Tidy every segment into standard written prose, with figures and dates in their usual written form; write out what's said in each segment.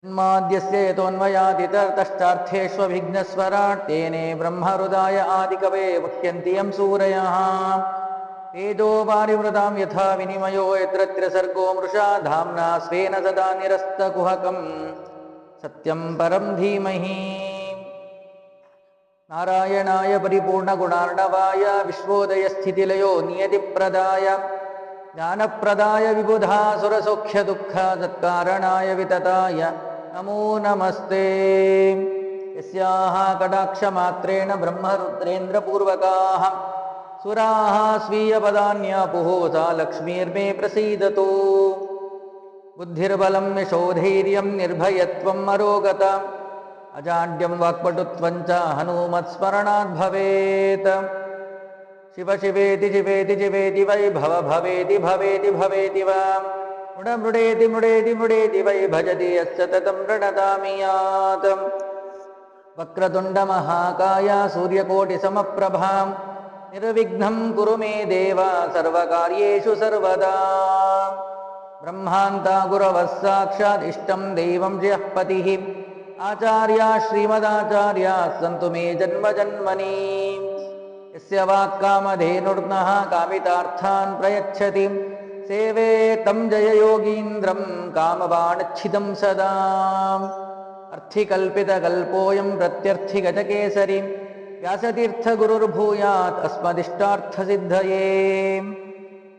जन्माद्यस्य यतोऽन्वयादितरतश्चार्थेष्वभिघ्नस्वराट् तेने ब्रह्महृदाय आदिकवे मुह्यन्ति यं सूरयः तेजो वारिवृतां यथा विनिमयो यत्र त्रिसर्गो मृषा धाम्ना स्वेन सदा निरस्तकुहकं सत्यं परं धीमहि नारायणाय परिपूर्णगुणार्णवाय विश्वोदयस्थितिलयो नियतिप्रदाय ज्ञानप्रदाय विबुधासुरसौख्यदुःखसत्कारणाय वितताय नमो नमस्ते यस्याः कटाक्षमात्रेण ब्रह्मरुद्रेन्द्रपूर्वकाः सुराः स्वीयपदान्यापुः सा लक्ष्मीर्मे प्रसीदतु बुद्धिर्बलं यशोधैर्यं निर्भयत्वम् अरोगता अजाड्यं वाक्पटुत्वं च हनूमत्स्मरणात् भवेत् शिव शिवेति शिवेति शिवेति वै भव भवेति भवेति भवेति वा मृड मृडेति मृडेति मृडेति वै भजति यस्य ततं प्रणतामि यात् वक्रतुण्डमहाकाय सूर्यकोटिसमप्रभा निर्विघ्नं कुरु मे देव सर्वकार्येषु सर्वदा ब्रह्मान्ता गुरवः साक्षात् इष्टं दैवं च यः पतिः आचार्या श्रीमदाचार्याः सन्तु मे जन्म जन्मनि यस्य वाक्कामधेनुर्नः कामितार्थान् प्रयच्छति सेवे तं जययोगीन्द्रं कामबाणच्छिदं सदा अर्थिकल्पितकल्पोऽयं प्रत्यर्थिगजकेसरी व्यासतीर्थगुरुर्भूयात् अस्मदिष्टार्थसिद्धये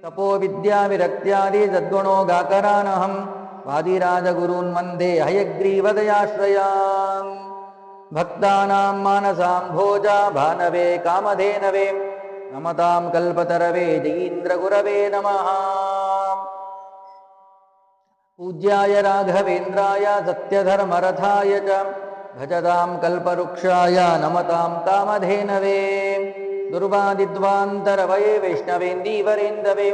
तपो विद्याविरक्त्यादि सद्गुणो गाकरानहं वादिराजगुरून् वन्दे हयग्रीवदयाश्रयान् भक्तानां मानसां भोजा भानवे कामधेनवे नमतां कल्पतरवे जयीन्द्रगुरवे नमः पूज्याय राघवेन्द्राय सत्यधर्मरथाय च भजतां कल्पवृक्षाय नमतां कामधेनवे दुर्वादिध्वान्तरवये वैष्णवेन्दीवरेन्दवे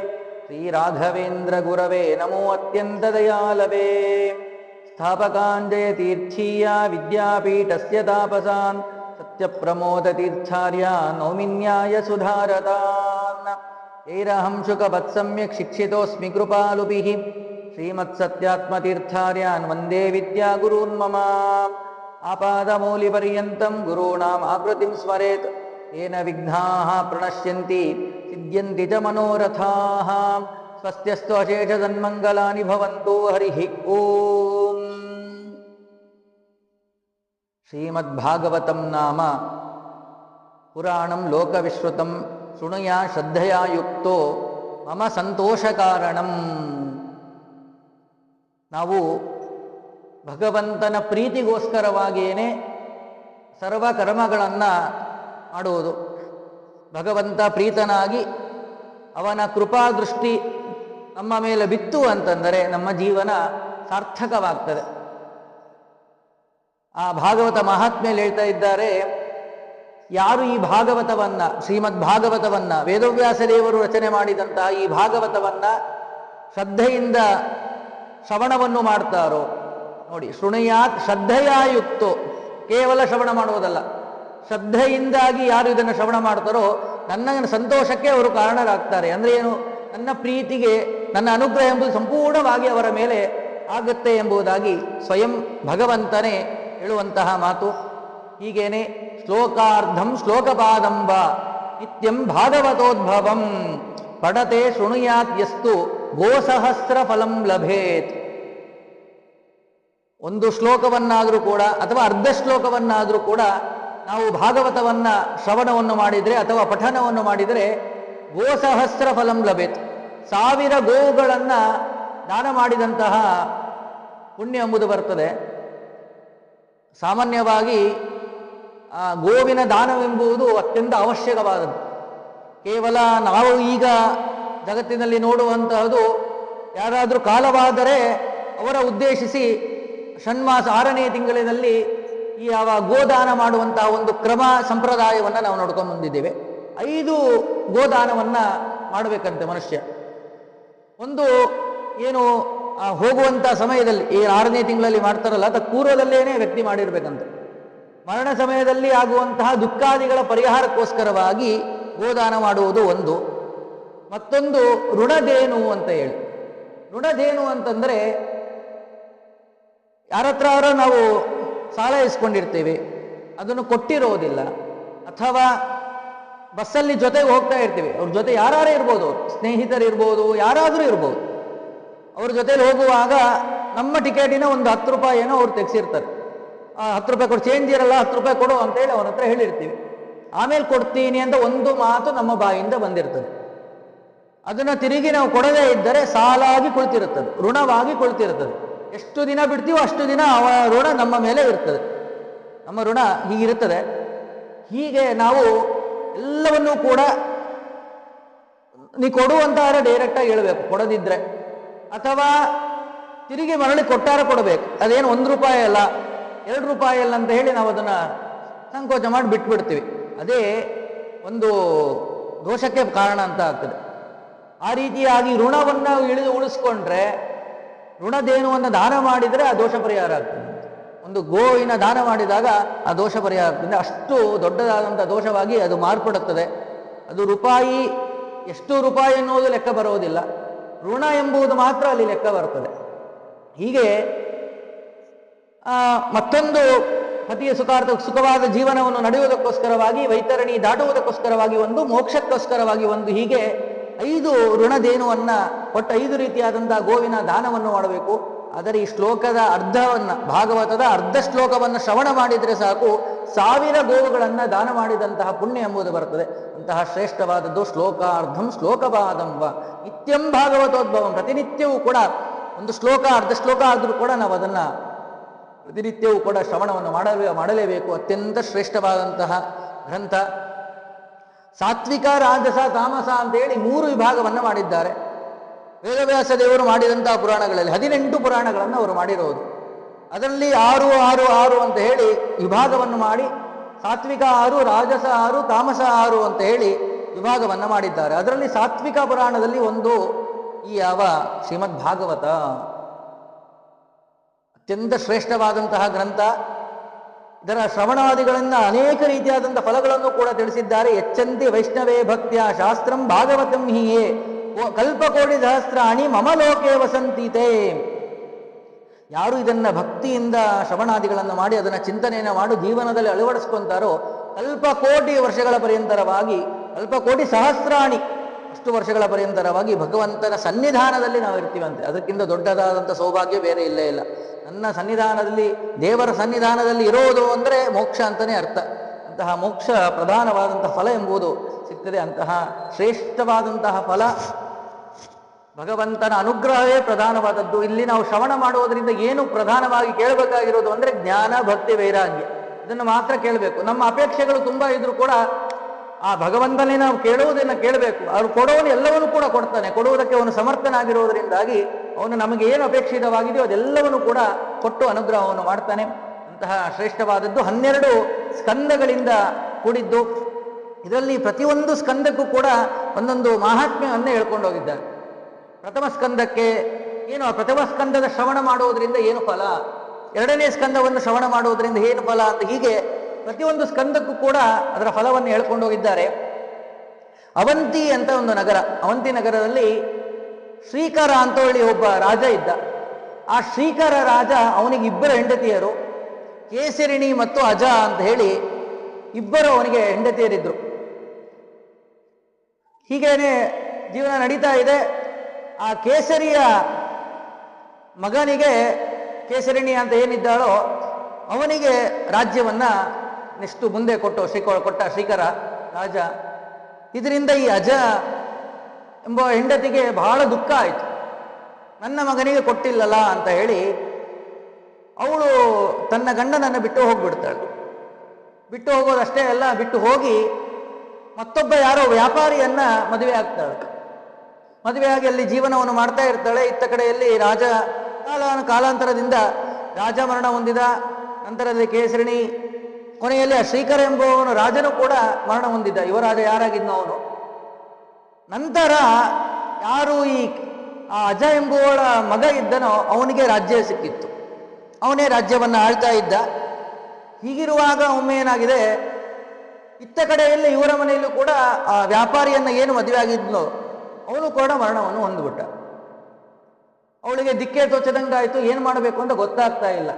श्रीराघवेन्द्रगुरवे नमो अत्यन्तदयालवे स्थापकाञ्जयतीर्थीय विद्यापीठस्य तापसान् सत्यप्रमोदतीर्थार्या नौमिन्याय सुधारतान् ऐरहं शुकवत्सम्यक् शिक्षितोऽस्मि कृपालुभिः श्रीमत्सत्यात्मतीर्थार्यान् वन्दे विद्यागुरून् मम आपादमौलिपर्यन्तं गुरूणाम् आकृतिं स्मरेत् येन विघ्नाः प्रणश्यन्ति सिद्ध्यन्ति च मनोरथाः स्वस्त्यस्तु अशेषसन्मङ्गलानि भवन्तु हरिः ओम् श्रीमद्भागवतं नाम पुराणं लोकविश्रुतं शृणुया श्रद्धया युक्तो मम ಸಂತೋಷಕಾರಣಂ ನಾವು ಭಗವಂತನ ಪ್ರೀತಿಗೋಸ್ಕರವಾಗಿಯೇ ಸರ್ವ ಕರ್ಮಗಳನ್ನು ಮಾಡುವುದು ಭಗವಂತ ಪ್ರೀತನಾಗಿ ಅವನ ಕೃಪಾದೃಷ್ಟಿ ನಮ್ಮ ಮೇಲೆ ಬಿತ್ತು ಅಂತಂದರೆ ನಮ್ಮ ಜೀವನ ಸಾರ್ಥಕವಾಗ್ತದೆ ಆ ಭಾಗವತ ಮಹಾತ್ಮೆಯಲ್ಲಿ ಹೇಳ್ತಾ ಇದ್ದಾರೆ ಯಾರು ಈ ಭಾಗವತವನ್ನ ಶ್ರೀಮದ್ ಭಾಗವತವನ್ನ ವೇದವ್ಯಾಸ ದೇವರು ರಚನೆ ಮಾಡಿದಂತಹ ಈ ಭಾಗವತವನ್ನ ಶ್ರದ್ಧೆಯಿಂದ ಶ್ರವಣವನ್ನು ಮಾಡ್ತಾರೋ ನೋಡಿ ಶೃಣುಯಾತ್ ಶ್ರದ್ಧೆಯಾಯುಕ್ತೋ ಕೇವಲ ಶ್ರವಣ ಮಾಡುವುದಲ್ಲ ಶ್ರದ್ಧೆಯಿಂದಾಗಿ ಯಾರು ಇದನ್ನು ಶ್ರವಣ ಮಾಡ್ತಾರೋ ನನ್ನ ಸಂತೋಷಕ್ಕೆ ಅವರು ಕಾರಣರಾಗ್ತಾರೆ ಅಂದರೆ ಏನು ನನ್ನ ಪ್ರೀತಿಗೆ ನನ್ನ ಅನುಗ್ರಹ ಎಂಬುದು ಸಂಪೂರ್ಣವಾಗಿ ಅವರ ಮೇಲೆ ಆಗುತ್ತೆ ಎಂಬುದಾಗಿ ಸ್ವಯಂ ಭಗವಂತನೇ ಹೇಳುವಂತಹ ಮಾತು ಹೀಗೇನೆ ಶ್ಲೋಕಾರ್ಧಂ ಶ್ಲೋಕಪಾದಂಬ ನಿತ್ಯಂ ಭಾಗವತೋದ್ಭವಂ ಪಡತೆ ಶೃಣುಯಾತ್ ಯಸ್ತು ಗೋಸಹಸ್ರ ಫಲಂ ಲಭೇತ್ ಒಂದು ಶ್ಲೋಕವನ್ನಾದರೂ ಕೂಡ ಅಥವಾ ಅರ್ಧ ಶ್ಲೋಕವನ್ನಾದರೂ ಕೂಡ ನಾವು ಭಾಗವತವನ್ನ ಶ್ರವಣವನ್ನು ಮಾಡಿದರೆ ಅಥವಾ ಪಠನವನ್ನು ಮಾಡಿದರೆ ಗೋಸಹಸ್ರ ಫಲಂ ಲಭೇತ್ 1000 ಗೋವುಗಳನ್ನು ದಾನ ಮಾಡಿದಂತಹ ಪುಣ್ಯ ಎಂಬುದು ಬರ್ತದೆ ಸಾಮಾನ್ಯವಾಗಿ ಗೋವಿನ ದಾನವೆಂಬುದು ಅತ್ಯಂತ ಅವಶ್ಯಕವಾದದ್ದು ಕೇವಲ ನಾವು ಈಗ ಜಗತ್ತಿನಲ್ಲಿ ನೋಡುವಂತಹದ್ದು ಯಾರಾದರೂ ಕಾಲವಾದರೆ ಅವರ ಉದ್ದೇಶಿಸಿ ಷಣ್ಮಾಸ 6ನೇ ತಿಂಗಳಿನಲ್ಲಿ ಈ ಗೋದಾನ ಮಾಡುವಂತಹ ಒಂದು ಕ್ರಮ ಸಂಪ್ರದಾಯವನ್ನು ನಾವು ನೋಡ್ಕೊಂಡು ಬಂದಿದ್ದೇವೆ 5 ಗೋದಾನವನ್ನು ಮಾಡಬೇಕಂತೆ ಮನುಷ್ಯ ಒಂದು ಏನು ಹೋಗುವಂಥ ಸಮಯದಲ್ಲಿ ಈ 6ನೇ ತಿಂಗಳಲ್ಲಿ ಮಾಡ್ತಾರಲ್ಲ ಅದಕ್ಕೆ ಪೂರ್ವದಲ್ಲೇನೆ ವ್ಯಕ್ತಿ ಮಾಡಿರ್ಬೇಕಂತೆ ಮರಣ ಸಮಯದಲ್ಲಿ ಆಗುವಂತಹ ದುಃಖಾದಿಗಳ ಪರಿಹಾರಕ್ಕೋಸ್ಕರವಾಗಿ ಗೋದಾನ ಮಾಡುವುದು ಒಂದು ಮತ್ತೊಂದು ಋಣಧೇನು ಅಂತ ಹೇಳಿ ಋಣಧೇನು ಅಂತಂದರೆ ಯಾರ ಹತ್ರ ನಾವು ಸಾಲ ಇಸ್ಕೊಂಡಿರ್ತೀವಿ, ಅದನ್ನು ಕೊಟ್ಟಿರೋದಿಲ್ಲ, ಅಥವಾ ಬಸ್ಸಲ್ಲಿ ಜೊತೆಗೆ ಹೋಗ್ತಾ ಇರ್ತೀವಿ, ಅವ್ರ ಜೊತೆ ಯಾರೇ ಇರ್ಬೋದು, ಸ್ನೇಹಿತರಿರ್ಬೋದು, ಯಾರಾದರೂ ಇರ್ಬೋದು, ಅವ್ರ ಜೊತೆಲಿ ಹೋಗುವಾಗ ನಮ್ಮ ಟಿಕೆಟಿನ ಒಂದು 10 ರೂಪಾಯಿನೋ ಅವ್ರು ತೆಗೆಸಿರ್ತಾರೆ. 10 ರೂಪಾಯಿ ಕೊಡು, ಚೇಂಜ್ ಇರಲ್ಲ, 10 ರೂಪಾಯಿ ಕೊಡು ಅಂತೇಳಿ ಅವನ ಹತ್ರ ಹೇಳಿರ್ತೀವಿ. ಆಮೇಲೆ ಕೊಡ್ತೀನಿ ಅಂತ ಒಂದು ಮಾತು ನಮ್ಮ ಬಾಯಿಂದ ಬಂದಿರ್ತದೆ. ಅದನ್ನು ತಿರುಗಿ ನಾವು ಕೊಡದೇ ಇದ್ದರೆ ಸಾಲಾಗಿ ಕುಳಿತಿರುತ್ತದೆ, ಋಣವಾಗಿ ಕುಳಿತಿರುತ್ತದೆ. ಎಷ್ಟು ದಿನ ಬಿಡ್ತೀವೋ ಅಷ್ಟು ದಿನ ಅವ ಋಣ ನಮ್ಮ ಮೇಲೆ ಇರ್ತದೆ. ನಮ್ಮ ಋಣ ಹೀಗಿರುತ್ತದೆ. ಹೀಗೆ ನಾವು ಎಲ್ಲವನ್ನೂ ಕೂಡ ನೀ ಕೊಡು ಅಂತಾರೆ ಡೈರೆಕ್ಟಾಗಿ ಹೇಳಬೇಕು, ಕೊಡದಿದ್ರೆ, ಅಥವಾ ತಿರುಗಿ ಮರಳಿ ಕೊಟ್ಟಾರ ಕೊಡಬೇಕು. ಅದೇನು 1 ರೂಪಾಯಿ ಅಲ್ಲ, 2 ರೂಪಾಯಿ ಅಲ್ಲ ಅಂತ ಹೇಳಿ ನಾವು ಅದನ್ನು ಸಂಕೋಚ ಮಾಡಿ ಬಿಟ್ಬಿಡ್ತೀವಿ. ಅದೇ ಒಂದು ದೋಷಕ್ಕೆ ಕಾರಣ ಅಂತ ಆಗ್ತದೆ. ಆ ರೀತಿಯಾಗಿ ಋಣವನ್ನು ಉಳಿಸ್ಕೊಂಡ್ರೆ, ಋಣದೇನುವನ್ನು ದಾನ ಮಾಡಿದರೆ ಆ ದೋಷ ಪರಿಹಾರ ಆಗ್ತದೆ. ಒಂದು ಗೋವಿನ ದಾನ ಮಾಡಿದಾಗ ಆ ದೋಷ ಪರಿಹಾರ ಆಗ್ತದೆ. ಅಷ್ಟು ದೊಡ್ಡದಾದಂಥ ದೋಷವಾಗಿ ಅದು ಮಾರ್ಪಡುತ್ತದೆ. ಅದು ರೂಪಾಯಿ, ಎಷ್ಟು ರೂಪಾಯಿ ಎನ್ನುವುದು ಲೆಕ್ಕ ಬರುವುದಿಲ್ಲ, ಋಣ ಎಂಬುದು ಮಾತ್ರ ಅಲ್ಲಿ ಲೆಕ್ಕ ಬರ್ತದೆ. ಹೀಗೆ ಮತ್ತೊಂದು ಪತಿಯ ಸುಖವಾದ ಜೀವನವನ್ನು ನಡೆಯುವುದಕ್ಕೋಸ್ಕರವಾಗಿ, ವೈತರಣಿ ದಾಟುವುದಕ್ಕೋಸ್ಕರವಾಗಿ ಒಂದು, ಮೋಕ್ಷಕ್ಕೋಸ್ಕರವಾಗಿ ಒಂದು, ಹೀಗೆ 5 ಋಣದೇನುವನ್ನು ಕೊಟ್ಟು 5 ರೀತಿಯಾದಂತಹ ಗೋವಿನ ದಾನವನ್ನು ಮಾಡಬೇಕು. ಆದರೆ ಈ ಶ್ಲೋಕದ ಅರ್ಧವನ್ನು, ಭಾಗವತದ ಅರ್ಧ ಶ್ಲೋಕವನ್ನು ಶ್ರವಣ ಮಾಡಿದರೆ ಸಾಕು 1000 ಗೋವುಗಳನ್ನು ದಾನ ಮಾಡಿದಂತಹ ಪುಣ್ಯ ಎಂಬುದು ಬರ್ತದೆ. ಅಂತಹ ಶ್ರೇಷ್ಠವಾದದ್ದು ಶ್ಲೋಕಾರ್ಧಂ ಶ್ಲೋಕಪಾದಂಬ ನಿತ್ಯಂ ಭಾಗವತೋದ್ಭವಂ. ಪ್ರತಿನಿತ್ಯವೂ ಕೂಡ ಒಂದು ಶ್ಲೋಕ, ಅರ್ಧ ಶ್ಲೋಕ ಆದರೂ ಕೂಡ ನಾವು ಅದನ್ನು ಪ್ರತಿನಿತ್ಯವೂ ಕೂಡ ಶ್ರವಣವನ್ನು ಮಾಡಲೇಬೇಕು. ಅತ್ಯಂತ ಶ್ರೇಷ್ಠವಾದಂತಹ ಗ್ರಂಥ. ಸಾತ್ವಿಕ, ರಾಜಸ, ತಾಮಸ ಅಂತೇಳಿ 3 ವಿಭಾಗವನ್ನು ಮಾಡಿದ್ದಾರೆ. ವೇದವ್ಯಾಸ ದೇವರು ಮಾಡಿದಂತಹ ಪುರಾಣಗಳಲ್ಲಿ 18 ಪುರಾಣಗಳನ್ನು ಅವರು ಮಾಡಿರುವುದು. ಅದರಲ್ಲಿ 6, 6, 6 ಅಂತ ಹೇಳಿ ವಿಭಾಗವನ್ನು ಮಾಡಿ, ಸಾತ್ವಿಕ 6, ರಾಜಸ 6, ತಾಮಸ 6 ಅಂತ ಹೇಳಿ ವಿಭಾಗವನ್ನು ಮಾಡಿದ್ದಾರೆ. ಅದರಲ್ಲಿ ಸಾತ್ವಿಕ ಪುರಾಣದಲ್ಲಿ ಒಂದು ಈ ಯಾವ ಶ್ರೀಮದ್ ಭಾಗವತ ಅತ್ಯಂತ ಶ್ರೇಷ್ಠವಾದಂತಹ ಗ್ರಂಥ. ಇದರ ಶ್ರವಣಾದಿಗಳನ್ನು ಅನೇಕ ರೀತಿಯಾದಂಥ ಫಲಗಳನ್ನು ಕೂಡ ತಿಳಿಸಿದ್ದಾರೆ. ಎಚ್ಚಂತಿ ವೈಷ್ಣವೇ ಭಕ್ತ್ಯ ಶಾಸ್ತ್ರಂ ಭಾಗವತಂ ಹೀಯೇ ಕಲ್ಪಕೋಟಿ ಸಹಸ್ರಾಣಿ ಮಮ ಲೋಕೆ ವಸಂತಿತೆ. ಯಾರು ಇದನ್ನ ಭಕ್ತಿಯಿಂದ ಶ್ರವಣಾದಿಗಳನ್ನು ಮಾಡಿ ಅದನ್ನು ಚಿಂತನೆಯನ್ನು ಮಾಡಿ ಜೀವನದಲ್ಲಿ ಅಳವಡಿಸ್ಕೊಂತಾರೋ, ಕಲ್ಪಕೋಟಿ ವರ್ಷಗಳ ಪರ್ಯಂತರವಾಗಿ, ಕಲ್ಪಕೋಟಿ ಸಹಸ್ರಾಣಿ ಅಷ್ಟು ವರ್ಷಗಳ ಪರ್ಯಂತರವಾಗಿ ಭಗವಂತನ ಸನ್ನಿಧಾನದಲ್ಲಿ ನಾವು ಇರ್ತೀವಂತೆ. ಅದಕ್ಕಿಂತ ದೊಡ್ಡದಾದಂಥ ಸೌಭಾಗ್ಯ ಬೇರೆ ಇಲ್ಲೇ ಇಲ್ಲ. ನನ್ನ ಸನ್ನಿಧಾನದಲ್ಲಿ, ದೇವರ ಸನ್ನಿಧಾನದಲ್ಲಿ ಇರೋದು ಅಂದರೆ ಮೋಕ್ಷ ಅಂತಲೇ ಅರ್ಥ. ಅಂತಹ ಮೋಕ್ಷ ಪ್ರಧಾನವಾದಂತಹ ಫಲ ಎಂಬುದು ಸಿಗ್ತದೆ. ಅಂತಹ ಶ್ರೇಷ್ಠವಾದಂತಹ ಫಲ ಭಗವಂತನ ಅನುಗ್ರಹವೇ ಪ್ರಧಾನವಾದದ್ದು. ಇಲ್ಲಿ ನಾವು ಶ್ರವಣ ಮಾಡುವುದರಿಂದ ಏನು ಪ್ರಧಾನವಾಗಿ ಕೇಳಬೇಕಾಗಿರೋದು ಅಂದರೆ ಜ್ಞಾನ, ಭಕ್ತಿ, ವೈರಾಗ್ಯ. ಇದನ್ನು ಮಾತ್ರ ಕೇಳಬೇಕು. ನಮ್ಮ ಅಪೇಕ್ಷೆಗಳು ತುಂಬ ಇದ್ರೂ ಕೂಡ ಆ ಭಗವಂತನೇ ನಾವು ಕೇಳುವುದನ್ನು ಕೇಳಬೇಕು. ಅವರು ಕೊಡೋನು ಎಲ್ಲವನ್ನೂ ಕೂಡ ಕೊಡ್ತಾನೆ. ಕೊಡುವುದಕ್ಕೆ ಅವನು ಸಮರ್ಥನಾಗಿರುವುದರಿಂದಾಗಿ ಅವನು ನಮಗೆ ಏನು ಅಪೇಕ್ಷಿತವಾಗಿದೆಯೋ ಅದೆಲ್ಲವನ್ನೂ ಕೂಡ ಕೊಟ್ಟು ಅನುಗ್ರಹವನ್ನು ಮಾಡ್ತಾನೆ. ಅಂತಹ ಶ್ರೇಷ್ಠವಾದದ್ದು 12 ಸ್ಕಂದಗಳಿಂದ ಕೂಡಿದ್ದು. ಇದರಲ್ಲಿ ಪ್ರತಿಯೊಂದು ಸ್ಕಂದಕ್ಕೂ ಕೂಡ ಒಂದೊಂದು ಮಹಾತ್ಮ್ಯವನ್ನೇ ಹೇಳ್ಕೊಂಡು ಹೋಗಿದ್ದಾರೆ. ಪ್ರಥಮ ಸ್ಕಂದಕ್ಕೆ ಏನು, ಪ್ರಥಮ ಸ್ಕಂದದ ಶ್ರವಣ ಮಾಡುವುದರಿಂದ ಏನು ಫಲ, 2ನೇ ಸ್ಕಂದವನ್ನು ಶ್ರವಣ ಮಾಡುವುದರಿಂದ ಏನು ಫಲ ಅಂತ, ಹೀಗೆ ಪ್ರತಿಯೊಂದು ಸ್ಕಂದಕ್ಕೂ ಕೂಡ ಅದರ ಫಲವನ್ನು ಹೇಳ್ಕೊಂಡು ಹೋಗಿದ್ದಾರೆ. ಅವಂತಿ ಅಂತ ಒಂದು ನಗರ, ಅವಂತಿ ನಗರದಲ್ಲಿ ಶ್ರೀಕರ ಅಂತ ಹೇಳಿ ಒಬ್ಬ ರಾಜ ಇದ್ದ. ಆ ಶ್ರೀಕರ ರಾಜ, ಅವನಿಗೆ 2 ಹೆಂಡತಿಯರು, ಕೇಸರಿಣಿ ಮತ್ತು ಅಜ ಅಂತ ಹೇಳಿ 2 ಅವನಿಗೆ ಹೆಂಡತಿಯರಿದ್ರು. ಹೀಗೇನೆ ಜೀವನ ನಡೀತಾ ಇದೆ. ಆ ಕೇಸರಿಯ ಮಗನಿಗೆ, ಕೇಸರಿಣಿ ಅಂತ ಏನಿದ್ದಾಳೋ ಅವನಿಗೆ ರಾಜ್ಯವನ್ನ ನೆಕ್ಸ್ಟ್ ಮುಂದೆ ಕೊಟ್ಟ ಶ್ರೀಕರ ರಾಜ. ಇದರಿಂದ ಈ ಅಜ ಎಂಬ ಹೆಂಡತಿಗೆ ಬಹಳ ದುಃಖ ಆಯಿತು. ನನ್ನ ಮಗನಿಗೆ ಕೊಟ್ಟಿಲ್ಲಲ್ಲ ಅಂತ ಹೇಳಿ ಅವಳು ತನ್ನ ಗಂಡನನ್ನು ಬಿಟ್ಟು ಹೋಗ್ಬಿಡ್ತಾಳೆ. ಬಿಟ್ಟು ಹೋಗೋದಷ್ಟೇ ಅಲ್ಲ, ಬಿಟ್ಟು ಹೋಗಿ ಮತ್ತೊಬ್ಬ ಯಾರೋ ವ್ಯಾಪಾರಿಯನ್ನ ಮದುವೆ ಆಗ್ತಾಳೆ. ಮದುವೆಯಾಗಿ ಅಲ್ಲಿ ಜೀವನವನ್ನು ಮಾಡ್ತಾ ಇರ್ತಾಳೆ. ಇತ್ತ ಕಡೆಯಲ್ಲಿ ರಾಜ ಕಾಲಾಂತರದಿಂದ ರಾಜ ಮರಣ ಹೊಂದಿದ. ನಂತರದಲ್ಲಿ ಕೇಸರಿಣಿ, ಕೊನೆಯಲ್ಲಿ ಆ ಶ್ರೀಕರ ಎಂಬುವವನು ರಾಜನು ಕೂಡ ಮರಣ ಹೊಂದಿದ್ದ. ಯುವರಾಜ ಯಾರಾಗಿದ್ನೋ ಅವನು. ನಂತರ ಯಾರು ಆ ಅಜ ಎಂಬುವಳ ಮಗ ಇದ್ದನೋ ಅವನಿಗೆ ರಾಜ್ಯ ಸಿಕ್ಕಿತ್ತು. ಅವನೇ ರಾಜ್ಯವನ್ನು ಆಳ್ತಾ ಇದ್ದ. ಹೀಗಿರುವಾಗ ಒಮ್ಮೆ ಏನಾಗಿದೆ, ಇತ್ತ ಕಡೆಯಲ್ಲಿ ಇವರ ಮನೆಯಲ್ಲೂ ಕೂಡ ಆ ವ್ಯಾಪಾರಿಯನ್ನ ಏನು ಮದುವೆ ಆಗಿದ್ನೋ ಅವನು ಕೂಡ ಮರಣವನ್ನು ಹೊಂದ್ಬಿಟ್ಟ. ಅವಳಿಗೆ ದಿಕ್ಕೇ ತೋಚದಂಗಾಯಿತು, ಏನು ಮಾಡಬೇಕು ಅಂತ ಗೊತ್ತಾಗ್ತಾ ಇಲ್ಲ.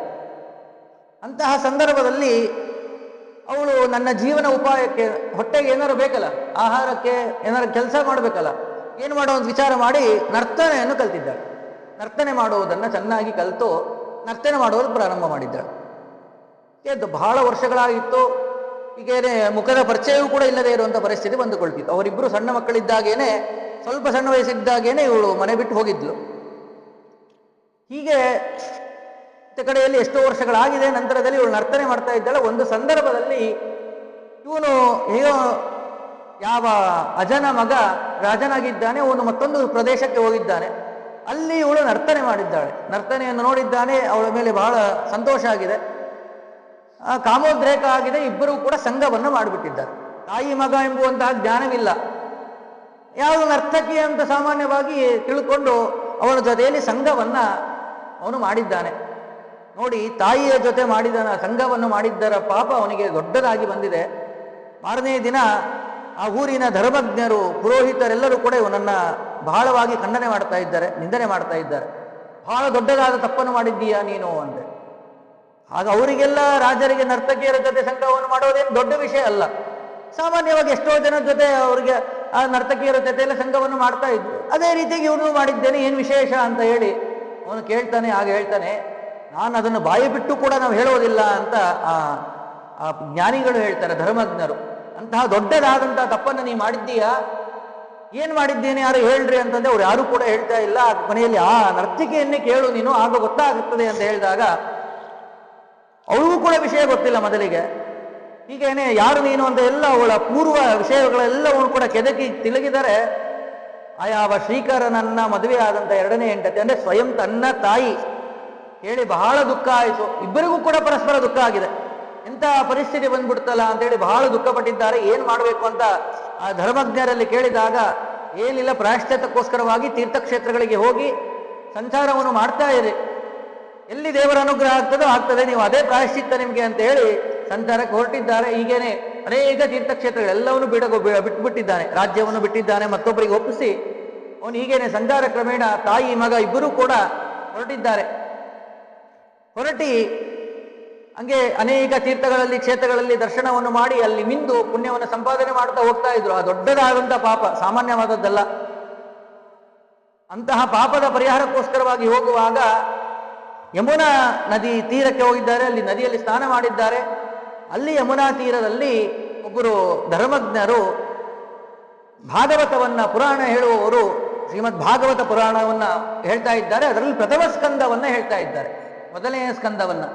ಅಂತಹ ಸಂದರ್ಭದಲ್ಲಿ ಅವಳು ನನ್ನ ಜೀವನ ಉಪಾಯಕ್ಕೆ, ಹೊಟ್ಟೆಗೆ ಏನಾರು ಬೇಕಲ್ಲ, ಆಹಾರಕ್ಕೆ ಏನಾರು ಕೆಲಸ ಮಾಡಬೇಕಲ್ಲ, ಏನು ಮಾಡೋ ಒಂದು ವಿಚಾರ ಮಾಡಿ ನರ್ತನೆಯನ್ನು ಕಲ್ತಿದ್ದಾಳೆ. ನರ್ತನೆ ಮಾಡುವುದನ್ನು ಚೆನ್ನಾಗಿ ಕಲಿತು ನರ್ತನೆ ಮಾಡುವುದು ಪ್ರಾರಂಭ ಮಾಡಿದ್ದಾಳೆ. ಇದು ಬಹಳ ವರ್ಷಗಳಾಗಿತ್ತು. ಹೀಗೇನೆ ಮುಖದ ಪರಿಚಯವೂ ಕೂಡ ಇಲ್ಲದೆ ಇರುವಂಥ ಪರಿಸ್ಥಿತಿ ಬಂದುಕೊಳ್ತಿತ್ತು. ಅವರಿಬ್ಬರು ಸಣ್ಣ ಮಕ್ಕಳಿದ್ದಾಗೇನೆ, ಸ್ವಲ್ಪ ಸಣ್ಣ ವಯಸ್ಸಿದ್ದಾಗೇನೆ ಇವಳು ಮನೆ ಬಿಟ್ಟು ಹೋಗಿದ್ಲು. ಹೀಗೆ ಕಡೆಯಲ್ಲಿ ಎಷ್ಟೋ ವರ್ಷಗಳಾಗಿದೆ. ನಂತರದಲ್ಲಿ ಇವಳು ನರ್ತನೆ ಮಾಡ್ತಾ ಇದ್ದಾಳೆ. ಒಂದು ಸಂದರ್ಭದಲ್ಲಿ ಇವನು ಹೇಗೋ ಯಾವ ಅಜನ ಮಗ ರಾಜನಾಗಿದ್ದಾನೆ, ಅವನು ಮತ್ತೊಂದು ಪ್ರದೇಶಕ್ಕೆ ಹೋಗಿದ್ದಾನೆ. ಅಲ್ಲಿ ಇವಳು ನರ್ತನೆ ಮಾಡಿದ್ದಾಳೆ. ನರ್ತನೆಯನ್ನು ನೋಡಿದ್ದಾನೆ, ಅವಳ ಮೇಲೆ ಬಹಳ ಸಂತೋಷ ಆಗಿದೆ, ಕಾಮೋದ್ರೇಕ ಆಗಿದೆ. ಇಬ್ಬರೂ ಕೂಡ ಸಂಘವನ್ನು ಮಾಡಿಬಿಟ್ಟಿದ್ದಾರೆ. ತಾಯಿ ಮಗ ಎಂಬುವಂತಹ ಜ್ಞಾನವಿಲ್ಲ. ಯಾವ ನರ್ತಕಿ ಅಂತ ಸಾಮಾನ್ಯವಾಗಿ ತಿಳ್ಕೊಂಡು ಅವನ ಜೊತೆಯಲ್ಲಿ ಸಂಘವನ್ನ ಅವನು ಮಾಡಿದ್ದಾನೆ. ನೋಡಿ, ತಾಯಿಯ ಜೊತೆ ಮಾಡಿದ ಸಂಘವನ್ನು ಮಾಡಿದ್ದರ ಪಾಪ ಅವನಿಗೆ ದೊಡ್ಡದಾಗಿ ಬಂದಿದೆ. ಮಾರನೇ ದಿನ ಆ ಊರಿನ ಧರ್ಮಜ್ಞರು, ಪುರೋಹಿತರೆಲ್ಲರೂ ಕೂಡ ಇವನನ್ನ ಬಹಳವಾಗಿ ಖಂಡನೆ ಮಾಡ್ತಾ ಇದ್ದಾರೆ, ನಿಂದನೆ ಮಾಡ್ತಾ ಇದ್ದಾರೆ. ಬಹಳ ದೊಡ್ಡದಾದ ತಪ್ಪನ್ನು ಮಾಡಿದ್ದೀಯಾ ನೀನು ಅಂತ. ಆಗ ಅವರಿಗೆಲ್ಲ, ರಾಜರಿಗೆ ನರ್ತಕಿಯರ ಜೊತೆ ಸಂಘವನ್ನು ಮಾಡೋದೇನು ದೊಡ್ಡ ವಿಷಯ ಅಲ್ಲ. ಸಾಮಾನ್ಯವಾಗಿ ಎಷ್ಟೋ ಜನರ ಜೊತೆ ಅವರಿಗೆ ಆ ನರ್ತಕಿಯರ ಜೊತೆಯಲ್ಲ ಸಂಘವನ್ನು ಮಾಡ್ತಾ ಇದ್ರು. ಅದೇ ರೀತಿಯಾಗಿ ಇವನು ಮಾಡಿದ್ದೇನೆ, ಏನು ವಿಶೇಷ ಅಂತ ಹೇಳಿ ಅವನು ಕೇಳ್ತಾನೆ. ಆಗ ಹೇಳ್ತಾನೆ, ನಾನು ಅದನ್ನು ಬಾಯಿ ಬಿಟ್ಟು ಕೂಡ ನಾವು ಹೇಳೋದಿಲ್ಲ ಅಂತ ಆ ಜ್ಞಾನಿಗಳು ಹೇಳ್ತಾರೆ, ಧರ್ಮಜ್ಞರು. ಅಂತಹ ದೊಡ್ಡದಾದಂತಹ ತಪ್ಪನ್ನು ನೀ ಮಾಡಿದ್ದೀಯಾ, ಏನು ಮಾಡಿದ್ದೇನೆ ಯಾರು ಹೇಳ್ರಿ ಅಂತಂದ್ರೆ ಅವ್ರು ಯಾರು ಕೂಡ ಹೇಳ್ತಾ ಇಲ್ಲ. ಕೊನೆಯಲ್ಲಿ ಆ ನರ್ತಿಕೆಯನ್ನೇ ಕೇಳು ನೀನು, ಆಗ ಗೊತ್ತಾಗುತ್ತದೆ ಅಂತ ಹೇಳಿದಾಗ ಅವಳಿಗೂ ಕೂಡ ವಿಷಯ ಗೊತ್ತಿಲ್ಲ ಮೊದಲಿಗೆ. ಹೀಗೇನೆ ಯಾರು ನೀನು ಅಂತ ಎಲ್ಲ ಅವಳ ಪೂರ್ವ ವಿಷಯಗಳೆಲ್ಲವೂ ಕೂಡ ಕೆದಕಿ ತಿರುಗಿದರೆ, ಆಯಾವ ಶ್ರೀಕರನನ್ನ ಮದುವೆ ಆದಂಥ ಎರಡನೇ ಹೆಂಡತಿ ಅಂದ್ರೆ ಸ್ವಯಂ ತನ್ನ ತಾಯಿ ಹೇಳಿ ಬಹಳ ದುಃಖ ಆಯಿತು. ಇಬ್ಬರಿಗೂ ಕೂಡ ಪರಸ್ಪರ ದುಃಖ ಆಗಿದೆ. ಎಂಥ ಪರಿಸ್ಥಿತಿ ಬಂದ್ಬಿಡ್ತಲ್ಲ ಅಂತೇಳಿ ಬಹಳ ದುಃಖಪಟ್ಟಿದ್ದಾರೆ. ಏನು ಮಾಡಬೇಕು ಅಂತ ಆ ಧರ್ಮಜ್ಞರಲ್ಲಿ ಕೇಳಿದಾಗ, ಏನಿಲ್ಲ, ಪ್ರಾಯಶ್ಚಿತ್ತಕ್ಕೋಸ್ಕರವಾಗಿ ತೀರ್ಥಕ್ಷೇತ್ರಗಳಿಗೆ ಹೋಗಿ ಸಂಚಾರವನ್ನು ಮಾಡ್ತಾ ಇರಿ, ಎಲ್ಲಿ ದೇವರ ಅನುಗ್ರಹ ಆಗ್ತದೋ ಆಗ್ತದೆ, ನೀವು ಅದೇ ಪ್ರಾಯಶ್ಚಿತ್ತ ನಿಮಗೆ ಅಂತ ಹೇಳಿ ಸಂಚಾರಕ್ಕೆ ಹೊರಟಿದ್ದಾರೆ. ಹೀಗೇನೆ ಅನೇಕ ತೀರ್ಥಕ್ಷೇತ್ರಗಳೆಲ್ಲವನ್ನು ಬಿಟ್ಟುಬಿಟ್ಟಿದ್ದಾನೆ, ರಾಜ್ಯವನ್ನು ಬಿಟ್ಟಿದ್ದಾನೆ, ಮತ್ತೊಬ್ಬರಿಗೆ ಒಪ್ಪಿಸಿ ಅವನು ಹೀಗೇನೆ ಸಂಚಾರ ಕ್ರಮೇಣ ತಾಯಿ ಮಗ ಇಬ್ಬರೂ ಕೂಡ ಹೊರಟಿದ್ದಾರೆ. ಹೊರಟಿ ಹಂಗೆ ಅನೇಕ ತೀರ್ಥಗಳಲ್ಲಿ, ಕ್ಷೇತ್ರಗಳಲ್ಲಿ ದರ್ಶನವನ್ನು ಮಾಡಿ ಅಲ್ಲಿ ಮಿಂದು ಪುಣ್ಯವನ್ನು ಸಂಪಾದನೆ ಮಾಡ್ತಾ ಹೋಗ್ತಾ ಇದ್ರು. ಆ ದೊಡ್ಡದಾದಂಥ ಪಾಪ ಸಾಮಾನ್ಯವಾದದ್ದಲ್ಲ. ಅಂತಹ ಪಾಪದ ಪರಿಹಾರಕ್ಕೋಸ್ಕರವಾಗಿ ಹೋಗುವಾಗ ಯಮುನಾ ನದಿ ತೀರಕ್ಕೆ ಹೋಗಿದ್ದಾರೆ. ಅಲ್ಲಿ ನದಿಯಲ್ಲಿ ಸ್ನಾನ ಮಾಡಿದ್ದಾರೆ. ಅಲ್ಲಿ ಯಮುನಾ ತೀರದಲ್ಲಿ ಒಬ್ಬರು ಧರ್ಮಜ್ಞರು ಭಾಗವತವನ್ನ, ಪುರಾಣ ಹೇಳುವವರು ಶ್ರೀಮದ್ ಭಾಗವತ ಪುರಾಣವನ್ನ ಹೇಳ್ತಾ ಇದ್ದಾರೆ. ಅದರಲ್ಲಿ ಪ್ರಥಮ ಸ್ಕಂದವನ್ನ ಹೇಳ್ತಾ ಇದ್ದಾರೆ, ಮೊದಲನೆಯ ಸ್ಕಂದವನ್ನ.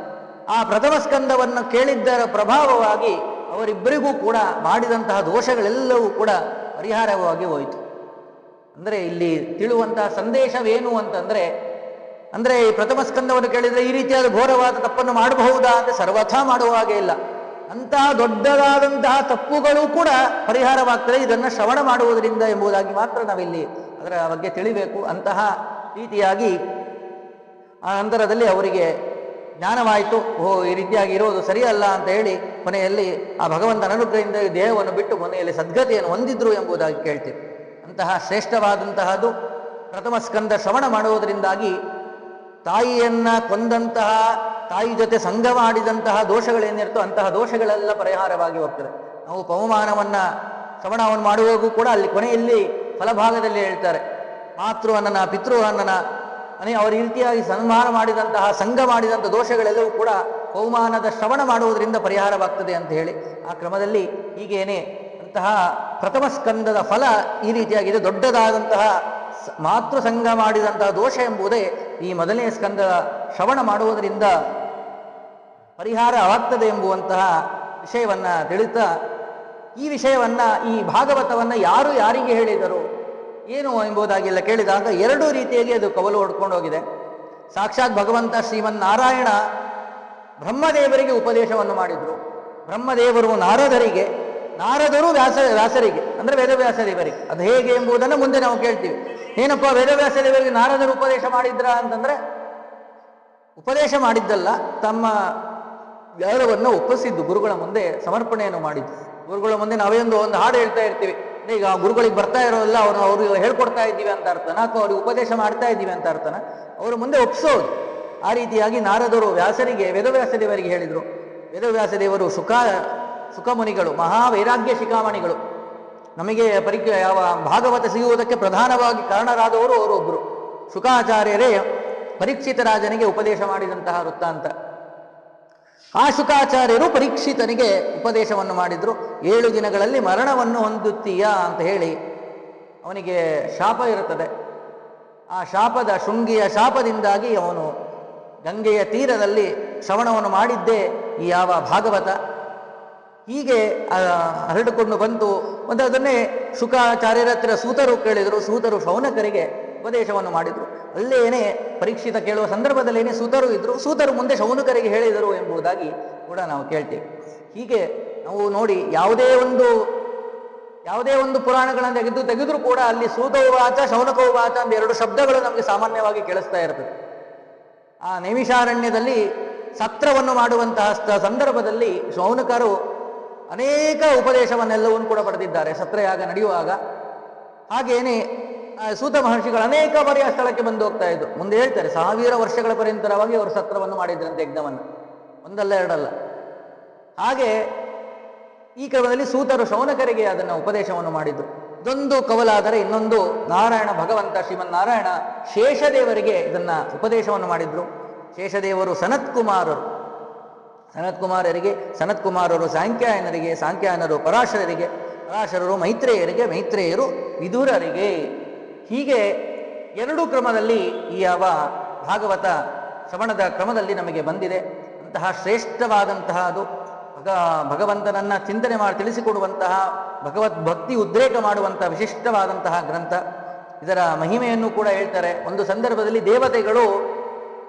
ಆ ಪ್ರಥಮ ಸ್ಕಂದವನ್ನು ಕೇಳಿದ್ದರ ಪ್ರಭಾವವಾಗಿ ಅವರಿಬ್ಬರಿಗೂ ಕೂಡ ಮಾಡಿದಂತಹ ದೋಷಗಳೆಲ್ಲವೂ ಕೂಡ ಪರಿಹಾರವಾಗಿ ಹೋಯಿತು. ಅಂದರೆ ಇಲ್ಲಿ ತಿಳುವಂತಹ ಸಂದೇಶವೇನು ಅಂತಂದ್ರೆ, ಅಂದ್ರೆ ಈ ಪ್ರಥಮ ಸ್ಕಂದವನ್ನು ಕೇಳಿದರೆ ಈ ರೀತಿಯಾದ ಘೋರವಾದ ತಪ್ಪನ್ನು ಮಾಡಬಹುದಾ ಅಂತ ಸರ್ವಥಾ ಮಾಡುವ ಹಾಗೆ ಇಲ್ಲ. ಅಂತಹ ದೊಡ್ಡದಾದಂತಹ ತಪ್ಪುಗಳು ಕೂಡ ಪರಿಹಾರವಾಗ್ತದೆ ಇದನ್ನು ಶ್ರವಣ ಮಾಡುವುದರಿಂದ ಎಂಬುದಾಗಿ ಮಾತ್ರ ನಾವಿಲ್ಲಿ ಅದರ ಬಗ್ಗೆ ತಿಳಿಬೇಕು. ಅಂತಹ ರೀತಿಯಾಗಿ ಆ ನಂತರದಲ್ಲಿ ಅವರಿಗೆ ಜ್ಞಾನವಾಯಿತು. ಈ ರೀತಿಯಾಗಿ ಇರೋದು ಸರಿಯಲ್ಲ ಅಂತ ಹೇಳಿ ಕೊನೆಯಲ್ಲಿ ಆ ಭಗವಂತನ ಅನುಗ್ರಹದಿಂದ ದೇಹವನ್ನು ಬಿಟ್ಟು ಕೊನೆಯಲ್ಲಿ ಸದ್ಗತಿಯನ್ನು ಹೊಂದಿದ್ರು ಎಂಬುದಾಗಿ ಕೇಳ್ತೀವಿ. ಅಂತಹ ಶ್ರೇಷ್ಠವಾದಂತಹದ್ದು ಪ್ರಥಮ ಸ್ಕಂದ ಶ್ರವಣ ಮಾಡುವುದರಿಂದಾಗಿ ತಾಯಿಯನ್ನ ಕೊಂದಂತಹ, ತಾಯಿ ಜೊತೆ ಸಂಘ ಮಾಡಿದಂತಹ ದೋಷಗಳೇನಿರ್ತೋ ಅಂತಹ ದೋಷಗಳೆಲ್ಲ ಪರಿಹಾರವಾಗಿ ಹೋಗ್ತದೆ. ನಾವು ಪವಮಾನವನ್ನ ಶ್ರವಣವನ್ನು ಮಾಡುವಾಗೂ ಕೂಡ ಅಲ್ಲಿ ಕೊನೆಯಲ್ಲಿ ಫಲಭಾಗದಲ್ಲಿ ಹೇಳ್ತಾರೆ, ಮಾತೃ ಅನ್ನನ ಪಿತೃ ಅನ್ನನ ಅವರ ರೀತಿಯಾಗಿ ಸನ್ಮಾನ ಮಾಡಿದಂತಹ ಸಂಘ ಮಾಡಿದಂಥ ದೋಷಗಳೆಲ್ಲವೂ ಕೂಡ ಪವಮಾನದ ಶ್ರವಣ ಮಾಡುವುದರಿಂದ ಪರಿಹಾರವಾಗ್ತದೆ ಅಂತ ಹೇಳಿ ಆ ಕ್ರಮದಲ್ಲಿ ಹೀಗೇನೆ ಅಂತಹ ಪ್ರಥಮ ಸ್ಕಂದದ ಫಲ ಈ ರೀತಿಯಾಗಿದೆ. ದೊಡ್ಡದಾದಂತಹ ಮಾತೃ ಸಂಘ ಮಾಡಿದಂತಹ ದೋಷ ಎಂಬುದೇ ಈ ಮೊದಲನೇ ಸ್ಕಂದ ಶ್ರವಣ ಮಾಡುವುದರಿಂದ ಪರಿಹಾರವಾಗ್ತದೆ ಎಂಬುವಂತಹ ವಿಷಯವನ್ನ ತಿಳಿತಾ, ಈ ವಿಷಯವನ್ನ, ಈ ಭಾಗವತವನ್ನ ಯಾರು ಯಾರಿಗೆ ಹೇಳಿದರು ಏನು ಎಂಬುದಾಗಿಲ್ಲ ಕೇಳಿದಾಗ ಎರಡು ರೀತಿಯಾಗಿ ಅದು ಕವಲು ಹೊಡ್ಕೊಂಡು ಹೋಗಿದೆ. ಸಾಕ್ಷಾತ್ ಭಗವಂತ ಶ್ರೀಮನ್ನಾರಾಯಣ ಬ್ರಹ್ಮದೇವರಿಗೆ ಉಪದೇಶವನ್ನು ಮಾಡಿದ್ರು. ಬ್ರಹ್ಮದೇವರು ನಾರದರಿಗೆ, ನಾರದರು ವ್ಯಾಸರಿಗೆ ಅಂದ್ರೆ ವೇದವ್ಯಾಸ ದೇವರಿಗೆ. ಅದು ಹೇಗೆ ಎಂಬುದನ್ನು ಮುಂದೆ ನಾವು ಕೇಳ್ತೀವಿ. ಏನಪ್ಪ ವೇದವ್ಯಾಸ ದೇವರಿಗೆ ನಾರದರು ಉಪದೇಶ ಮಾಡಿದ್ರ ಅಂತಂದ್ರೆ, ಉಪದೇಶ ಮಾಡಿದ್ದಲ್ಲ, ತಮ್ಮ ಜ್ಞಾನವನ್ನು ಒಪ್ಪಿಸಿದ್ದು, ಗುರುಗಳ ಮುಂದೆ ಸಮರ್ಪಣೆಯನ್ನು ಮಾಡಿದ್ದು. ಗುರುಗಳ ಮುಂದೆ ನಾವೇ ಒಂದು ಹಾಡು ಹೇಳ್ತಾ ಇರ್ತೀವಿ, ಈಗ ಗುರುಗಳಿಗೆ ಬರ್ತಾ ಇರೋಲ್ಲ ಅವ್ರಿಗೆ ಹೇಳ್ಕೊಡ್ತಾ ಇದ್ದೀವಿ ಅಂತ ಅರ್ಥನ, ಅಥವಾ ಅವ್ರಿಗೆ ಉಪದೇಶ ಮಾಡ್ತಾ ಇದ್ದೀವಿ ಅಂತ ಅರ್ಥನ, ಅವರು ಮುಂದೆ ಒಪ್ಸೋದು. ಆ ರೀತಿಯಾಗಿ ನಾರದರು ವ್ಯಾಸರಿಗೆ, ವೇದವ್ಯಾಸದೇವರಿಗೆ ಹೇಳಿದರು. ವೇದವ್ಯಾಸದೇವರು ಸುಖಮುನಿಗಳು, ಮಹಾವೈರಾಗ್ಯ ಶಿಖಾಮಣಿಗಳು. ನಮಗೆ ಯಾವ ಭಾಗವತ ಸಿಗುವುದಕ್ಕೆ ಪ್ರಧಾನವಾಗಿ ಕಾರಣರಾದವರು ಅವರೊಬ್ಬರು. ಶುಕಾಚಾರ್ಯರೇ ಪರೀಕ್ಷಿತ ರಾಜನಿಗೆ ಉಪದೇಶ ಮಾಡಿದಂತಹ ವೃತ್ತಾಂತ. ಆ ಶುಕಾಚಾರ್ಯರು ಪರೀಕ್ಷಿತನಿಗೆ ಉಪದೇಶವನ್ನು ಮಾಡಿದ್ರು. 7 ದಿನಗಳಲ್ಲಿ ಮರಣವನ್ನು ಹೊಂದುತ್ತೀಯಾ ಅಂತ ಹೇಳಿ ಅವನಿಗೆ ಶಾಪ ಇರುತ್ತದೆ. ಆ ಶಾಪದ, ಶೃಂಗಿಯ ಶಾಪದಿಂದಾಗಿ ಅವನು ಗಂಗೆಯ ತೀರದಲ್ಲಿ ಶ್ರವಣವನ್ನು ಮಾಡಿದ್ದೇ ಈ ಯಾವ ಭಾಗವತ. ಹೀಗೆ ಹರಡಿಕೊಂಡು ಬಂತು. ಮತ್ತು ಅದನ್ನೇ ಶುಕಾಚಾರ್ಯರ ಹತ್ರ ಸೂತರು ಕೇಳಿದರು. ಸೂತರು ಶೌನಕರಿಗೆ ಉಪದೇಶವನ್ನು ಮಾಡಿದರು. ಅಲ್ಲೇನೇ ಪರೀಕ್ಷಿತ ಕೇಳುವ ಸಂದರ್ಭದಲ್ಲೇನೆ ಸೂತರು ಇದ್ರು. ಸೂತರು ಮುಂದೆ ಶೌನಕರಿಗೆ ಹೇಳಿದರು ಎಂಬುದಾಗಿ ಕೂಡ ನಾವು ಕೇಳ್ತೇವೆ. ಹೀಗೆ ನಾವು ನೋಡಿ, ಯಾವುದೇ ಒಂದು ಪುರಾಣಗಳನ್ನು ತೆಗೆದರೂ ಕೂಡ ಅಲ್ಲಿ ಸೂತೋವಾಚ ಶೌನಕೋವಾಚ ಅಂತ 2 ಶಬ್ದಗಳು ನಮಗೆ ಸಾಮಾನ್ಯವಾಗಿ ಕೇಳಿಸ್ತಾ ಇರ್ತದೆ. ಆ ನೈಮಿಷಾರಣ್ಯದಲ್ಲಿ ಸತ್ರವನ್ನು ಮಾಡುವಂತಹ ಸಂದರ್ಭದಲ್ಲಿ ಶೌನಕರು ಅನೇಕ ಉಪದೇಶವನ್ನೆಲ್ಲವನ್ನು ಕೂಡ ಪಡೆದಿದ್ದಾರೆ ಸತ್ರಯಾಗ ನಡೆಯುವಾಗ. ಹಾಗೇನೆ ಸೂತ ಮಹರ್ಷಿಗಳು ಅನೇಕ ಬಾರಿ ಆ ಸ್ಥಳಕ್ಕೆ ಬಂದು ಹೋಗ್ತಾ ಇದ್ರು. ಮುಂದೆ ಹೇಳ್ತಾರೆ 1000 ವರ್ಷಗಳ ಪರ್ಯಂತರವಾಗಿ ಅವರು ಸತ್ರವನ್ನು ಮಾಡಿದ್ರಂತೆ, ಯಜ್ಞವನ್ನು, ಒಂದಲ್ಲ ಎರಡಲ್ಲ. ಹಾಗೆ ಈ ಕ್ರಮದಲ್ಲಿ ಸೂತರು ಶೌನಕರಿಗೆ ಅದನ್ನು ಉಪದೇಶವನ್ನು ಮಾಡಿದ್ರು. ಇದೊಂದು ಕವಲಾದರೆ ಇನ್ನೊಂದು ನಾರಾಯಣ ಭಗವಂತ ಶ್ರೀಮನ್ನಾರಾಯಣ ಶೇಷದೇವರಿಗೆ ಇದನ್ನ ಉಪದೇಶವನ್ನು ಮಾಡಿದ್ರು. ಶೇಷದೇವರು ಸನತ್ಕುಮಾರರಿಗೆ ಸಾಂಖ್ಯಾಯನರಿಗೆ, ಸಾಂಖ್ಯಾಯನರು ಪರಾಶರರಿಗೆ, ಪರಾಶರರು ಮೈತ್ರೇಯರಿಗೆ, ಮೈತ್ರೇಯರು ವಿದುರರಿಗೆ. ಹೀಗೆ 2 ಕ್ರಮದಲ್ಲಿ ಈ ಯಾವ ಭಾಗವತ ಶ್ರವಣದ ಕ್ರಮದಲ್ಲಿ ನಮಗೆ ಬಂದಿದೆ. ಅಂತಹ ಶ್ರೇಷ್ಠವಾದಂತಹ ಅದು ಭಗವಂತನನ್ನ ಚಿಂತನೆ ಮಾಡಿ ತಿಳಿಸಿಕೊಡುವಂತಹ, ಭಗವದ್ಭಕ್ತಿ ಉದ್ರೇಕ ಮಾಡುವಂತಹ ವಿಶಿಷ್ಟವಾದಂತಹ ಗ್ರಂಥ. ಇದರ ಮಹಿಮೆಯನ್ನು ಕೂಡ ಹೇಳ್ತಾರೆ. ಒಂದು ಸಂದರ್ಭದಲ್ಲಿ ದೇವತೆಗಳು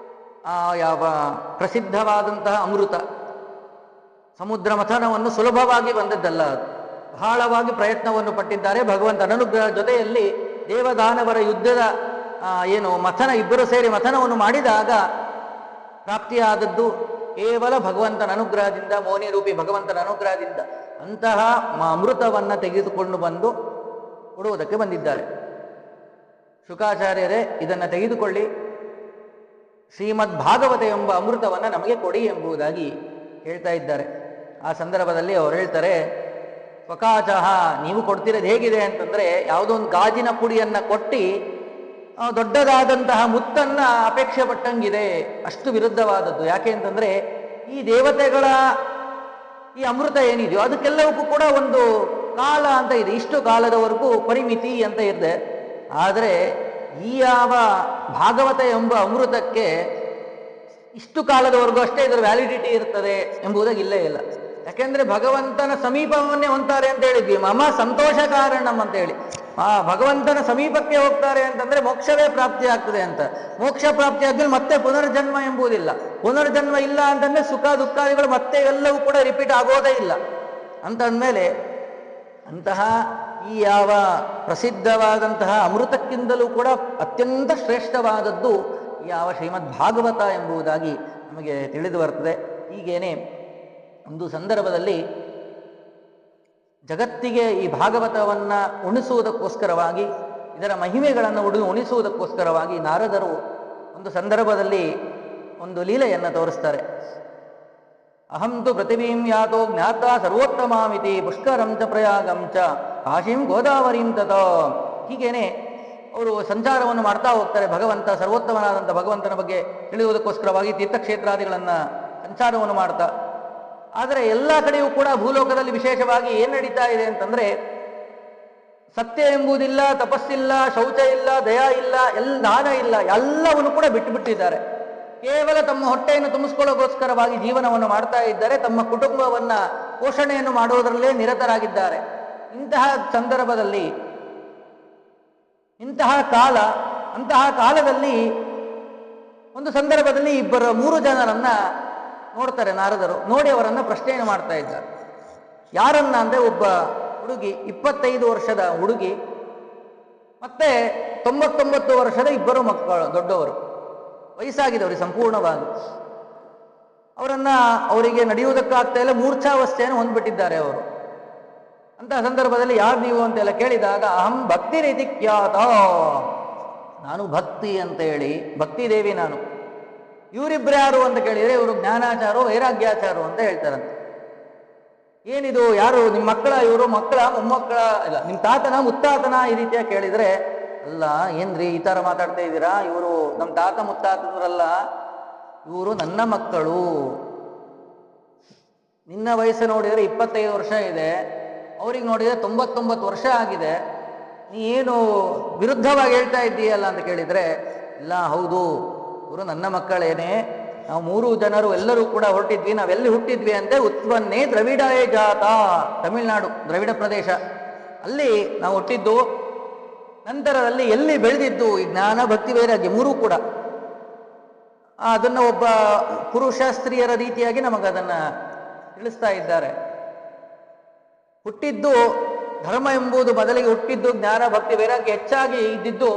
ಯಾವ ಪ್ರಸಿದ್ಧವಾದಂತಹ ಅಮೃತ ಸಮುದ್ರ ಮಥನವನ್ನು ಸುಲಭವಾಗಿ ಬಂದದ್ದಲ್ಲ, ಬಹಳವಾಗಿ ಪ್ರಯತ್ನವನ್ನು ಪಟ್ಟಿದ್ದಾರೆ. ಭಗವಂತನ ಅನುಗ್ರಹ ಜೊತೆಯಲ್ಲಿ ದೇವದಾನವರ ಯುದ್ಧದ ಮಥನ, ಇಬ್ಬರು ಸೇರಿ ಮಥನವನ್ನು ಮಾಡಿದಾಗ ಪ್ರಾಪ್ತಿಯಾದದ್ದು ಕೇವಲ ಭಗವಂತನ ಅನುಗ್ರಹದಿಂದ, ಮೌನಿ ರೂಪಿ ಭಗವಂತನ ಅನುಗ್ರಹದಿಂದ ಅಂತಹ ಅಮೃತವನ್ನು ತೆಗೆದುಕೊಂಡು ಬಂದು ಕೊಡುವುದಕ್ಕೆ ಬಂದಿದ್ದಾರೆ. ಶುಕಾಚಾರ್ಯರೇ ಇದನ್ನು ತೆಗೆದುಕೊಳ್ಳಿ, ಶ್ರೀಮದ್ ಭಾಗವತ ಎಂಬ ಅಮೃತವನ್ನು ನಮಗೆ ಕೊಡಿ ಎಂಬುದಾಗಿ ಹೇಳ್ತಾ ಇದ್ದಾರೆ. ಆ ಸಂದರ್ಭದಲ್ಲಿ ಅವರು ಹೇಳ್ತಾರೆ, ಸ್ವಕಾಚಃ, ನೀವು ಕೊಡ್ತಿರೋದು ಹೇಗಿದೆ ಅಂತಂದ್ರೆ, ಯಾವುದೋ ಒಂದು ಗಾಜಿನ ಪುಡಿಯನ್ನ ಕೊಟ್ಟು ದೊಡ್ಡದಾದಂತಹ ಮುತ್ತನ್ನ ಅಪೇಕ್ಷೆ ಪಟ್ಟಂಗಿದೆ, ಅಷ್ಟು ವಿರುದ್ಧವಾದದ್ದು. ಯಾಕೆ ಅಂತಂದ್ರೆ ಈ ದೇವತೆಗಳ ಈ ಅಮೃತ ಏನಿದೆಯೋ ಅದಕ್ಕೆಲ್ಲವಕ್ಕೂ ಕೂಡ ಒಂದು ಕಾಲ ಅಂತ ಇದೆ, ಇಷ್ಟು ಕಾಲದವರೆಗೂ ಪರಿಮಿತಿ ಅಂತ ಇದೆ. ಆದರೆ ಈ ಯಾವ ಭಾಗವತ ಎಂಬ ಅಮೃತಕ್ಕೆ ಇಷ್ಟು ಕಾಲದವರೆಗೂ ಅಷ್ಟೇ ಇದರ ವ್ಯಾಲಿಡಿಟಿ ಇರ್ತದೆ ಎಂಬುದಾಗಿ ಇಲ್ಲೇ ಇಲ್ಲ. ಯಾಕೆಂದ್ರೆ ಭಗವಂತನ ಸಮೀಪವನ್ನೇ ಹೊಂತಾರೆ ಅಂತ ಹೇಳಿದ್ವಿ, ಮಮ ಸಂತೋಷ ಕಾರಣಂ ಅಂತ ಹೇಳಿ. ಭಗವಂತನ ಸಮೀಪಕ್ಕೆ ಹೋಗ್ತಾರೆ ಅಂತಂದ್ರೆ ಮೋಕ್ಷವೇ ಪ್ರಾಪ್ತಿ ಆಗ್ತದೆ ಅಂತ. ಮೋಕ್ಷ ಪ್ರಾಪ್ತಿ ಆದ್ಮೇಲೆ ಮತ್ತೆ ಪುನರ್ಜನ್ಮ ಎಂಬುದಿಲ್ಲ. ಪುನರ್ಜನ್ಮ ಇಲ್ಲ ಅಂತಂದ್ರೆ ಸುಖ ದುಃಖಾದಿಗಳು ಮತ್ತೆ ಎಲ್ಲವೂ ಕೂಡ ರಿಪೀಟ್ ಆಗೋದೇ ಇಲ್ಲ ಅಂತಂದ್ಮೇಲೆ, ಅಂತಹ ಈ ಯಾವ ಪ್ರಸಿದ್ಧವಾದಂತಹ ಅಮೃತಕ್ಕಿಂತಲೂ ಕೂಡ ಅತ್ಯಂತ ಶ್ರೇಷ್ಠವಾದದ್ದು ಯಾವ ಶ್ರೀಮದ್ ಭಾಗವತ ಎಂಬುದಾಗಿ ನಮಗೆ ತಿಳಿದು ಬರ್ತದೆ. ಹೀಗೇನೆ ಒಂದು ಸಂದರ್ಭದಲ್ಲಿ ಜಗತ್ತಿಗೆ ಈ ಭಾಗವತವನ್ನು ಉಣಿಸುವುದಕ್ಕೋಸ್ಕರವಾಗಿ, ಇದರ ಮಹಿಮೆಗಳನ್ನು ಉಣಿಸುವುದಕ್ಕೋಸ್ಕರವಾಗಿ ನಾರದರು ಒಂದು ಸಂದರ್ಭದಲ್ಲಿ ಒಂದು ಲೀಲೆಯನ್ನು ತೋರಿಸ್ತಾರೆ. ಅಹಂತು ಪೃಥಿವೀಂ ಯಾತೋ ಜ್ಞಾತ ಸರ್ವೋತ್ತಮಾಮಿತಿ ಪುಷ್ಕರಂ ಚ ಪ್ರಯಾಗಂ ಚ ಕಾಶೀಂ ಗೋದಾವರೀಂ ತತ. ಹೀಗೇನೆ ಅವರು ಸಂಚಾರವನ್ನು ಮಾಡ್ತಾ ಹೋಗ್ತಾರೆ. ಭಗವಂತ ಸರ್ವೋತ್ತಮನಾದಂಥ ಭಗವಂತನ ಬಗ್ಗೆ ತಿಳಿಯುವುದಕ್ಕೋಸ್ಕರವಾಗಿ ತೀರ್ಥಕ್ಷೇತ್ರಾದಿಗಳನ್ನು ಸಂಚಾರವನ್ನು ಮಾಡ್ತಾ. ಆದರೆ ಎಲ್ಲ ಕಡೆಯೂ ಕೂಡ ಭೂಲೋಕದಲ್ಲಿ ವಿಶೇಷವಾಗಿ ಏನು ನಡೀತಾ ಇದೆ ಅಂತಂದ್ರೆ, ಸತ್ಯ ಎಂಬುದಿಲ್ಲ, ತಪಸ್ಸಿಲ್ಲ, ಶೌಚ ಇಲ್ಲ, ದಯಾ ಇಲ್ಲ, ದಾನ ಇಲ್ಲ, ಎಲ್ಲವನ್ನು ಕೂಡ ಬಿಟ್ಟುಬಿಟ್ಟಿದ್ದಾರೆ. ಕೇವಲ ತಮ್ಮ ಹೊಟ್ಟೆಯನ್ನು ತುಂಬಿಸ್ಕೊಳ್ಳೋಗೋಸ್ಕರವಾಗಿ ಜೀವನವನ್ನು ಮಾಡ್ತಾ ಇದ್ದಾರೆ. ತಮ್ಮ ಕುಟುಂಬವನ್ನ ಪೋಷಣೆಯನ್ನು ಮಾಡುವುದರಲ್ಲೇ ನಿರತರಾಗಿದ್ದಾರೆ. ಇಂತಹ ಸಂದರ್ಭದಲ್ಲಿ, ಅಂತಹ ಕಾಲದಲ್ಲಿ ಒಂದು ಸಂದರ್ಭದಲ್ಲಿ 3 ಜನರನ್ನ ನೋಡ್ತಾರೆ ನಾರದರು. ನೋಡಿ ಅವರನ್ನ ಪ್ರಶ್ನೆಯನ್ನು ಮಾಡ್ತಾ ಇದ್ದಾರೆ. ಯಾರನ್ನ ಅಂದ್ರೆ, ಒಬ್ಬ ಹುಡುಗಿ, 25 ವರ್ಷದ ಹುಡುಗಿ, ಮತ್ತೆ 99 ವರ್ಷದ 2 ಮಕ್ಕಳು, ದೊಡ್ಡವರು, ವಯಸ್ಸಾಗಿದ್ದವ್ರಿಗೆ ಸಂಪೂರ್ಣವಾಗಿ. ಅವರಿಗೆ ನಡೆಯುವುದಕ್ಕಾಗ್ತಾ ಇಲ್ಲ, ಮೂರ್ಛಾವಸ್ಥೆಯನ್ನು ಹೊಂದ್ಬಿಟ್ಟಿದ್ದಾರೆ ಅವರು. ಅಂತಹ ಸಂದರ್ಭದಲ್ಲಿ ಯಾರು ನೀವು ಅಂತೆಲ್ಲ ಕೇಳಿದಾಗ ಅಹಂ ಭಕ್ತಿ ರೀತಿ ಖ್ಯಾತ, ನಾನು ಭಕ್ತಿ ಅಂತ ಹೇಳಿ ಭಕ್ತಿ ದೇವಿ ನಾನು. ಇವರಿಬ್ರು ಯಾರು ಅಂತ ಕೇಳಿದರೆ ಇವರು ಜ್ಞಾನಾಚಾರೋ ವೈರಾಗ್ಯಾಚಾರೋ ಅಂತ ಹೇಳ್ತಾರಂತೆ. ಏನಿದು, ಯಾರು ನಿಮ್ಮ ಮಕ್ಕಳ, ಇವರು ಮಕ್ಕಳ ಮೊಮ್ಮಕ್ಕಳ, ಇಲ್ಲ ನಿಮ್ಮ ತಾತನ ಮುತ್ತಾತನ, ಈ ರೀತಿಯ ಕೇಳಿದರೆ ಅಲ್ಲ ಏನ್ರಿ ಈ ಥರ ಮಾತಾಡ್ತಾ ಇದ್ದೀರಾ, ಇವರು ನಮ್ಮ ತಾತ ಮುತ್ತಾತನರಲ್ಲ, ಇವರು ನನ್ನ ಮಕ್ಕಳು. ನಿನ್ನ ವಯಸ್ಸು ನೋಡಿದರೆ 25 ವರ್ಷ ಇದೆ, ಅವ್ರಿಗೆ ನೋಡಿದರೆ 99 ವರ್ಷ ಆಗಿದೆ, ನೀ ಏನು ವಿರುದ್ಧವಾಗಿ ಹೇಳ್ತಾ ಇದ್ದೀಯಲ್ಲ ಅಂತ ಕೇಳಿದರೆ, ಇಲ್ಲ ಹೌದು ಇವರು ನನ್ನ ಮಕ್ಕಳೇನೆ, ನಾವು 3 ಜನರು ಎಲ್ಲರೂ ಕೂಡ ಹೊರಟಿದ್ವಿ. ನಾವೆಲ್ಲಿ ಹುಟ್ಟಿದ್ವಿ ಅಂದರೆ ಉತ್ಪನ್ನೇ ದ್ರವಿಡಾಯ ಜಾತ, ತಮಿಳುನಾಡು ದ್ರವಿಡ ಪ್ರದೇಶ, ಅಲ್ಲಿ ನಾವು ಹುಟ್ಟಿದ್ದು. ನಂತರದಲ್ಲಿ ಎಲ್ಲಿ ಬೆಳೆದಿದ್ದು ಈ ಜ್ಞಾನ ಭಕ್ತಿ ವೈರಾಗ್ಯ 3 ಕೂಡ. ಅದನ್ನು ಒಬ್ಬ ಪುರುಷ ಸ್ತ್ರೀಯರ ರೀತಿಯಾಗಿ ನಮಗದನ್ನು ತಿಳಿಸ್ತಾ ಇದ್ದಾರೆ. ಹುಟ್ಟಿದ್ದು ಧರ್ಮ ಎಂಬುದು ಮೊದಲಿಗೆ ಹುಟ್ಟಿದ್ದು ಜ್ಞಾನ ಭಕ್ತಿ ವೈರಾಗ್ಯ ಹೆಚ್ಚಾಗಿ ಇದ್ದಿದ್ದು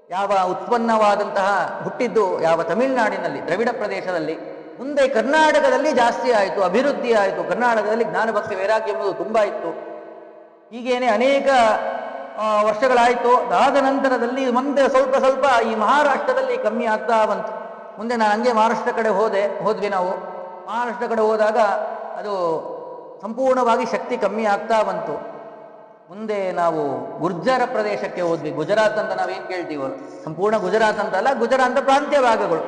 ಯಾವ ಉತ್ಪನ್ನವಾದಂತಹ ಹುಟ್ಟಿದ್ದು ಯಾವ ತಮಿಳುನಾಡಿನಲ್ಲಿ ದ್ರವಿಡ ಪ್ರದೇಶದಲ್ಲಿ. ಮುಂದೆ ಕರ್ನಾಟಕದಲ್ಲಿ ಜಾಸ್ತಿ ಆಯಿತು, ಅಭಿವೃದ್ಧಿ ಆಯಿತು. ಕರ್ನಾಟಕದಲ್ಲಿ ಜ್ಞಾನ ಭಕ್ತಿ ವೈರಾಗ್ಯ ಎಂಬುದು ತುಂಬ ಇತ್ತು. ಹೀಗೇನೆ ಅನೇಕ ವರ್ಷಗಳಾಯಿತು. ಅದಾದ ನಂತರದಲ್ಲಿ ಮುಂದೆ ಸ್ವಲ್ಪ ಸ್ವಲ್ಪ ಈ ಮಹಾರಾಷ್ಟ್ರದಲ್ಲಿ ಕಮ್ಮಿ ಆಗ್ತಾ ಬಂತು. ಮುಂದೆ ನಾನು ಹಂಗೆ ಮಹಾರಾಷ್ಟ್ರ ಕಡೆ ಹೋದ್ವಿ ನಾವು. ಮಹಾರಾಷ್ಟ್ರ ಕಡೆ ಹೋದಾಗ ಅದು ಸಂಪೂರ್ಣವಾಗಿ ಶಕ್ತಿ ಕಮ್ಮಿ ಆಗ್ತಾ ಬಂತು. ಮುಂದೆ ನಾವು ಗುರ್ಜರ ಪ್ರದೇಶಕ್ಕೆ ಹೋದ್ವಿ. ಗುಜರಾತ್ ಅಂತ ನಾವೇನು ಕೇಳ್ತೀವೋ, ಸಂಪೂರ್ಣ ಗುಜರಾತ್ ಅಂತಲ್ಲ, ಗುಜರಾತ್ ಪ್ರಾಂತ್ಯ ಭಾಗಗಳು,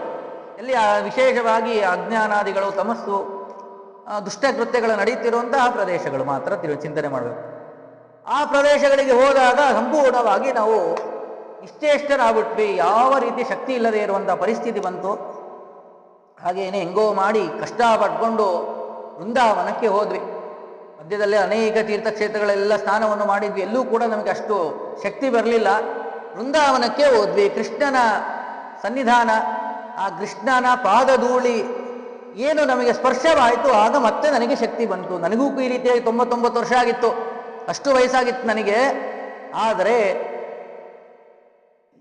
ಎಲ್ಲಿ ವಿಶೇಷವಾಗಿ ಅಜ್ಞಾನಾದಿಗಳು, ತಮಸ್ಸು, ದುಷ್ಟಕೃತ್ಯಗಳು ನಡೆಯುತ್ತಿರುವಂತಹ ಪ್ರದೇಶಗಳು ಮಾತ್ರ ಚಿಂತನೆ ಮಾಡಬೇಕು. ಆ ಪ್ರದೇಶಗಳಿಗೆ ಹೋದಾಗ ಸಂಪೂರ್ಣವಾಗಿ ನಾವು ನಿಶ್ಚೇಷ್ಟರಾಗ್ಬಿಟ್ವಿ. ಯಾವ ರೀತಿ ಶಕ್ತಿ ಇಲ್ಲದೆ ಇರುವಂಥ ಪರಿಸ್ಥಿತಿ ಬಂತು. ಹಾಗೇನೆ ಹೆಂಗೋ ಮಾಡಿ ಕಷ್ಟಪಟ್ಕೊಂಡು ವೃಂದಾವನಕ್ಕೆ ಹೋದ್ವಿ. ಮಧ್ಯದಲ್ಲಿ ಅನೇಕ ತೀರ್ಥಕ್ಷೇತ್ರಗಳೆಲ್ಲ ಸ್ನಾನವನ್ನು ಮಾಡಿದ್ವಿ. ಎಲ್ಲೂ ಕೂಡ ನಮಗೆ ಅಷ್ಟು ಶಕ್ತಿ ಬರಲಿಲ್ಲ. ವೃಂದಾವನಕ್ಕೆ ಹೋದ್ವಿ. ಕೃಷ್ಣನ ಸನ್ನಿಧಾನ, ಆ ಕೃಷ್ಣನ ಪಾದಧೂಳಿ ಏನು ನಮಗೆ ಸ್ಪರ್ಶವಾಯಿತು, ಆಗ ಮತ್ತೆ ನನಗೆ ಶಕ್ತಿ ಬಂತು. ನನಗೂ ಈ ರೀತಿಯಾಗಿ 99 ವರ್ಷ ಆಗಿತ್ತು, ಅಷ್ಟು ವಯಸ್ಸಾಗಿತ್ತು ನನಗೆ. ಆದರೆ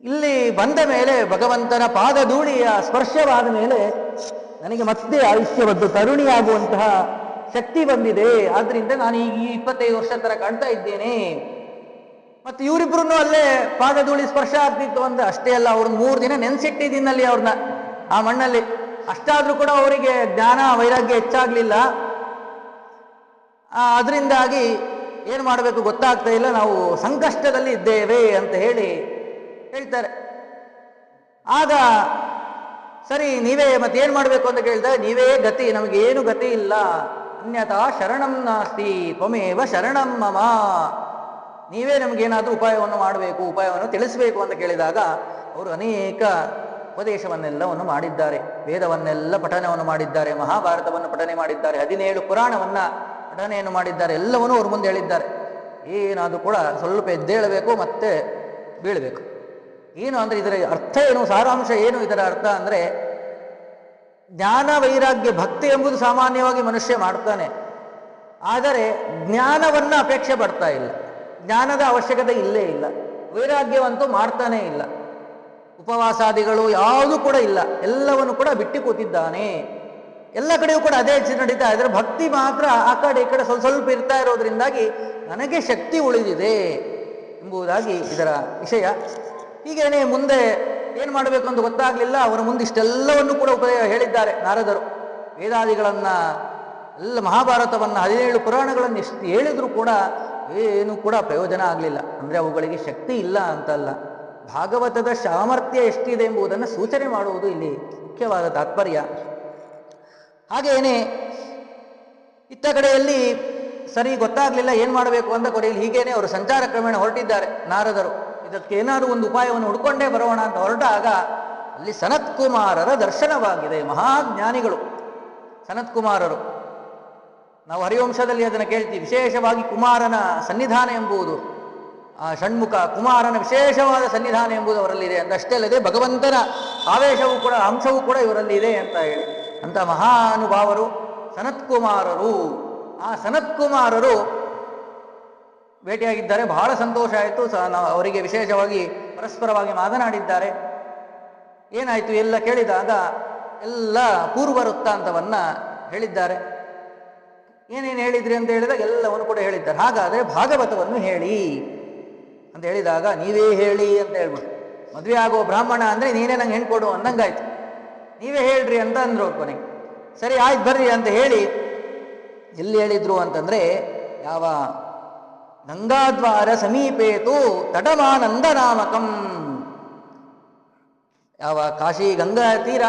ಇಲ್ಲಿ ಬಂದ ಮೇಲೆ ಭಗವಂತನ ಪಾದಧೂಳಿಯ ಸ್ಪರ್ಶವಾದ ಮೇಲೆ ನನಗೆ ಮತ್ತೆ ಆಯುಷ್ಯವನ್ನು ತರುಣಿಯಾಗುವಂತಹ ಶಕ್ತಿ ಬಂದಿದೆ. ಆದ್ರಿಂದ ನಾನು ಈಗ 25 ವರ್ಷ ತರ ಕಾಣ್ತಾ ಇದ್ದೇನೆ. ಮತ್ತೆ ಇವರಿಬ್ರು ಅಲ್ಲೇ ಪಾದಧೂಳಿ ಸ್ಪರ್ಶ ಆಗ್ತಿತ್ತು ಅಂದ್ರೆ ಅಷ್ಟೇ ಅಲ್ಲ, ಅವ್ರನ್ನ 3 ದಿನ ನೆನ್ಸಿಟ್ಟಿದ್ದೀನಲ್ಲಿ ಅವ್ರನ್ನ ಆ ಮಣ್ಣಲ್ಲಿ. ಅಷ್ಟಾದ್ರೂ ಕೂಡ ಅವರಿಗೆ ಜ್ಞಾನ ವೈರಾಗ್ಯ ಹೆಚ್ಚಾಗ್ಲಿಲ್ಲ. ಅದರಿಂದಾಗಿ ಏನು ಮಾಡಬೇಕು ಗೊತ್ತಾಗ್ತಾ ಇಲ್ಲ, ನಾವು ಸಂಕಷ್ಟದಲ್ಲಿ ಇದ್ದೇವೆ ಅಂತ ಹೇಳ್ತಾರೆ. ಆಗ ಸರಿ ನೀವೇ ಮತ್ತೆ ಏನು ಮಾಡಬೇಕು ಅಂತ ಕೇಳಿದ್ರೆ, ನೀವೇ ಗತಿ, ನಮಗೇನು ಗತಿ ಇಲ್ಲ, ಅನ್ಯಥಾ ಶರಣಂ ನಾಸ್ತಿ ತ್ವಮೇವ ಶರಣಂ ಮಮ, ನೀವೇ ನಮಗೇನಾದರೂ ಉಪಾಯವನ್ನು ಮಾಡಬೇಕು, ಉಪಾಯವನ್ನು ತಿಳಿಸಬೇಕು ಅಂತ ಕೇಳಿದಾಗ ಅವರು ಅನೇಕ ಉಪದೇಶವನ್ನೆಲ್ಲವನ್ನು ಮಾಡಿದ್ದಾರೆ. ವೇದವನ್ನೆಲ್ಲ ಪಠನವನ್ನು ಮಾಡಿದ್ದಾರೆ, ಮಹಾಭಾರತವನ್ನು ಪಠನೆ ಮಾಡಿದ್ದಾರೆ, 17 ಪುರಾಣವನ್ನು ಪಠನೆಯನ್ನು ಮಾಡಿದ್ದಾರೆ. ಎಲ್ಲವನ್ನೂ ಅವ್ರ ಮುಂದೆ ಹೇಳಿದ್ದಾರೆ. ಏನಾದರೂ ಕೂಡ ಸ್ವಲ್ಪ ಎದ್ದೇಳಬೇಕು ಮತ್ತೆ ಬೀಳಬೇಕು. ಏನು ಅಂದರೆ ಇದರ ಅರ್ಥ ಏನು, ಸಾರಾಂಶ ಏನು ಇದರ ಅರ್ಥ ಅಂದರೆ, ಜ್ಞಾನ ವೈರಾಗ್ಯ ಭಕ್ತಿ ಎಂಬುದು ಸಾಮಾನ್ಯವಾಗಿ ಮನುಷ್ಯ ಮಾಡ್ತಾನೆ. ಆದರೆ ಜ್ಞಾನವನ್ನು ಅಪೇಕ್ಷೆ ಪಡ್ತಾ ಇಲ್ಲ, ಜ್ಞಾನದ ಅವಶ್ಯಕತೆ ಇಲ್ಲೇ ಇಲ್ಲ. ವೈರಾಗ್ಯವಂತೂ ಮಾಡ್ತಾನೇ ಇಲ್ಲ. ಉಪವಾಸಾದಿಗಳು ಯಾವುದೂ ಕೂಡ ಇಲ್ಲ, ಎಲ್ಲವನ್ನು ಕೂಡ ಬಿಟ್ಟು ಕೂತಿದ್ದಾನೆ. ಎಲ್ಲ ಕಡೆಯೂ ಕೂಡ ಅದೇ ನಡೀತಾ ಇದ್ರೆ, ಭಕ್ತಿ ಮಾತ್ರ ಆ ಕಡೆ ಈ ಕಡೆ ಸ್ವಲ್ಪ ಸ್ವಲ್ಪ ಇರ್ತಾ ಇರೋದ್ರಿಂದಾಗಿ ನನಗೆ ಶಕ್ತಿ ಉಳಿದಿದೆ ಎಂಬುದಾಗಿ ಇದರ ವಿಷಯ. ಹೀಗೇನೆ ಮುಂದೆ ಏನು ಮಾಡಬೇಕು ಅಂತ ಗೊತ್ತಾಗಲಿಲ್ಲ. ಅವರ ಮುಂದಿಷ್ಟೆಲ್ಲವನ್ನು ಕೂಡ ಹೇಳಿದ್ದಾರೆ ನಾರದರು. ವೇದಾದಿಗಳನ್ನು ಎಲ್ಲ, ಮಹಾಭಾರತವನ್ನು 17 ಪುರಾಣಗಳನ್ನು ಎಷ್ಟು ಹೇಳಿದರೂ ಕೂಡ ಏನು ಕೂಡ ಪ್ರಯೋಜನ ಆಗಲಿಲ್ಲ. ಅಂದರೆ ಅವುಗಳಿಗೆ ಶಕ್ತಿ ಇಲ್ಲ ಅಂತಲ್ಲ, ಭಾಗವತದ ಸಾಮರ್ಥ್ಯ ಎಷ್ಟಿದೆ ಎಂಬುದನ್ನು ಸೂಚನೆ ಮಾಡುವುದು ಇಲ್ಲಿ ಮುಖ್ಯವಾದ ತಾತ್ಪರ್ಯ. ಹಾಗೇನೆ ಇತ್ತ ಕಡೆಯಲ್ಲಿ ಸರಿ ಗೊತ್ತಾಗಲಿಲ್ಲ ಏನು ಮಾಡಬೇಕು ಅಂತ ಕೊನೆಯಲ್ಲಿ ಹೀಗೇನೆ ಅವರು ಸಂಚಾರ ಕ್ರಮೇಣ ಹೊರಟಿದ್ದಾರೆ ನಾರದರು. ಇದಕ್ಕೆ ಏನಾದರೂ ಒಂದು ಉಪಾಯವನ್ನು ಹುಡ್ಕೊಂಡೇ ಬರೋಣ ಅಂತ ಹೊರಟಾಗ ಅಲ್ಲಿ ಸನತ್ಕುಮಾರರ ದರ್ಶನವಾಗಿದೆ. ಮಹಾಜ್ಞಾನಿಗಳು ಸನತ್ಕುಮಾರರು. ನಾವು ಹರಿವಂಶದಲ್ಲಿ ಅದನ್ನು ಕೇಳ್ತೀವಿ. ವಿಶೇಷವಾಗಿ ಕುಮಾರನ ಸನ್ನಿಧಾನ ಎಂಬುದು, ಆ ಷಣ್ಮುಖ ಕುಮಾರನ ವಿಶೇಷವಾದ ಸನ್ನಿಧಾನ ಎಂಬುದು ಅವರಲ್ಲಿದೆ ಅಂತ. ಅಷ್ಟೇ ಅಲ್ಲದೆ ಭಗವಂತನ ಆವೇಶವೂ ಕೂಡ ಅಂಶವೂ ಕೂಡ ಇವರಲ್ಲಿದೆ ಅಂತ ಹೇಳಿ ಅಂತ ಮಹಾನುಭಾವರು ಸನತ್ಕುಮಾರರು. ಆ ಸನತ್ಕುಮಾರರು ಭೇಟಿಯಾಗಿದ್ದಾರೆ. ಬಹಳ ಸಂತೋಷ ಆಯಿತು. ಅವರಿಗೆ ವಿಶೇಷವಾಗಿ ಪರಸ್ಪರವಾಗಿ ಮಾತನಾಡಿದ್ದಾರೆ. ಏನಾಯಿತು ಎಲ್ಲ ಕೇಳಿದಾಗ ಎಲ್ಲ ಪೂರ್ವ ವೃತ್ತಾಂತವನ್ನು ಹೇಳಿದ್ದಾರೆ. ಏನೇನು ಹೇಳಿದ್ರಿ ಅಂತ ಹೇಳಿದಾಗ ಎಲ್ಲವನ್ನು ಕೂಡ ಹೇಳಿದ್ದಾರೆ. ಹಾಗಾದರೆ ಭಾಗವತವನ್ನು ಹೇಳಿ ಅಂತ ಹೇಳಿದಾಗ ನೀವೇ ಹೇಳಿ ಅಂತ ಹೇಳ್ಬಿಟ್ಟು, ಮದುವೆ ಆಗೋ ಬ್ರಾಹ್ಮಣ ಅಂದರೆ ನೀನೇ ನಂಗೆ ಹೆಣ್ಣು ಕೊಡು ಅಂದಂಗಾಯ್ತು. ನೀವೇ ಹೇಳ್ರಿ ಅಂತ ಅಂದ್ರು ಕೊನೆಗೆ. ಸರಿ ಆಯ್ತು ಬರ್ರಿ ಅಂತ ಹೇಳಿ ಎಲ್ಲಿ ಹೇಳಿದ್ರು ಅಂತಂದರೆ, ಯಾವ ಗಂಗಾದ್ವಾರ ಸಮೀಪೇತು ತಟಮಾನಂದ ನಾಮಕಂ, ಯಾವ ಕಾಶಿ ಗಂಗಾ ತೀರ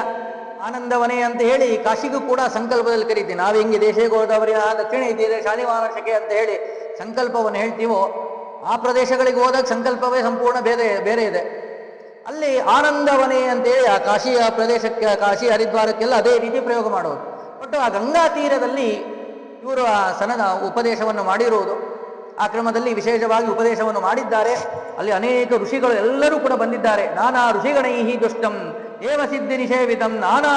ಆನಂದವನೇ ಅಂತ ಹೇಳಿ ಕಾಶಿಗೂ ಕೂಡ ಸಂಕಲ್ಪದಲ್ಲಿ ಕರೀತೀವಿ. ನಾವು ಹೆಂಗೆ ದೇಶ ಗೋದಾವರಿ ದಕ್ಷಿಣ ತೀರ ಶಾಲಿವಾನಶಕೆ ಅಂತ ಹೇಳಿ ಸಂಕಲ್ಪವನ್ನು ಹೇಳ್ತೀವೋ, ಆ ಪ್ರದೇಶಗಳಿಗೆ ಹೋದಾಗ ಸಂಕಲ್ಪವೇ ಸಂಪೂರ್ಣ ಬೇರೆ ಇದೆ. ಅಲ್ಲಿ ಆನಂದವನೇ ಅಂತೇಳಿ ಆ ಕಾಶಿಯ ಪ್ರದೇಶಕ್ಕೆ, ಕಾಶಿ ಹರಿದ್ವಾರಕ್ಕೆಲ್ಲ ಅದೇ ರೀತಿ ಪ್ರಯೋಗ ಮಾಡೋದು. ಬಟ್ ಆ ಗಂಗಾ ತೀರದಲ್ಲಿ ಇವರು ಆ ಸನದ ಉಪದೇಶವನ್ನು ಮಾಡಿರುವುದು, ಆ ಕ್ರಮದಲ್ಲಿ ವಿಶೇಷವಾಗಿ ಉಪದೇಶವನ್ನು ಮಾಡಿದ್ದಾರೆ. ಅಲ್ಲಿ ಅನೇಕ ಋಷಿಗಳು ಎಲ್ಲರೂ ಕೂಡ ಬಂದಿದ್ದಾರೆ. ನಾನಾ ಋಷಿಗಣೈಹಿ ದುಷ್ಟಂ ದೇವಸಿದ್ಧಿ ನಿಷೇವಿತಂ ನಾನಾ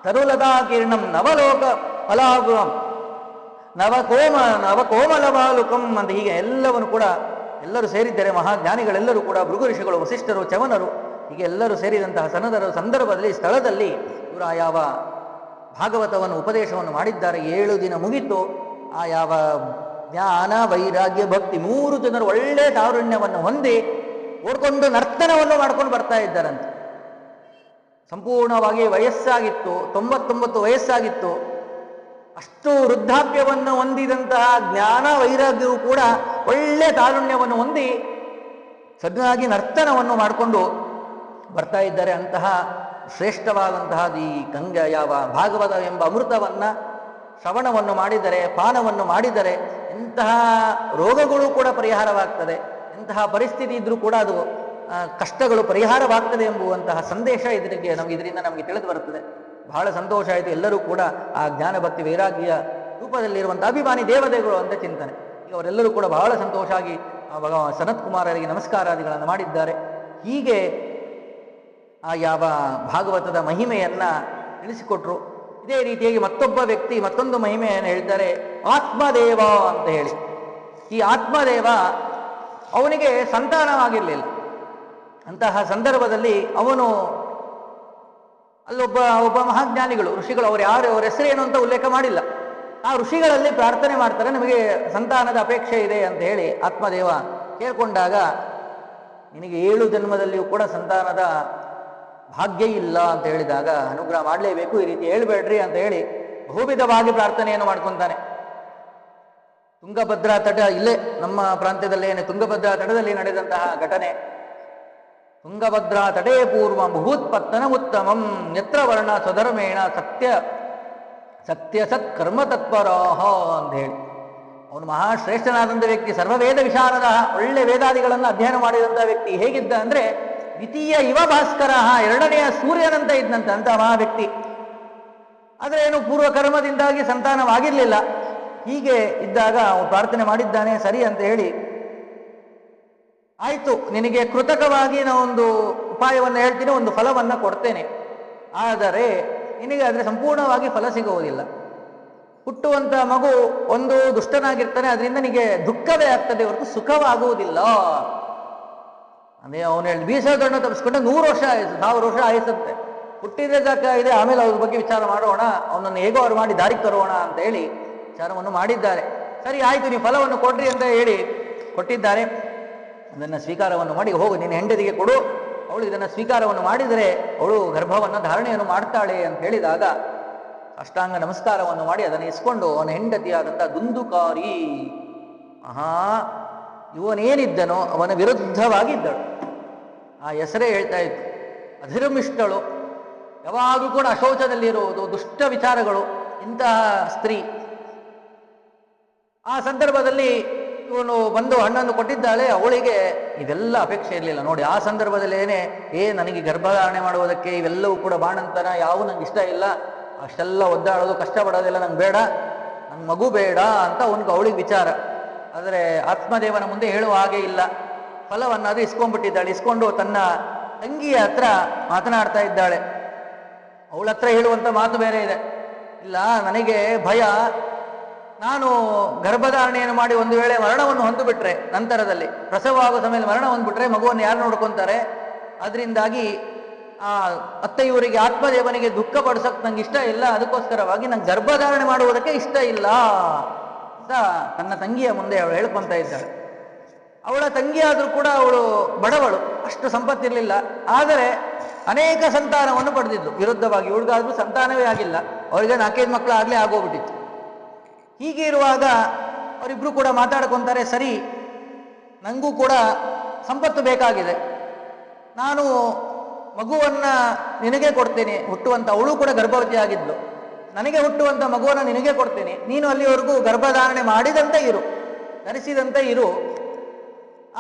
ತರುಲತಾ ಕಿರಣಂ ನವಲೋಕ ಫಲಾಗುಂ ನವಕೋಮಲವಾಲುಕಂ ಅಂತ ಹೀಗೆ ಎಲ್ಲವನ್ನು ಕೂಡ ಎಲ್ಲರೂ ಸೇರಿದ್ದಾರೆ. ಮಹಾಜ್ಞಾನಿಗಳೆಲ್ಲರೂ ಕೂಡ ಭೃಗು ಋಷಿಗಳು, ವಸಿಷ್ಠರು, ಚವನರು, ಹೀಗೆ ಎಲ್ಲರೂ ಸೇರಿದಂತಹ ಸನದರ ಸಂದರ್ಭದಲ್ಲಿ ಸ್ಥಳದಲ್ಲಿ ಇವರು ಆ ಯಾವ ಭಾಗವತವನ್ನು ಉಪದೇಶವನ್ನು ಮಾಡಿದ್ದಾರೆ. 7 ದಿನ ಮುಗಿತು. ಆ ಯಾವ ಜ್ಞಾನ ವೈರಾಗ್ಯ ಭಕ್ತಿ 3 ಜನರು ಒಳ್ಳೆ ತಾರುಣ್ಯವನ್ನು ಹೊಂದಿ ಓಡ್ಕೊಂಡು ನರ್ತನವನ್ನು ಮಾಡ್ಕೊಂಡು ಬರ್ತಾ ಇದ್ದಾರಂತೆ. ಸಂಪೂರ್ಣವಾಗಿ ವಯಸ್ಸಾಗಿತ್ತು, 99 ವಯಸ್ಸಾಗಿತ್ತು. ಅಷ್ಟು ವೃದ್ಧಾಪ್ಯವನ್ನು ಹೊಂದಿದಂತಹ ಜ್ಞಾನ ವೈರಾಗ್ಯವು ಕೂಡ ಒಳ್ಳೆ ತಾರುಣ್ಯವನ್ನು ಹೊಂದಿ ಸದನಾಗಿ ನರ್ತನವನ್ನು ಮಾಡಿಕೊಂಡು ಬರ್ತಾ ಇದ್ದಾರೆ. ಅಂತಹ ಶ್ರೇಷ್ಠವಾದಂತಹ ಈ ಗಂಗಾ ಯಾವ ಭಾಗವತ ಎಂಬ ಅಮೃತವನ್ನು ಶ್ರವಣವನ್ನು ಮಾಡಿದರೆ, ಪಾನವನ್ನು ಮಾಡಿದರೆ ಎಂತಹ ರೋಗಗಳು ಕೂಡ ಪರಿಹಾರವಾಗ್ತದೆ, ಎಂತಹ ಪರಿಸ್ಥಿತಿ ಇದ್ರೂ ಕೂಡ ಅದು ಕಷ್ಟಗಳು ಪರಿಹಾರವಾಗ್ತದೆ ಎಂಬುವಂತಹ ಸಂದೇಶ ಇದರಿಂದ ನಮಗೆ ತಿಳಿದು ಬರುತ್ತದೆ. ಬಹಳ ಸಂತೋಷ ಆಯಿತು. ಎಲ್ಲರೂ ಕೂಡ ಆ ಜ್ಞಾನ ಭಕ್ತಿ ವೈರಾಗ್ಯ ರೂಪದಲ್ಲಿರುವಂಥ ಅಭಿಮಾನಿ ದೇವತೆಗಳು ಅಂತ ಚಿಂತನೆ. ಈಗ ಅವರೆಲ್ಲರೂ ಕೂಡ ಬಹಳ ಸಂತೋಷ ಆಗಿ ಸನತ್ ಕುಮಾರರಿಗೆ ನಮಸ್ಕಾರಾದಿಗಳನ್ನು ಮಾಡಿದ್ದಾರೆ. ಹೀಗೆ ಆ ಯಾವ ಭಾಗವತದ ಮಹಿಮೆಯನ್ನು ತಿಳಿಸಿಕೊಟ್ರು. ಇದೇ ರೀತಿಯಾಗಿ ಮತ್ತೊಬ್ಬ ವ್ಯಕ್ತಿ ಮತ್ತೊಂದು ಮಹಿಮೆಯನ್ನು ಹೇಳ್ತಾರೆ, ಆತ್ಮದೇವ ಅಂತ ಹೇಳಿ. ಈ ಆತ್ಮದೇವ ಅವನಿಗೆ ಸಂತಾನವಾಗಿರಲಿಲ್ಲ. ಅಂತಹ ಸಂದರ್ಭದಲ್ಲಿ ಅವನು ಒಬ್ಬ ಮಹಾಜ್ಞಾನಿಗಳು ಋಷಿಗಳು, ಅವ್ರ ಹೆಸರೇನು ಅಂತ ಉಲ್ಲೇಖ ಮಾಡಿಲ್ಲ. ಆ ಋಷಿಗಳಲ್ಲಿ ಪ್ರಾರ್ಥನೆ ಮಾಡ್ತಾರೆ, ನಮಗೆ ಸಂತಾನದ ಅಪೇಕ್ಷೆ ಇದೆ ಅಂತ ಹೇಳಿ ಆತ್ಮದೇವ ಕೇಳ್ಕೊಂಡಾಗ, ನಿನಗೆ 7 ಜನ್ಮದಲ್ಲಿಯೂ ಕೂಡ ಸಂತಾನದ ಭಾಗ್ಯ ಇಲ್ಲ ಅಂತ ಹೇಳಿದಾಗ ಅನುಗ್ರಹ ಮಾಡಲೇಬೇಕು, ಈ ರೀತಿ ಹೇಳ್ಬೇಡ್ರಿ ಅಂತ ಹೇಳಿ ಬಹುವಿಧವಾಗಿ ಪ್ರಾರ್ಥನೆಯನ್ನು ಮಾಡ್ಕೊತಾನೆ. ತುಂಗಭದ್ರಾ ತಟ, ಇಲ್ಲೇ ನಮ್ಮ ಪ್ರಾಂತ್ಯದಲ್ಲೇನೆ ತುಂಗಭದ್ರಾ ತಟದಲ್ಲಿ ನಡೆದಂತಹ ಘಟನೆ. ತುಂಗಭದ್ರಾ ತಟೇ ಪೂರ್ವ ಭೂತ್ಪತ್ತನ ಉತ್ತಮಂ ಯತ್ರ ವರ್ಣ ಸ್ವಧರ್ಮೇಣ ಸತ್ಯ ಸತ್ಕರ್ಮ ತತ್ಪರಾಹ ಅಂತ ಹೇಳಿ. ಅವನು ಮಹಾಶ್ರೇಷ್ಠನಾದಂಥ ವ್ಯಕ್ತಿ, ಸರ್ವವೇದ ವಿಶಾರದ, ಒಳ್ಳೆ ವೇದಾದಿಗಳನ್ನು ಅಧ್ಯಯನ ಮಾಡಿದಂಥ ವ್ಯಕ್ತಿ. ಹೇಗಿದ್ದ ಅಂದರೆ ದ್ವಿತೀಯ ಇವ ಭಾಸ್ಕರ, 2ನೆಯ ಸೂರ್ಯನಂತ ಇದ್ದಂತ ಅಂತ ಮಹಾ ವ್ಯಕ್ತಿ. ಆದರೆ ಏನು ಪೂರ್ವಕರ್ಮದಿಂದಾಗಿ ಸಂತಾನವಾಗಿರಲಿಲ್ಲ. ಹೀಗೆ ಇದ್ದಾಗ ಅವನು ಪ್ರಾರ್ಥನೆ ಮಾಡಿದ್ದಾನೆ. ಸರಿ ಅಂತ ಹೇಳಿ, ಆಯಿತು ನಿನಗೆ ಕೃತಕವಾಗಿ ನಾವೊಂದು ಉಪಾಯವನ್ನು ಹೇಳ್ತೀನಿ, ಒಂದು ಫಲವನ್ನು ಕೊಡ್ತೇನೆ, ಆದರೆ ನಿನಗೆ ಆದರೆ ಸಂಪೂರ್ಣವಾಗಿ ಫಲ ಸಿಗುವುದಿಲ್ಲ. ಹುಟ್ಟುವಂಥ ಮಗು ಒಂದು ದುಷ್ಟನಾಗಿರ್ತಾನೆ, ಅದರಿಂದ ನಿನಗೆ ದುಃಖವೇ ಆಗ್ತದೆ ಹೊರತು ಸುಖವಾಗುವುದಿಲ್ಲ. ಅಂದರೆ ಅವನು ಹೇಳಿ ಬೀಸೋದನ್ನು ತಪ್ಪಿಸ್ಕೊಂಡೆ 100 ವರ್ಷ ಆಯಿತು, 1000 ವರ್ಷ ಆಯಿಸುತ್ತೆ. ಹುಟ್ಟಿದ್ದಕ್ಕಾಗಿದೆ, ಆಮೇಲೆ ಅವ್ರ ಬಗ್ಗೆ ವಿಚಾರ ಮಾಡೋಣ, ಅವನನ್ನು ಹೇಗೋ ಅವ್ರು ಮಾಡಿ ದಾರಿಗೆ ತರೋಣ ಅಂತ ಹೇಳಿ ವಿಚಾರವನ್ನು ಮಾಡಿದ್ದಾರೆ. ಸರಿ ಆಯಿತು, ನೀವು ಫಲವನ್ನು ಕೊಡ್ರಿ ಅಂತ ಹೇಳಿ ಕೊಟ್ಟಿದ್ದಾರೆ. ಅದನ್ನು ಸ್ವೀಕಾರವನ್ನು ಮಾಡಿ, ಹೋಗು ನಿನ್ನ ಹೆಂಡತಿಗೆ ಕೊಡು, ಅವಳು ಇದನ್ನು ಸ್ವೀಕಾರವನ್ನು ಮಾಡಿದರೆ ಅವಳು ಗರ್ಭವನ್ನು ಧಾರಣೆಯನ್ನು ಮಾಡ್ತಾಳೆ ಅಂತ ಹೇಳಿದಾಗ ಅಷ್ಟಾಂಗ ನಮಸ್ಕಾರವನ್ನು ಮಾಡಿ ಅದನ್ನು ಇಸ್ಕೊಂಡು ಅವನ ಹೆಂಡತಿಯಾದಂಥ ದುಂದುಕಾರಿ, ಇವನೇನಿದ್ದನೋ ಅವನ ವಿರುದ್ಧವಾಗಿದ್ದಳು. ಆ ಹೆಸರೇ ಹೇಳ್ತಾ ಇತ್ತು, ಅಧಿರ್ಮಿಷ್ಟಳು, ಯಾವಾಗಲೂ ಕೂಡ ಅಶೌಚದಲ್ಲಿರುವುದು, ದುಷ್ಟ ವಿಚಾರಗಳು, ಇಂತಹ ಸ್ತ್ರೀ. ಆ ಸಂದರ್ಭದಲ್ಲಿ ಇವನು ಬಂದು ಹಣ್ಣನ್ನು ಕೊಟ್ಟಿದ್ದಾಳೆ. ಅವಳಿಗೆ ಇದೆಲ್ಲ ಅಪೇಕ್ಷೆ ಇರಲಿಲ್ಲ. ನೋಡಿ, ಆ ಸಂದರ್ಭದಲ್ಲೇನೆ ನನಗೆ ಗರ್ಭಧಾರಣೆ ಮಾಡುವುದಕ್ಕೆ ಇವೆಲ್ಲವೂ ಕೂಡ ಬಾಣಂತನ ಯಾವೂ ನಂಗೆ ಇಷ್ಟ ಇಲ್ಲ, ಅಷ್ಟೆಲ್ಲ ಒದ್ದಾಡೋದು ಕಷ್ಟಪಡೋದೆಲ್ಲ ನಂಗೆ ಬೇಡ, ನಂಗೆ ಮಗು ಬೇಡ ಅಂತ ಅವಳಿಗೆ ವಿಚಾರ. ಆದರೆ ಆತ್ಮದೇವನ ಮುಂದೆ ಹೇಳುವ ಹಾಗೆ ಇಲ್ಲ. ಫಲವನ್ನಾದರೂ ಇಸ್ಕೊಂಡ್ಬಿಟ್ಟಿದ್ದಾಳೆ. ಇಸ್ಕೊಂಡು ತನ್ನ ತಂಗಿಯ ಹತ್ರ ಮಾತನಾಡ್ತಾ ಇದ್ದಾಳೆ. ಅವಳ ಹತ್ರ ಹೇಳುವಂಥ ಮಾತು ಬೇರೆ ಇದೆ. ಇಲ್ಲ, ನನಗೆ ಭಯ, ನಾನು ಗರ್ಭಧಾರಣೆಯನ್ನು ಮಾಡಿ ಒಂದು ವೇಳೆ ಮರಣವನ್ನು ಹೊಂದಿಬಿಟ್ರೆ, ನಂತರದಲ್ಲಿ ಪ್ರಸವ ಆಗೋ ಸಮಯದಲ್ಲಿ ಮರಣ ಹೊಂದ್ಬಿಟ್ರೆ ಮಗುವನ್ನು ಯಾರು ನೋಡ್ಕೊತಾರೆ? ಅದರಿಂದಾಗಿ ಆ ಅತ್ತೆಯವರಿಗೆ ಆತ್ಮದೇವನಿಗೆ ದುಃಖ ಪಡಿಸೋಕೆ ನಂಗೆ ಇಷ್ಟ ಇಲ್ಲ, ಅದಕ್ಕೋಸ್ಕರವಾಗಿ ನಂಗೆ ಗರ್ಭಧಾರಣೆ ಮಾಡುವುದಕ್ಕೆ ಇಷ್ಟ ಇಲ್ಲ ಅಂತ ತನ್ನ ತಂಗಿಯ ಮುಂದೆ ಅವಳು ಹೇಳ್ಕೊಂತ ಇದ್ದಾಳೆ. ಅವಳ ತಂಗಿಯಾದರೂ ಕೂಡ ಅವಳು ಬಡವಳು, ಅಷ್ಟು ಸಂಪತ್ತಿರಲಿಲ್ಲ. ಆದರೆ ಅನೇಕ ಸಂತಾನವನ್ನು ಪಡೆದಿದ್ದು. ವಿರುದ್ಧವಾಗಿ ಇವಳಿಗಾದ್ರೂ ಸಂತಾನವೇ ಆಗಿಲ್ಲ, ಅವಳಿಗೆ 4-5 ಮಕ್ಕಳು ಆಗಲೇ ಆಗೋಗ್ಬಿಟ್ಟಿತ್ತು. ಹೀಗೆ ಇರುವಾಗ ಅವರಿಬ್ರು ಕೂಡ ಮಾತಾಡ್ಕೊತಾರೆ, ಸರಿ ನನಗೂ ಕೂಡ ಸಂಪತ್ತು ಬೇಕಾಗಿದೆ, ನಾನು ಮಗುವನ್ನ ನಿನಗೆ ಕೊಡ್ತೇನೆ, ಹುಟ್ಟುವಂಥ, ಅವಳು ಕೂಡ ಗರ್ಭವತಿ ಆಗಿದ್ಲು, ನನಗೆ ಹುಟ್ಟುವಂಥ ಮಗುವನ್ನು ನಿನಗೆ ಕೊಡ್ತೇನೆ, ನೀನು ಅಲ್ಲಿವರೆಗೂ ಗರ್ಭಧಾರಣೆ ಮಾಡಿದಂತೆ ಇರು, ಧರಿಸಿದಂತೆ ಇರು,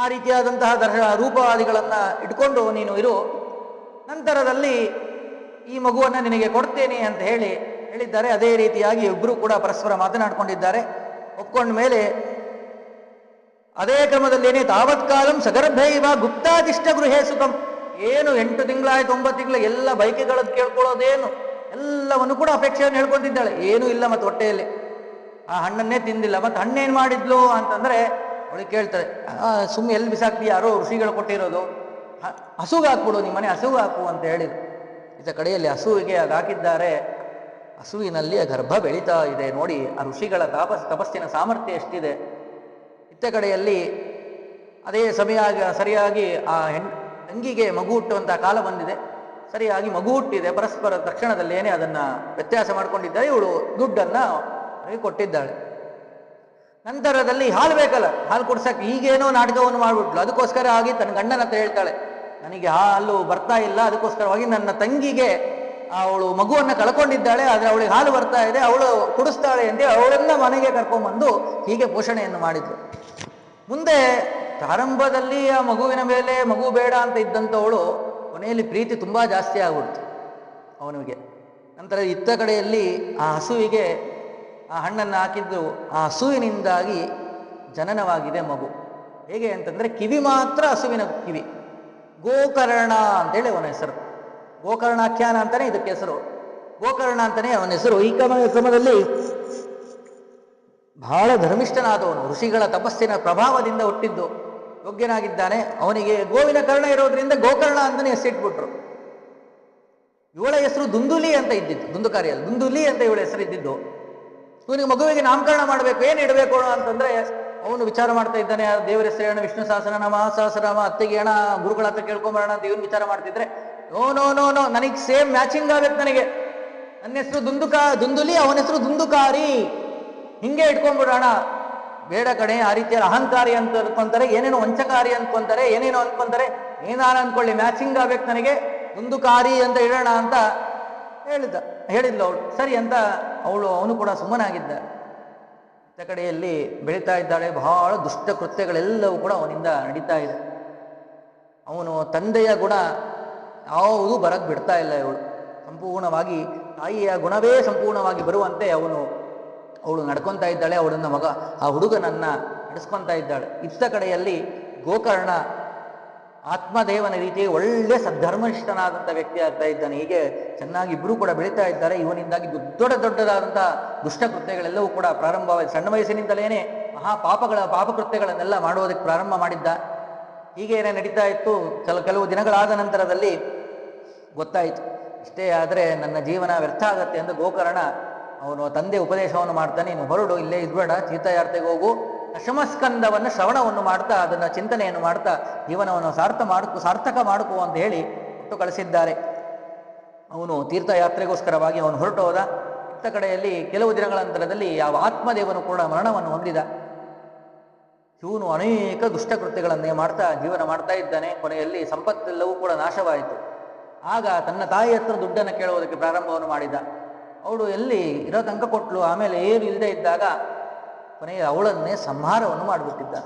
ಆ ರೀತಿಯಾದಂತಹ ರೂಪವಾದಿಗಳನ್ನು ಇಟ್ಕೊಂಡು ನೀನು ಇರು, ನಂತರದಲ್ಲಿ ಈ ಮಗುವನ್ನು ನಿನಗೆ ಕೊಡ್ತೇನೆ ಅಂತ ಹೇಳಿದ್ದಾರೆ. ಅದೇ ರೀತಿಯಾಗಿ ಇಬ್ಬರು ಕೂಡ ಪರಸ್ಪರ ಮಾತನಾಡ್ಕೊಂಡಿದ್ದಾರೆ. ಒಪ್ಕೊಂಡ ಮೇಲೆ ಅದೇ ಕ್ರಮದಲ್ಲೇನೆ ತಾವತ್ ಕಾಲಂ ಸಗರ್ಭೈವ ಗುಪ್ತಾದಿಷ್ಟ ಗೃಹೇ ಸುಖಂ, ಏನು 8 ತಿಂಗಳಾಯ್ತು 9 ತಿಂಗಳ ಎಲ್ಲ ಬೈಕೆಗಳದ್ದು ಕೇಳ್ಕೊಳ್ಳೋದೇನು ಎಲ್ಲವನ್ನು ಕೂಡ ಅಪೇಕ್ಷೆಯನ್ನು ಹೇಳ್ಕೊಂತಿದ್ದಾಳೆ. ಏನೂ ಇಲ್ಲ ಮತ್ತು ಹೊಟ್ಟೆಯಲ್ಲಿ, ಆ ಹಣ್ಣನ್ನೇ ತಿಂದಿಲ್ಲ. ಮತ್ತು ಹಣ್ಣೇನು ಮಾಡಿದ್ಲು ಅಂತಂದರೆ ಅವಳಿಗೆ ಕೇಳ್ತಾರೆ, ಸುಮ್ಮನೆ ಎಲ್ಲಿ ಬಿಸಾಕ್ತಿ, ಯಾರೋ ಋಷಿಗಳು ಕೊಟ್ಟಿರೋದು, ಹಸುಗೆ ಹಾಕ್ಬಿಡು, ನಿಮ್ಮ ಮನೆ ಹಸುಗೆ ಹಾಕು ಅಂತ ಹೇಳಿದ್ರು. ಇತ್ತ ಕಡೆಯಲ್ಲಿ ಹಸುವಿಗೆ ಅದು ಹಾಕಿದ್ದಾರೆ. ಹಸುವಿನಲ್ಲಿ ಆ ಗರ್ಭ ಬೆಳೀತಾ ಇದೆ. ನೋಡಿ ಆ ಋಷಿಗಳ ತಪಸ್ಸಿನ ಸಾಮರ್ಥ್ಯ ಎಷ್ಟಿದೆ. ಇತ್ತ ಕಡೆಯಲ್ಲಿ ಅದೇ ಸರಿಯಾಗಿ ಆ ತಂಗಿಗೆ ಮಗು ಹುಟ್ಟುವಂಥ ಕಾಲ ಬಂದಿದೆ. ಸರಿಯಾಗಿ ಮಗು ಹುಟ್ಟಿದೆ. ಪರಸ್ಪರ ತಕ್ಷಣದಲ್ಲೇನೆ ಅದನ್ನು ವ್ಯತ್ಯಾಸ ಮಾಡ್ಕೊಂಡಿದ್ದಾರೆ. ಇವಳು ದುಡ್ಡನ್ನು ಅವರಿಗೆ ಕೊಟ್ಟಿದ್ದಾಳೆ. ನಂತರದಲ್ಲಿ ಹಾಲು ಬೇಕಲ್ಲ, ಹಾಲು ಕೊಡ್ಸಕ್ಕೆ ಈಗೇನೋ ನಾಟಕವನ್ನು ಮಾಡಿಬಿಟ್ಲು. ಅದಕ್ಕೋಸ್ಕರ ಆಗಿ ತನ್ನ ಗಂಡನ ಹತ್ರ ಹೇಳ್ತಾಳೆ, ನನಗೆ ಹಾಲು ಬರ್ತಾ ಇಲ್ಲ, ಅದಕ್ಕೋಸ್ಕರವಾಗಿ ನನ್ನ ತಂಗಿಗೆ ಅವಳು ಮಗುವನ್ನು ಕಳ್ಕೊಂಡಿದ್ದಾಳೆ, ಆದರೆ ಅವಳಿಗೆ ಹಾಲು ಬರ್ತಾ ಇದೆ, ಅವಳು ಕುಡಿಸ್ತಾಳೆ ಅಂತ ಅವಳನ್ನ ಮನೆಗೆ ಕರ್ಕೊಂಡ್ಬಂದು ಹೀಗೆ ಪೋಷಣೆಯನ್ನು ಮಾಡಿದ್ಳು. ಮುಂದೆ ಪ್ರಾರಂಭದಲ್ಲಿ ಆ ಮಗುವಿನ ಮೇಲೆ ಮಗು ಬೇಡ ಅಂತ ಇದ್ದಂಥವಳು ಕೊನೆಯಲ್ಲಿ ಪ್ರೀತಿ ತುಂಬ ಜಾಸ್ತಿ ಆಗ್ಬಿಡ್ತು ಅವನಿಗೆ. ನಂತರ ಇತ್ತ ಕಡೆಯಲ್ಲಿ ಆ ಹಸುವಿಗೆ ಆ ಹಣ್ಣನ್ನು ಹಾಕಿದ್ದು, ಆ ಹಸುವಿನಿಂದಾಗಿ ಜನನವಾಗಿದೆ ಮಗು. ಹೇಗೆ ಅಂತಂದರೆ ಕಿವಿ ಮಾತ್ರ ಹಸುವಿನ ಕಿವಿ, ಗೋಕರ್ಣ ಅಂತೇಳಿ ಅವನ ಹೆಸರು. ಗೋಕರ್ಣಾಖ್ಯಾನ ಅಂತಾನೆ ಇದಕ್ಕೆ ಹೆಸರು, ಗೋಕರ್ಣ ಅಂತಾನೆ ಅವನ ಹೆಸರು. ಈ ಕ್ರಮದಲ್ಲಿ ಬಹಳ ಧರ್ಮಿಷ್ಠನಾದವನು, ಋಷಿಗಳ ತಪಸ್ಸಿನ ಪ್ರಭಾವದಿಂದ ಹುಟ್ಟಿದ್ದು, ಯೋಗ್ಯನಾಗಿದ್ದಾನೆ. ಅವನಿಗೆ ಗೋವಿನ ಕರ್ಣ ಇರೋದ್ರಿಂದ ಗೋಕರ್ಣ ಅಂತಾನೆ ಹೆಸರಿಟ್ಬಿಟ್ರು. ಇವಳ ಹೆಸರು ದುಂದುಲಿ ಅಂತ ಇದ್ದಿದ್ದು, ದುಂದುಕಾರಿಯಲ್ಲಿ ದುಂದುಲಿ ಅಂತ ಇವಳ ಹೆಸರು ಇದ್ದಿದ್ದು. ಇವನಿಗೆ ಮಗುವಿಗೆ ನಾಮಕರಣ ಮಾಡಬೇಕು, ಏನು ಇಡಬೇಕು ಅಂತಂದ್ರೆ ಅವನು ವಿಚಾರ ಮಾಡ್ತಾ ಇದ್ದಾನೆ. ದೇವರ ಹೆಸರು ಹೇಳೋಣ, ವಿಷ್ಣು ಸಹಸ್ರನಾಮ, ಸಹಸ್ರನಾಮ, ಅತ್ತಿಗೆ ಹೇಳ, ಗುರುಗಳ ಹತ್ರ ಕೇಳ್ಕೊಂಬರೋಣ ಅಂತ ಇವನು ವಿಚಾರ ಮಾಡ್ತಿದ್ರೆ, ನೋ ನೋ ನೋ ನೋ ನನಗೆ ಸೇಮ್ ಮ್ಯಾಚಿಂಗ್ ಆಗಬೇಕು, ನನಗೆ ನನ್ನ ಹೆಸರು ದುಂದುಲಿ, ಅವನ ಹೆಸರು ದುಂದುಕಾರಿ, ಹಿಂಗೆ ಇಟ್ಕೊಂಡ್ಬಿಡೋಣ. ಬೇಡ ಕಡೆ, ಆ ರೀತಿಯಲ್ಲಿ ಅಹಂಕಾರಿ ಅಂತ ಅನ್ಕೊಂತಾರೆ, ಏನೇನೋ ವಂಚಕಾರಿ ಅನ್ಕೊಂತಾರೆ, ಏನೇನೋ ಅನ್ಕೊಂತಾರೆ, ಏನಾರ ಅನ್ಕೊಳ್ಳಿ, ಮ್ಯಾಚಿಂಗ್ ಆಗ್ಬೇಕು ನನಗೆ, ದುಂದುಕಾರಿ ಅಂತ ಇಡೋಣ ಅಂತ ಹೇಳಿದ್ಲು ಅವಳು. ಸರಿ ಅಂತ ಅವನು ಕೂಡ ಸುಮ್ಮನಾಗಿದ್ದ. ಇತ್ತ ಕಡೆಯಲ್ಲಿ ಬೆಳೀತಾ ಇದ್ದಾಳೆ. ಬಹಳ ದುಷ್ಟ ಕೃತ್ಯಗಳೆಲ್ಲವೂ ಕೂಡ ಅವನಿಂದ ನಡೀತಾ ಇದೆ. ಅವನು ತಂದೆಯ ಗುಣ ಯಾವುದೂ ಬರಕ್ಕೆ ಬಿಡ್ತಾ ಇಲ್ಲ. ಇವಳು ಸಂಪೂರ್ಣವಾಗಿ ತಾಯಿಯ ಗುಣವೇ ಸಂಪೂರ್ಣವಾಗಿ ಬರುವಂತೆ ಅವಳು ನಡ್ಕೊತಾ ಇದ್ದಾಳೆ. ಅವಳನ್ನ ಆ ಹುಡುಗನನ್ನ ನಡೆಸ್ಕೊತಾ ಇದ್ದಾಳೆ. ಇತ್ತ ಕಡೆಯಲ್ಲಿ ಗೋಕರ್ಣ ಆತ್ಮದೇವನ ರೀತಿ ಒಳ್ಳೆ ಸದ್ಧರ್ಮನಿಷ್ಠನಾದಂಥ ವ್ಯಕ್ತಿ ಆಗ್ತಾ ಇದ್ದಾನೆ. ಹೀಗೆ ಚೆನ್ನಾಗಿ ಇಬ್ಬರೂ ಕೂಡ ಬೆಳೀತಾ ಇದ್ದಾರೆ. ಇವನಿಂದಾಗಿ ದೊಡ್ಡದಾದಂಥ ದುಷ್ಟಕೃತ್ಯಗಳೆಲ್ಲವೂ ಕೂಡ ಪ್ರಾರಂಭವಾಗಿ ಸಣ್ಣ ವಯಸ್ಸಿನಿಂದಲೇ ಪಾಪಕೃತ್ಯಗಳನ್ನೆಲ್ಲ ಮಾಡುವುದಕ್ಕೆ ಪ್ರಾರಂಭ ಮಾಡಿದ್ದ. ಹೀಗೇನೆ ನಡೀತಾ ಇತ್ತು. ಕೆಲವು ದಿನಗಳಾದ ನಂತರದಲ್ಲಿ ಗೊತ್ತಾಯಿತು, ಇಷ್ಟೇ ಆದರೆ ನನ್ನ ಜೀವನ ವ್ಯರ್ಥ ಆಗತ್ತೆ ಎಂದು ಗೋಕರ್ಣ ಅವನು ತಂದೆ ಉಪದೇಶವನ್ನು ಮಾಡ್ತಾನೆ, ನೀನು ಹೊರಡು, ಇಲ್ಲೇ ಇದ್ಬೇಡ, ತೀರ್ಥಯಾತ್ರೆಗೆ ಹೋಗು, ದಶಮಸ್ಕಂದವನ್ನು ಶ್ರವಣವನ್ನು ಮಾಡ್ತಾ ಅದನ್ನು ಚಿಂತನೆಯನ್ನು ಮಾಡ್ತಾ ಜೀವನವನ್ನು ಸಾರ್ಥಕ ಮಾಡ್ಕೋ ಅಂತ ಹೇಳಿ ಕೊಟ್ಟು ಕಳಿಸಿದ್ದಾರೆ. ಅವನು ತೀರ್ಥಯಾತ್ರೆಗೋಸ್ಕರವಾಗಿ ಅವನು ಹೊರಟು ಹೋದ. ಇತ್ತ ಕಡೆಯಲ್ಲಿ ಕೆಲವು ದಿನಗಳ ನಂತರದಲ್ಲಿ ಯಾವ ಆತ್ಮದೇವನು ಕೂಡ ಮರಣವನ್ನು ಹೊಂದಿದ. ಇವನು ಅನೇಕ ದುಷ್ಟಕೃತ್ಯಗಳನ್ನೇ ಮಾಡ್ತಾ ಜೀವನ ಮಾಡ್ತಾ ಇದ್ದಾನೆ. ಕೊನೆಯಲ್ಲಿ ಸಂಪತ್ತೆಲ್ಲವೂ ಕೂಡ ನಾಶವಾಯಿತು. ಆಗ ತನ್ನ ತಾಯಿ ಹತ್ರ ದುಡ್ಡನ್ನು ಕೇಳುವುದಕ್ಕೆ ಪ್ರಾರಂಭವನ್ನು ಮಾಡಿದ. ಅವಳು ಎಲ್ಲಿ ಇರೋ ತನಕ ಕೊಟ್ಟಳು. ಆಮೇಲೆ ಏನು ಇಲ್ಲದೆ ಇದ್ದಾಗ ಕೊನೆಗೆ ಅವಳನ್ನೇ ಸಂಹಾರವನ್ನು ಮಾಡಿಬಿಟ್ಟಿದ್ದ.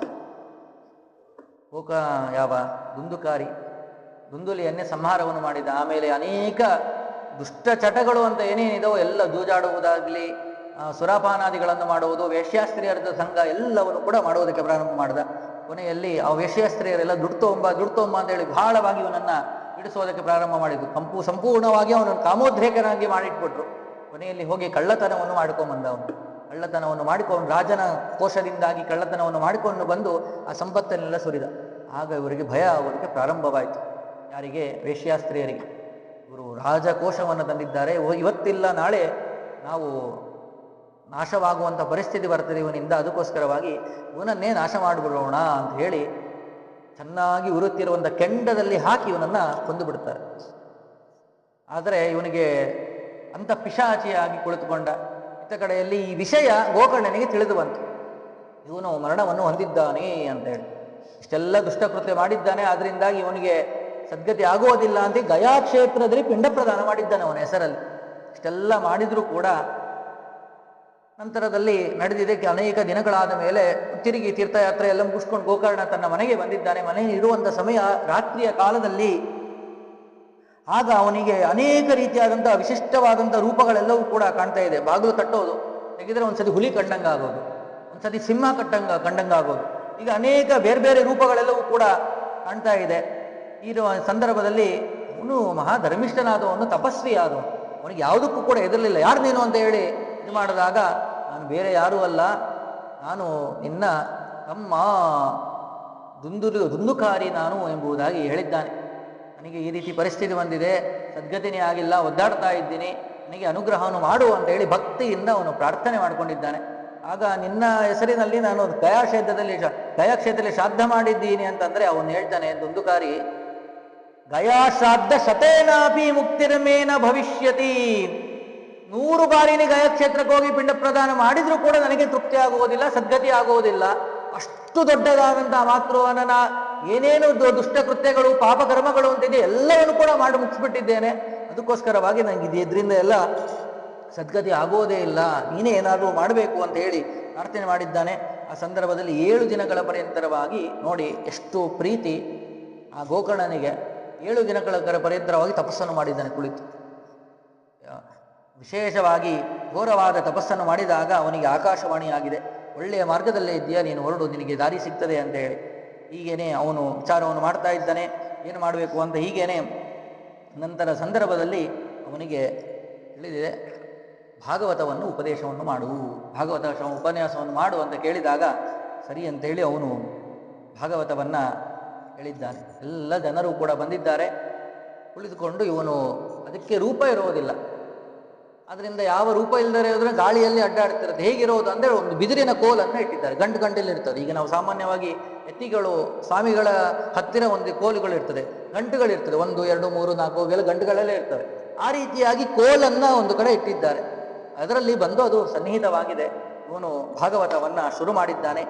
ದುಂದುಲಿಯನ್ನೇ ಸಂಹಾರವನ್ನು ಮಾಡಿದ. ಆಮೇಲೆ ಅನೇಕ ದುಷ್ಟ ಚಟಗಳು ಅಂತ ಏನೇನಿದೋ ಎಲ್ಲ ಜೂಜಾಡುವುದಾಗಲಿ, ಸುರಾಪಾನಾದಿಗಳನ್ನು ಮಾಡುವುದು, ವೇಶ್ಯಾಸ್ತ್ರೀಯರ ಸಂಘ ಎಲ್ಲವನ್ನು ಕೂಡ ಮಾಡುವುದಕ್ಕೆ ಪ್ರಾರಂಭ ಮಾಡಿದ. ಕೊನೆಯಲ್ಲಿ ಆ ವೇಶ್ಯಾಸ್ತ್ರೀಯರೆಲ್ಲ ದುಡ್ಡು ತೊಂಬ ಅಂತ ಹೇಳಿ ಬಹಳವಾಗಿ ಇವನನ್ನು ಇಡಿಸೋದಕ್ಕೆ ಪ್ರಾರಂಭ ಮಾಡಿದ್ದು. ಸಂಪೂರ್ಣವಾಗಿ ಅವನನ್ನು ಕಾಮೋದ್ರೇಕನಾಗಿ ಮಾಡಿಟ್ಬಿಟ್ರು. ಕೊನೆಯಲ್ಲಿ ಹೋಗಿ ಕಳ್ಳತನವನ್ನು ಮಾಡ್ಕೊಂಬಂದ. ಕಳ್ಳತನವನ್ನು ಮಾಡಿಕೊಂಡು ರಾಜನ ಕೋಶದಿಂದಾಗಿ ಕಳ್ಳತನವನ್ನು ಮಾಡಿಕೊಂಡು ಬಂದು ಆ ಸಂಪತ್ತನ್ನೆಲ್ಲ ಸುರಿದ. ಆಗ ಇವರಿಗೆ ಭಯ ಅವರಿಗೆ ಪ್ರಾರಂಭವಾಯಿತು. ಯಾರಿಗೆ? ವೇಶ್ಯಾಸ್ತ್ರೀಯರಿಗೆ. ಇವರು ರಾಜಕೋಶವನ್ನು ತಂದಿದ್ದಾರೆ, ಇವತ್ತಿಲ್ಲ ನಾಳೆ ನಾವು ನಾಶವಾಗುವಂಥ ಪರಿಸ್ಥಿತಿ ಬರ್ತದೆ ಇವನಿಂದ, ಅದಕ್ಕೋಸ್ಕರವಾಗಿ ಇವನನ್ನೇ ನಾಶ ಮಾಡಿಬಿಡೋಣ ಅಂತ ಹೇಳಿ ಚೆನ್ನಾಗಿ ಉರುತ್ತಿರುವಂಥ ಕೆಂಡದಲ್ಲಿ ಹಾಕಿ ಇವನನ್ನು ಕೊಂದು ಬಿಡ್ತಾರೆ. ಆದರೆ ಇವನಿಗೆ ಅಂಥ ಪಿಶಾಚಿಯಾಗಿ ಕುಳಿತುಕೊಂಡ. ಇತ್ತ ಕಡೆಯಲ್ಲಿ ಈ ವಿಷಯ ಗೋಕರ್ಣನಿಗೆ ತಿಳಿದು ಬಂತು, ಇವನು ಮರಣವನ್ನು ಹೊಂದಿದ್ದಾನೆ ಅಂತ ಹೇಳಿ. ಇಷ್ಟೆಲ್ಲ ದುಷ್ಟಕೃತ್ಯ ಮಾಡಿದ್ದಾನೆ, ಆದ್ದರಿಂದಾಗಿ ಇವನಿಗೆ ಸದ್ಗತಿ ಆಗುವುದಿಲ್ಲ ಅಂತ ಗಯಾ ಕ್ಷೇತ್ರದಲ್ಲಿ ಪಿಂಡ ಪ್ರದಾನ ಮಾಡಿದ್ದಾನೆ ಅವನ ಹೆಸರಲ್ಲಿ. ಇಷ್ಟೆಲ್ಲ ಮಾಡಿದರೂ ಕೂಡ ನಂತರದಲ್ಲಿ ನಡೆದಿದೆ. ಅನೇಕ ದಿನಗಳಾದ ಮೇಲೆ ತಿರುಗಿ ತೀರ್ಥಯಾತ್ರೆ ಎಲ್ಲ ಮುಗಿಸ್ಕೊಂಡು ಗೋಕರ್ಣ ತನ್ನ ಮನೆಗೆ ಬಂದಿದ್ದಾನೆ. ಮನೆಗೆ ಇರುವಂಥ ಸಮಯ ರಾತ್ರಿಯ ಕಾಲದಲ್ಲಿ. ಆಗ ಅವನಿಗೆ ಅನೇಕ ರೀತಿಯಾದಂಥ ವಿಶಿಷ್ಟವಾದಂಥ ರೂಪಗಳೆಲ್ಲವೂ ಕೂಡ ಕಾಣ್ತಾ ಇದೆ. ಬಾಗಿಲು ತಟ್ಟೋದು, ತೆಗೆದರೆ ಒಂದ್ಸತಿ ಹುಲಿ ಕಂಡಂಗಾಗೋದು, ಒಂದ್ಸತಿ ಸಿಂಹ ಕಂಡಂಗಾಗೋದು, ಈಗ ಅನೇಕ ಬೇರೆ ಬೇರೆ ರೂಪಗಳೆಲ್ಲವೂ ಕೂಡ ಕಾಣ್ತಾ ಇದೆ. ಈ ಸಂದರ್ಭದಲ್ಲಿ ಅವನು ಮಹಾಧರ್ಮಿಷ್ಠನಾದವನು, ತಪಸ್ವಿ ಆದವನು, ಅವನಿಗೆ ಯಾವುದಕ್ಕೂ ಕೂಡ ಎದುರಲಿಲ್ಲ. ಯಾರು ನೀನು ಅಂತ ಹೇಳಿ ಇದು ಮಾಡಿದಾಗ, ನಾನು ಬೇರೆ ಯಾರೂ ಅಲ್ಲ, ನಾನು ನಿನ್ನ ತಮ್ಮ ದುಂದುಕಾರಿ ನಾನು ಎಂಬುದಾಗಿ ಹೇಳಿದ್ದಾನೆ. ನನಗೆ ಈ ರೀತಿ ಪರಿಸ್ಥಿತಿ ಬಂದಿದೆ, ಸದ್ಗತಿನೇ ಆಗಿಲ್ಲ, ಒದ್ದಾಡ್ತಾ ಇದ್ದೀನಿ, ನನಗೆ ಅನುಗ್ರಹವನ್ನು ಮಾಡು ಅಂತ ಹೇಳಿ ಭಕ್ತಿಯಿಂದ ಅವನು ಪ್ರಾರ್ಥನೆ ಮಾಡಿಕೊಂಡಿದ್ದಾನೆ. ಆಗ ನಿನ್ನ ಹೆಸರಿನಲ್ಲಿ ನಾನು ಗಯಾಕ್ಷೇತ್ರದಲ್ಲಿ ಶ್ರಾದ್ದ ಮಾಡಿದ್ದೀನಿ ಅಂತಂದರೆ ಅವನು ಹೇಳ್ತಾನೆ, ದುಂದುಕಾರಿ, ಗಯಾ ಶ್ರಾದ್ದ ಶತೇನಾಪಿ ಮುಕ್ತಿರ್ಮೇನ ಭವಿಷ್ಯತಿ. 100 ಬಾರಿ ಗಯಾಕ್ಷೇತ್ರಕ್ಕೆ ಹೋಗಿ ಪಿಂಡ ಪ್ರದಾನ ಮಾಡಿದ್ರೂ ಕೂಡ ನನಗೆ ತೃಪ್ತಿ ಆಗುವುದಿಲ್ಲ, ಸದ್ಗತಿ ಆಗುವುದಿಲ್ಲ. ಅಷ್ಟು ದೊಡ್ಡದಾದಂತಹ ಮಾತೃವನನ ಏನೇನು ದುಷ್ಟಕೃತ್ಯಗಳು ಪಾಪಕರ್ಮಗಳು ಅಂತಿದೆ ಎಲ್ಲವನ್ನು ಕೂಡ ಮಾಡಿ ಮುಗಿಸ್ಬಿಟ್ಟಿದ್ದೇನೆ. ಅದಕ್ಕೋಸ್ಕರವಾಗಿ ನನಗೆ ಇದರಿಂದ ಎಲ್ಲ ಸದ್ಗತಿ ಆಗೋದೇ ಇಲ್ಲ, ನೀನೇ ಏನಾದರೂ ಮಾಡಬೇಕು ಅಂತ ಹೇಳಿ ಪ್ರಾರ್ಥನೆ ಮಾಡಿದ್ದಾನೆ. ಆ ಸಂದರ್ಭದಲ್ಲಿ 7 ದಿನಗಳ ಪರ್ಯಂತರವಾಗಿ ನೋಡಿ ಎಷ್ಟು ಪ್ರೀತಿ ಆ ಗೋಕರ್ಣನಿಗೆ. 7 ದಿನಗಳ ಪರ್ಯಂತರವಾಗಿ ತಪಸ್ಸನ್ನು ಮಾಡಿದ್ದಾನೆ ಕುಳಿತು. ವಿಶೇಷವಾಗಿ ಘೋರವಾದ ತಪಸ್ಸನ್ನು ಮಾಡಿದಾಗ ಅವನಿಗೆ ಆಕಾಶವಾಣಿ ಆಗಿದೆ, ಒಳ್ಳೆಯ ಮಾರ್ಗದಲ್ಲೇ ಇದೆಯಾ, ನೀನು ಹೊರಡು, ನಿನಗೆ ದಾರಿ ಸಿಗ್ತದೆ ಅಂತ ಹೇಳಿ. ಹೀಗೇನೆ ಅವನು ವಿಚಾರವನ್ನು ಮಾಡ್ತಾ ಇದ್ದಾನೆ, ಏನು ಮಾಡಬೇಕು ಅಂತ. ಹೀಗೇನೆ ನಂತರ ಸಂದರ್ಭದಲ್ಲಿ ಅವನಿಗೆ ತಿಳಿದಿದೆ, ಭಾಗವತವನ್ನು ಉಪದೇಶವನ್ನು ಮಾಡು, ಭಾಗವತ ಉಪನ್ಯಾಸವನ್ನು ಮಾಡು ಅಂತ ಕೇಳಿದಾಗ ಸರಿ ಅಂತೇಳಿ ಅವನು ಭಾಗವತವನ್ನು ಹೇಳಿದ್ದಾನೆ. ಎಲ್ಲ ಜನರು ಕೂಡ ಬಂದಿದ್ದಾರೆ. ಕುಳಿತುಕೊಂಡು ಇವನು ಅದಕ್ಕೆ ರೂಪ ಇರೋದಿಲ್ಲ, ಅದರಿಂದ ಯಾವ ರೂಪ ಇಲ್ಲದೆ ಇರೋದ್ರೆ ಗಾಳಿಯಲ್ಲಿ ಅಡ್ಡಾಡ್ತಿರುತ್ತೆ. ಹೇಗಿರೋದು ಅಂದರೆ ಒಂದು ಬಿದಿರಿನ ಕೋಲನ್ನು ಇಟ್ಟಿದ್ದಾರೆ, ಗಂಟಲ್ಲಿ ಇರ್ತದೆ. ಈಗ ನಾವು ಸಾಮಾನ್ಯವಾಗಿ ಎತ್ತಿಗಳು ಸ್ವಾಮಿಗಳ ಹತ್ತಿರ ಒಂದು ಕೋಲುಗಳು ಇರ್ತದೆ, ಗಂಟುಗಳಿರ್ತದೆ, 1 2 3 4 ಇವೆಲ್ಲ ಗಂಟುಗಳಲ್ಲೇ ಇರ್ತವೆ. ಆ ರೀತಿಯಾಗಿ ಕೋಲನ್ನು ಒಂದು ಕಡೆ ಇಟ್ಟಿದ್ದಾರೆ, ಅದರಲ್ಲಿ ಬಂದು ಅದು ಸನ್ನಿಹಿತವಾಗಿದೆ. ಇವನು ಭಾಗವತವನ್ನು ಶುರು ಮಾಡಿದ್ದಾನೆ.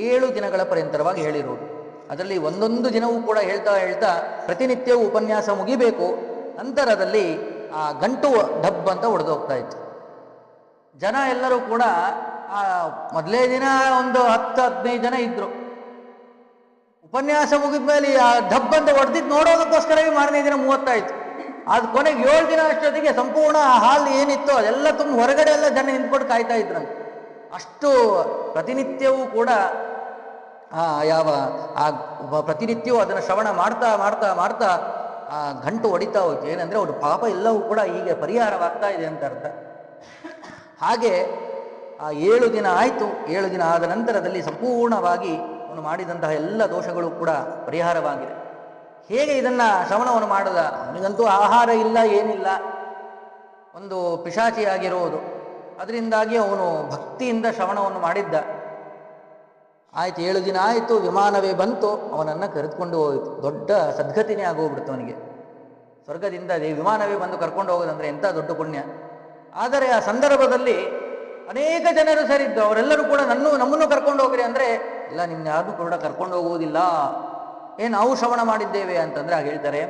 7 ದಿನಗಳ ಪರ್ಯಂತರವಾಗಿ ಹೇಳಿರುವುದು. ಅದರಲ್ಲಿ ಒಂದೊಂದು ದಿನವೂ ಕೂಡ ಹೇಳ್ತಾ ಪ್ರತಿನಿತ್ಯವೂ ಉಪನ್ಯಾಸ ಮುಗಿಬೇಕು. ನಂತರದಲ್ಲಿ ಆ ಗಂಟು ಡಬ್ ಅಂತ ಹೊಡೆದೋಗ್ತಾ ಇತ್ತು. ಜನ ಎಲ್ಲರೂ ಕೂಡ ಆ ಮೊದಲೇ ದಿನ ಒಂದು 10-15 ಜನ ಇದ್ರು. ಉಪನ್ಯಾಸ ಮುಗಿದ ಮೇಲೆ ಆ ಡಬ್ ಅಂತ ಹೊಡೆದಿದ್ದು ನೋಡೋದಕ್ಕೋಸ್ಕರವೇ ಮಾರನೇ ದಿನ 30 ಆಯ್ತು. ಅದು ಕೊನೆಗೆ 7 ದಿನ ಅಷ್ಟೊತ್ತಿಗೆ ಸಂಪೂರ್ಣ ಹಾಲ್ ಏನಿತ್ತು ಅದೆಲ್ಲ ತುಂಬ ಹೊರಗಡೆ ಎಲ್ಲ ಜನ ನಿಂತ್ಕೊಂಡು ಕಾಯ್ತಾ ಇದ್ರಂತೆ. ಅಷ್ಟು ಪ್ರತಿನಿತ್ಯವೂ ಕೂಡ ಪ್ರತಿನಿತ್ಯವೂ ಅದನ್ನು ಶ್ರವಣ ಮಾಡ್ತಾ ಆ ಗಂಟು ಹೊಡಿತಾ ಹೋಯ್ತು. ಏನಂದರೆ ಅವ್ರ ಪಾಪ ಎಲ್ಲವೂ ಕೂಡ ಹೀಗೆ ಪರಿಹಾರವಾಗ್ತಾ ಇದೆ ಅಂತ ಅರ್ಥ. ಹಾಗೆ ಆ 7 ದಿನ ಆಯಿತು. 7 ದಿನ ಆದ ನಂತರದಲ್ಲಿ ಸಂಪೂರ್ಣವಾಗಿ ಅವನು ಮಾಡಿದಂತಹ ಎಲ್ಲ ದೋಷಗಳು ಕೂಡ ಪರಿಹಾರವಾಗಿದೆ. ಹೇಗೆ ಇದನ್ನು ಶ್ರವಣವನ್ನು ಮಾಡದ? ಅವನಿಗಂತೂ ಆಹಾರ ಇಲ್ಲ, ಏನಿಲ್ಲ, ಒಂದು ಪಿಶಾಚಿಯಾಗಿರುವುದು. ಅದರಿಂದಾಗಿ ಅವನು ಭಕ್ತಿಯಿಂದ ಶ್ರವಣವನ್ನು ಮಾಡಿದ್ದ. ಆಯ್ತು, 7 ದಿನ ಆಯಿತು, ವಿಮಾನವೇ ಬಂತು, ಅವನನ್ನು ಕರೆದುಕೊಂಡು ಹೋಯಿತು. ದೊಡ್ಡ ಸದ್ಗತಿನೇ ಆಗೋಗ್ಬಿಡ್ತು ಅವನಿಗೆ. ಸ್ವರ್ಗದಿಂದ ವಿಮಾನವೇ ಬಂದು ಕರ್ಕೊಂಡು ಹೋಗೋದಂದರೆ ಎಂಥ ದೊಡ್ಡ ಪುಣ್ಯ. ಆದರೆ ಆ ಸಂದರ್ಭದಲ್ಲಿ ಅನೇಕ ಜನರು ಸೇರಿದ್ದು. ಅವರೆಲ್ಲರೂ ಕೂಡ ನಮ್ಮನ್ನು ಕರ್ಕೊಂಡು ಹೋಗ್ರಿ ಅಂದರೆ, ಇಲ್ಲ, ನಿಮ್ಮನ್ನ ಯಾರನ್ನೂ ಕೂಡ ಕರ್ಕೊಂಡು ಹೋಗುವುದಿಲ್ಲ. ನಾವು ಶ್ರವಣ ಮಾಡಿದ್ದೇವೆ ಅಂತಂದರೆ ಆಗ ಹೇಳ್ತಾರೆ,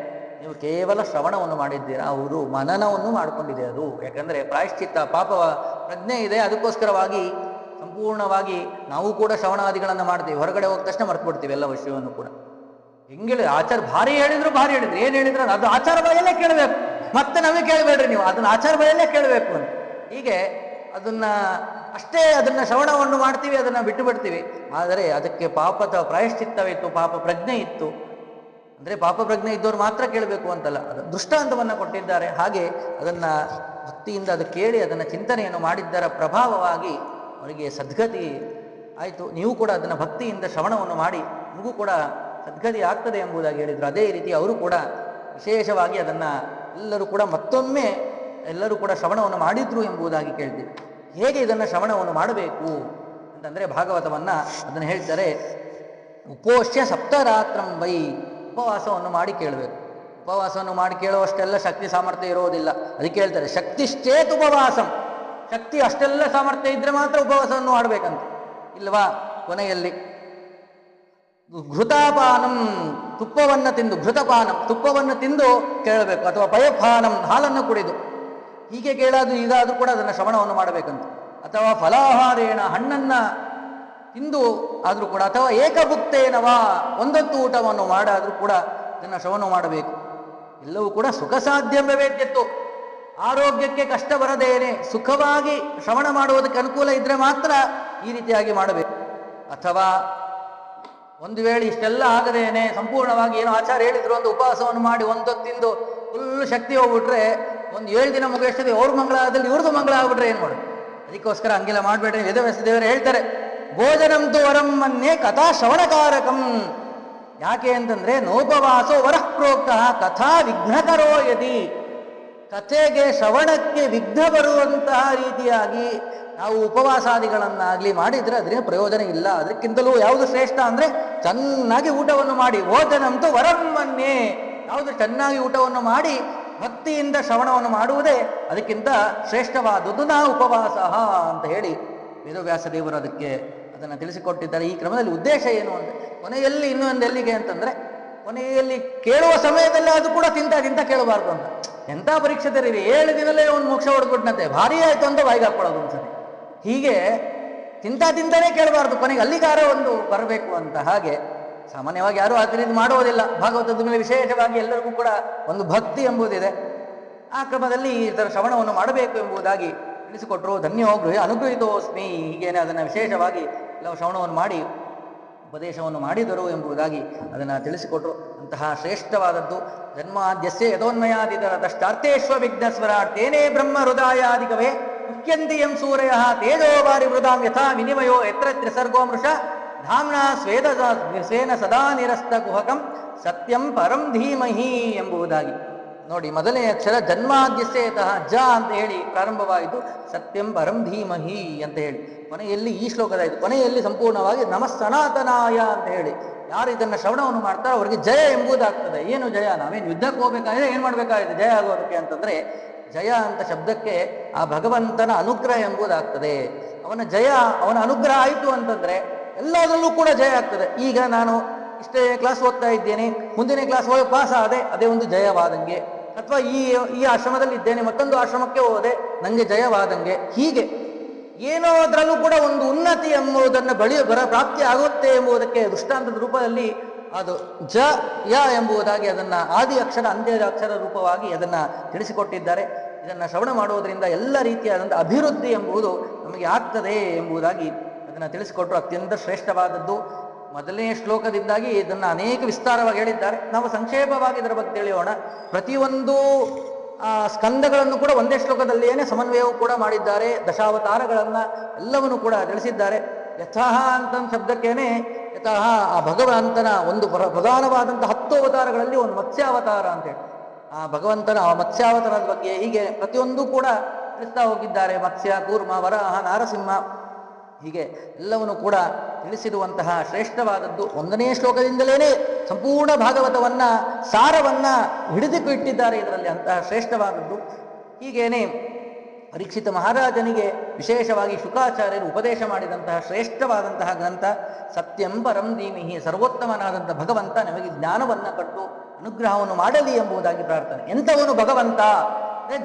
ನೀವು ಕೇವಲ ಶ್ರವಣವನ್ನು ಮಾಡಿದ್ದೀರಾ, ಅವರು ಮನನವನ್ನು ಮಾಡಿಕೊಂಡಿದೆ ಅದು. ಯಾಕಂದರೆ ಪ್ರಾಯಶ್ಚಿತ್ತ ಪಾಪ ಪ್ರಜ್ಞೆ ಇದೆ, ಅದಕ್ಕೋಸ್ಕರವಾಗಿ ಸಂಪೂರ್ಣವಾಗಿ ನಾವು ಕೂಡ ಶ್ರವಣಾದಿಗಳನ್ನು ಮಾಡ್ತೀವಿ. ಹೊರಗಡೆ ಹೋದ ತಕ್ಷಣ ಮರ್ತು ಬಿಡ್ತೀವಿ ಎಲ್ಲ ವಿಷಯವನ್ನು ಕೂಡ. ಹೆಂಗೇಳಿ ಆಚಾರ ಭಾರಿ ಹೇಳಿದ್ರು ಏನು ಹೇಳಿದ್ರು ಅದು ಆಚಾರ ಬಾಯಲ್ಲೇ ಕೇಳಬೇಕು, ಮತ್ತೆ ನಮಗೆ ಕೇಳಬೇಡ್ರಿ ನೀವು, ಅದನ್ನು ಆಚಾರ ಬಾಯಲ್ಲೇ ಕೇಳಬೇಕು ಅಂತ. ಹೀಗೆ ಅದನ್ನು ಶ್ರವಣವನ್ನು ಮಾಡ್ತೀವಿ, ಅದನ್ನು ಬಿಟ್ಟು ಬಿಡ್ತೀವಿ. ಆದರೆ ಅದಕ್ಕೆ ಪಾಪದ ಪ್ರಾಯಶ್ಚಿತ್ತವಿತ್ತು, ಪಾಪ ಪ್ರಜ್ಞೆ ಇತ್ತು. ಅಂದರೆ ಪಾಪ ಪ್ರಜ್ಞೆ ಇದ್ದವ್ರು ಮಾತ್ರ ಕೇಳಬೇಕು ಅಂತಲ್ಲ, ಅದು ದೃಷ್ಟಾಂತವನ್ನು ಕೊಟ್ಟಿದ್ದಾರೆ. ಹಾಗೆ ಅದನ್ನು ಭಕ್ತಿಯಿಂದ ಅದು ಕೇಳಿ ಅದನ್ನು ಚಿಂತನೆಯನ್ನು ಮಾಡಿದ್ದರ ಪ್ರಭಾವವಾಗಿ ಅವರಿಗೆ ಸದ್ಗತಿ ಆಯಿತು. ನೀವು ಕೂಡ ಅದನ್ನು ಭಕ್ತಿಯಿಂದ ಶ್ರವಣವನ್ನು ಮಾಡಿ ನಿಮಗೂ ಕೂಡ ಸದ್ಗತಿ ಆಗ್ತದೆ ಎಂಬುದಾಗಿ ಹೇಳಿದರು. ಅದೇ ರೀತಿ ಅವರು ಕೂಡ ವಿಶೇಷವಾಗಿ ಅದನ್ನು ಎಲ್ಲರೂ ಕೂಡ ಮತ್ತೊಮ್ಮೆ ಎಲ್ಲರೂ ಕೂಡ ಶ್ರವಣವನ್ನು ಮಾಡಿದ್ರು ಎಂಬುದಾಗಿ ಕೇಳ್ತೀವಿ. ಹೇಗೆ ಇದನ್ನು ಶ್ರವಣವನ್ನು ಮಾಡಬೇಕು ಅಂತಂದರೆ ಭಾಗವತವನ್ನು ಅದನ್ನು ಹೇಳ್ತಾರೆ, ಉಪೋಷ್ಯ ಸಪ್ತರಾತ್ರಂ ವೈ, ಉಪವಾಸವನ್ನು ಮಾಡಿ ಕೇಳಬೇಕು. ಉಪವಾಸವನ್ನು ಮಾಡಿ ಕೇಳುವಷ್ಟೆಲ್ಲ ಶಕ್ತಿ ಸಾಮರ್ಥ್ಯ ಇರೋದಿಲ್ಲ. ಅದಕ್ಕೆ ಹೇಳ್ತಾರೆ ಶಕ್ತಿಶ್ಚೇತ್ ಉಪವಾಸಂ, ಶಕ್ತಿ ಅಷ್ಟೆಲ್ಲ ಸಾಮರ್ಥ್ಯ ಇದ್ರೆ ಮಾತ್ರ ಉಪವಾಸವನ್ನು ಮಾಡಬೇಕಂತ ಇಲ್ವಾ. ಕೊನೆಯಲ್ಲಿ ಘೃತಾಪಾನಂ, ತುಪ್ಪವನ್ನು ತಿಂದು, ಘೃತಪಾನಂ ತುಪ್ಪವನ್ನು ತಿಂದು ಕೇಳಬೇಕು, ಅಥವಾ ಪಯಪಾನಂ ಹಾಲನ್ನು ಕುಡಿದು ಹೀಗೆ ಕೇಳೋದು. ಈಗಾದರೂ ಕೂಡ ಅದನ್ನು ಶ್ರವಣವನ್ನು ಮಾಡಬೇಕಂತ. ಅಥವಾ ಫಲಾಹಾರೇಣ, ಹಣ್ಣನ್ನು ತಿಂದು ಆದರೂ ಕೂಡ, ಅಥವಾ ಏಕಭುಕ್ತೇನವಾ, ಒಂದೊತ್ತು ಊಟವನ್ನು ಮಾಡಾದರೂ ಕೂಡ ಇದನ್ನು ಶ್ರವಣ ಮಾಡಬೇಕು. ಎಲ್ಲವೂ ಕೂಡ ಸುಖ ಸಾಧ್ಯವೆತ್ತಿತ್ತು. ಆರೋಗ್ಯಕ್ಕೆ ಕಷ್ಟ ಬರದೇನೆ ಸುಖವಾಗಿ ಶ್ರವಣ ಮಾಡುವುದಕ್ಕೆ ಅನುಕೂಲ ಇದ್ದರೆ ಮಾತ್ರ ಈ ರೀತಿಯಾಗಿ ಮಾಡಬೇಕು. ಅಥವಾ ಒಂದು ವೇಳೆ ಇಷ್ಟೆಲ್ಲ ಆಗದೇನೆ ಸಂಪೂರ್ಣವಾಗಿ ಏನು ಆಚಾರ್ಯ ಹೇಳಿದ್ರು ಒಂದು ಉಪವಾಸವನ್ನು ಮಾಡಿ ಒಂದೊತ್ತಿಂದು ಫುಲ್ ಶಕ್ತಿ ಹೋಗ್ಬಿಟ್ರೆ ಒಂದು 7 ದಿನ ಮುಗಿಸ್ತದೆ, ಅವ್ರ ಮಂಗಳ ಆದಲ್ಲಿ ಇವ್ರದ್ದು ಮಂಗಳ ಆಗ್ಬಿಟ್ರೆ ಏನು ಮಾಡೋದು? ಅದಕ್ಕೋಸ್ಕರ ಹಂಗೆಲ್ಲ ಮಾಡಬೇಡ್ರಿ. ವೇದವ್ಯಾಸ ದೇವರು ಹೇಳ್ತಾರೆ, ಭೋಜನಂತು ವರಂ ಮನ್ಯೆ ಕಥಾ ಶ್ರವಣಕಾರಕಂ. ಯಾಕೆ ಅಂತಂದ್ರೆ ನೋಪವಾಸೋ ವರಃ ಪ್ರೋಕ್ತ ಕಥಾ ವಿಘ್ನಕರೋ ಯದಿ, ಕಥೆಗೆ ಶ್ರವಣಕ್ಕೆ ವಿಘ್ನ ಬರುವಂತಹ ರೀತಿಯಾಗಿ ನಾವು ಉಪವಾಸಾದಿಗಳನ್ನಾಗಲಿ ಮಾಡಿದರೆ ಅದರಿಂದ ಪ್ರಯೋಜನ ಇಲ್ಲ. ಅದಕ್ಕಿಂತಲೂ ಯಾವುದು ಶ್ರೇಷ್ಠ ಅಂದರೆ ಚೆನ್ನಾಗಿ ಊಟವನ್ನು ಮಾಡಿ, ಭೋಜನಂತು ವರಂ ಮನ್ಯೆ, ಯಾವುದು ಚೆನ್ನಾಗಿ ಊಟವನ್ನು ಮಾಡಿ ಭಕ್ತಿಯಿಂದ ಶ್ರವಣವನ್ನು ಮಾಡುವುದೇ ಅದಕ್ಕಿಂತ ಶ್ರೇಷ್ಠವಾದದ್ದು ನಾ ಉಪವಾಸ ಅಂತ ಹೇಳಿ ವೇದವ್ಯಾಸ ದೇವರು ಅದನ್ನು ತಿಳಿಸಿಕೊಟ್ಟಿದ್ದಾರೆ. ಈ ಕ್ರಮದಲ್ಲಿ ಉದ್ದೇಶ ಏನು ಅಂದರೆ ಕೊನೆಯಲ್ಲಿ ಇನ್ನೊಂದು ಎಲ್ಲಿಗೆ ಅಂತಂದರೆ ಕೊನೆಯಲ್ಲಿ ಕೇಳುವ ಸಮಯದಲ್ಲಿ ಅದು ಕೂಡ ತಿಂತ ಕೇಳಬಾರ್ದು ಅಂತ. ಎಂಥ ಪರೀಕ್ಷೆ ತೆರೀರಿ, 7 ದಿನಲ್ಲೇ ಒಂದು ಮೋಕ್ಷ ಹೊಡೆದ್ಬಿಟ್ನಂತೆ, ಭಾರಿ ಆಯಿತು ಅಂತ ಬಾಯಿಗೆ ಹಾಕ್ಕೊಳ್ಳೋದು ಒಂದ್ಸರಿ. ಹೀಗೆ ತಿಂತಾನೇ ಕೇಳಬಾರ್ದು, ಕೊನೆಗೆ ಅಲ್ಲಿಗಾರ ಒಂದು ಬರಬೇಕು ಅಂತ. ಹಾಗೆ ಸಾಮಾನ್ಯವಾಗಿ ಯಾರೂ ಆ ರೀತಿ ಮಾಡುವುದಿಲ್ಲ. ಭಾಗವತದ ಮೇಲೆ ವಿಶೇಷವಾಗಿ ಎಲ್ಲರಿಗೂ ಕೂಡ ಒಂದು ಭಕ್ತಿ ಎಂಬುದಿದೆ. ಆ ಕ್ರಮದಲ್ಲಿ ಈ ಥರ ಶ್ರವಣವನ್ನು ಮಾಡಬೇಕು ಎಂಬುದಾಗಿ ತಿಳಿಸಿಕೊಟ್ರು. ಧನ್ಯೋ ಗೃಹ ಅನುಗ್ರಹಿತೋಸ್ಮಿ, ಹೀಗೇನೆ ಅದನ್ನು ವಿಶೇಷವಾಗಿ ಕೆಲವು ಶ್ರವಣವನ್ನು ಮಾಡಿ ಉಪದೇಶವನ್ನು ಮಾಡಿದರು ಎಂಬುದಾಗಿ ಅದನ್ನು ತಿಳಿಸಿಕೊಟ್ರು. ಅಂತಹ ಶ್ರೇಷ್ಠವಾದದ್ದು ಜನ್ಮಾದ್ಯಸ್ಯ ಯಥೋನ್ಮಯಾದಿತರತಶ್ಚಾರ್ಥೇಶ್ವ ವಿಘ್ನಸ್ವರಾಟ್ ತೇನೇ ಬ್ರಹ್ಮ ಹೃದಯಾದಿಕವೇ ಮುಖ್ಯಂತಿ ಎಂ ಸೂರ್ಯ ತೇಜೋ ಬಾರಿ ಮೃದಾಂ ಯಥಾ ವಿನಿಮಯೋ ಯತ್ರ ತ್ರಿಸರ್ಗೋ ಮೃಷ ಧಾಮ್ನಾ ಸ್ವೇನ ಸದಾ ನಿರಸ್ತ ಕುಹಕಂ ಸತ್ಯಂ ಪರಂ ಧೀಮಹಿ ಎಂಬುದಾಗಿ. ನೋಡಿ, ಮೊದಲನೇ ಅಕ್ಷರ ಜನ್ಮಾದ್ಯಸ್ಯತಃ ಜ ಅಂತ ಹೇಳಿ ಪ್ರಾರಂಭವಾಯಿತು, ಸತ್ಯಂ ಪರಂ ಧೀಮಹಿ ಅಂತ ಹೇಳಿ ಕೊನೆಯಲ್ಲಿ ಈ ಶ್ಲೋಕದ ಇದು ಕೊನೆಯಲ್ಲಿ ಸಂಪೂರ್ಣವಾಗಿ ನಮಃ ಸನಾತನಾಯ ಅಂತ ಹೇಳಿ ಯಾರು ಇದನ್ನು ಶ್ರವಣವನ್ನು ಮಾಡ್ತಾರೋ ಅವರಿಗೆ ಜಯ ಎಂಬುದಾಗ್ತದೆ. ಏನು ಜಯ? ನಾವೇನು ಯುದ್ಧಕ್ಕೆ ಹೋಗ್ಬೇಕಾಗಿದೆ, ಏನು ಮಾಡಬೇಕಾಗಿದೆ ಜಯ ಆಗೋದಕ್ಕೆ ಅಂತಂದರೆ, ಜಯ ಅಂತ ಶಬ್ದಕ್ಕೆ ಆ ಭಗವಂತನ ಅನುಗ್ರಹ ಎಂಬುದಾಗ್ತದೆ. ಅವನ ಅನುಗ್ರಹ ಆಯಿತು ಅಂತಂದರೆ ಎಲ್ಲದರಲ್ಲೂ ಕೂಡ ಜಯ ಆಗ್ತದೆ. ಈಗ ನಾನು ಇಷ್ಟೇ ಕ್ಲಾಸ್ ಓದ್ತಾ ಇದ್ದೇನೆ, ಮುಂದಿನ ಕ್ಲಾಸ್ ಹೋಗಿ ಪಾಸ್ ಆದೆ, ಅದೇ ಒಂದು ಜಯವಾದಂಗೆ. ಅಥವಾ ಈ ಆಶ್ರಮದಲ್ಲಿ ಇದ್ದೇನೆ, ಮತ್ತೊಂದು ಆಶ್ರಮಕ್ಕೆ ಹೋದೆ, ನನಗೆ ಜಯವಾದಂಗೆ. ಹೀಗೆ ಏನೋ ಅದರಲ್ಲೂ ಕೂಡ ಒಂದು ಉನ್ನತಿ ಎಂಬುದನ್ನು ಪ್ರಾಪ್ತಿ ಆಗುತ್ತೆ ಎಂಬುದಕ್ಕೆ ದೃಷ್ಟಾಂತದ ರೂಪದಲ್ಲಿ ಅದು ಯ ಎಂಬುದಾಗಿ ಅದನ್ನು ಆದಿ ಅಕ್ಷರ ಅಂತ್ಯದ ಅಕ್ಷರ ರೂಪವಾಗಿ ಅದನ್ನು ತಿಳಿಸಿಕೊಟ್ಟಿದ್ದಾರೆ. ಇದನ್ನು ಶ್ರವಣ ಮಾಡುವುದರಿಂದ ಎಲ್ಲ ರೀತಿಯಾದಂಥ ಅಭಿವೃದ್ಧಿ ಎಂಬುದು ನಮಗೆ ಆಗ್ತದೆ ಎಂಬುದಾಗಿ ಅದನ್ನು ತಿಳಿಸಿಕೊಟ್ಟರು. ಅತ್ಯಂತ ಶ್ರೇಷ್ಠವಾದದ್ದು. ಮೊದಲನೇ ಶ್ಲೋಕದಿಂದಾಗಿ ಇದನ್ನು ಅನೇಕ ವಿಸ್ತಾರವಾಗಿ ಹೇಳಿದ್ದಾರೆ. ನಾವು ಸಂಕ್ಷೇಪವಾಗಿ ಇದರ ಬಗ್ಗೆ ತಿಳಿಯೋಣ. ಪ್ರತಿಯೊಂದು ಸ್ಕಂದಗಳನ್ನು ಕೂಡ ಒಂದೇ ಶ್ಲೋಕದಲ್ಲಿಯೇ ಸಮನ್ವಯವು ಕೂಡ ಮಾಡಿದ್ದಾರೆ. ದಶಾವತಾರಗಳನ್ನು ಎಲ್ಲವನ್ನು ಕೂಡ ತಿಳಿಸಿದ್ದಾರೆ. ಯಥಾಹ ಅಂತ ಶಬ್ದಕ್ಕೇನೆ ಯಥಾಹ ಆ ಭಗವಂತನ ಒಂದು ಪ್ರಧಾನವಾದಂಥ 10 ಅವತಾರಗಳಲ್ಲಿ ಒಂದು ಮತ್ಸ್ಯಾವತಾರ ಅಂತೇಳಿ ಆ ಭಗವಂತನ ಮತ್ಸ್ಯಾವತಾರದ ಬಗ್ಗೆ ಹೀಗೆ ಪ್ರತಿಯೊಂದು ಕೂಡ ತಿಳಿಸ್ತಾ ಹೋಗಿದ್ದಾರೆ. ಮತ್ಸ್ಯ, ಕೂರ್ಮ, ವರಾಹ, ನಾರಸಿಂಹ ಹೀಗೆ ಎಲ್ಲವನ್ನು ಕೂಡ ತಿಳಿಸಿರುವಂತಹ ಶ್ರೇಷ್ಠವಾದದ್ದು. 1ನೇ ಶ್ಲೋಕದಿಂದಲೇ ಸಂಪೂರ್ಣ ಭಾಗವತವನ್ನ ಸಾರವನ್ನ ಹಿಡಿದು ಇಟ್ಟಿದ್ದಾರೆ ಇದರಲ್ಲಿ, ಅಂತಹ ಶ್ರೇಷ್ಠವಾದದ್ದು. ಹೀಗೇನೆ ಪರೀಕ್ಷಿತ ಮಹಾರಾಜನಿಗೆ ವಿಶೇಷವಾಗಿ ಶುಕಾಚಾರ್ಯರು ಉಪದೇಶ ಮಾಡಿದಂತಹ ಶ್ರೇಷ್ಠವಾದಂತಹ ಗ್ರಂಥ ಸತ್ಯಂ ಪರಂ ಧೀಮಿಹಿ. ಸರ್ವೋತ್ತಮನಾದಂಥ ಭಗವಂತ ನಮಗೆ ಜ್ಞಾನವನ್ನು ಕೊಟ್ಟು ಅನುಗ್ರಹವನ್ನು ಮಾಡಲಿ ಎಂಬುದಾಗಿ ಪ್ರಾರ್ಥನೆ. ಎಂಥವನು ಭಗವಂತ?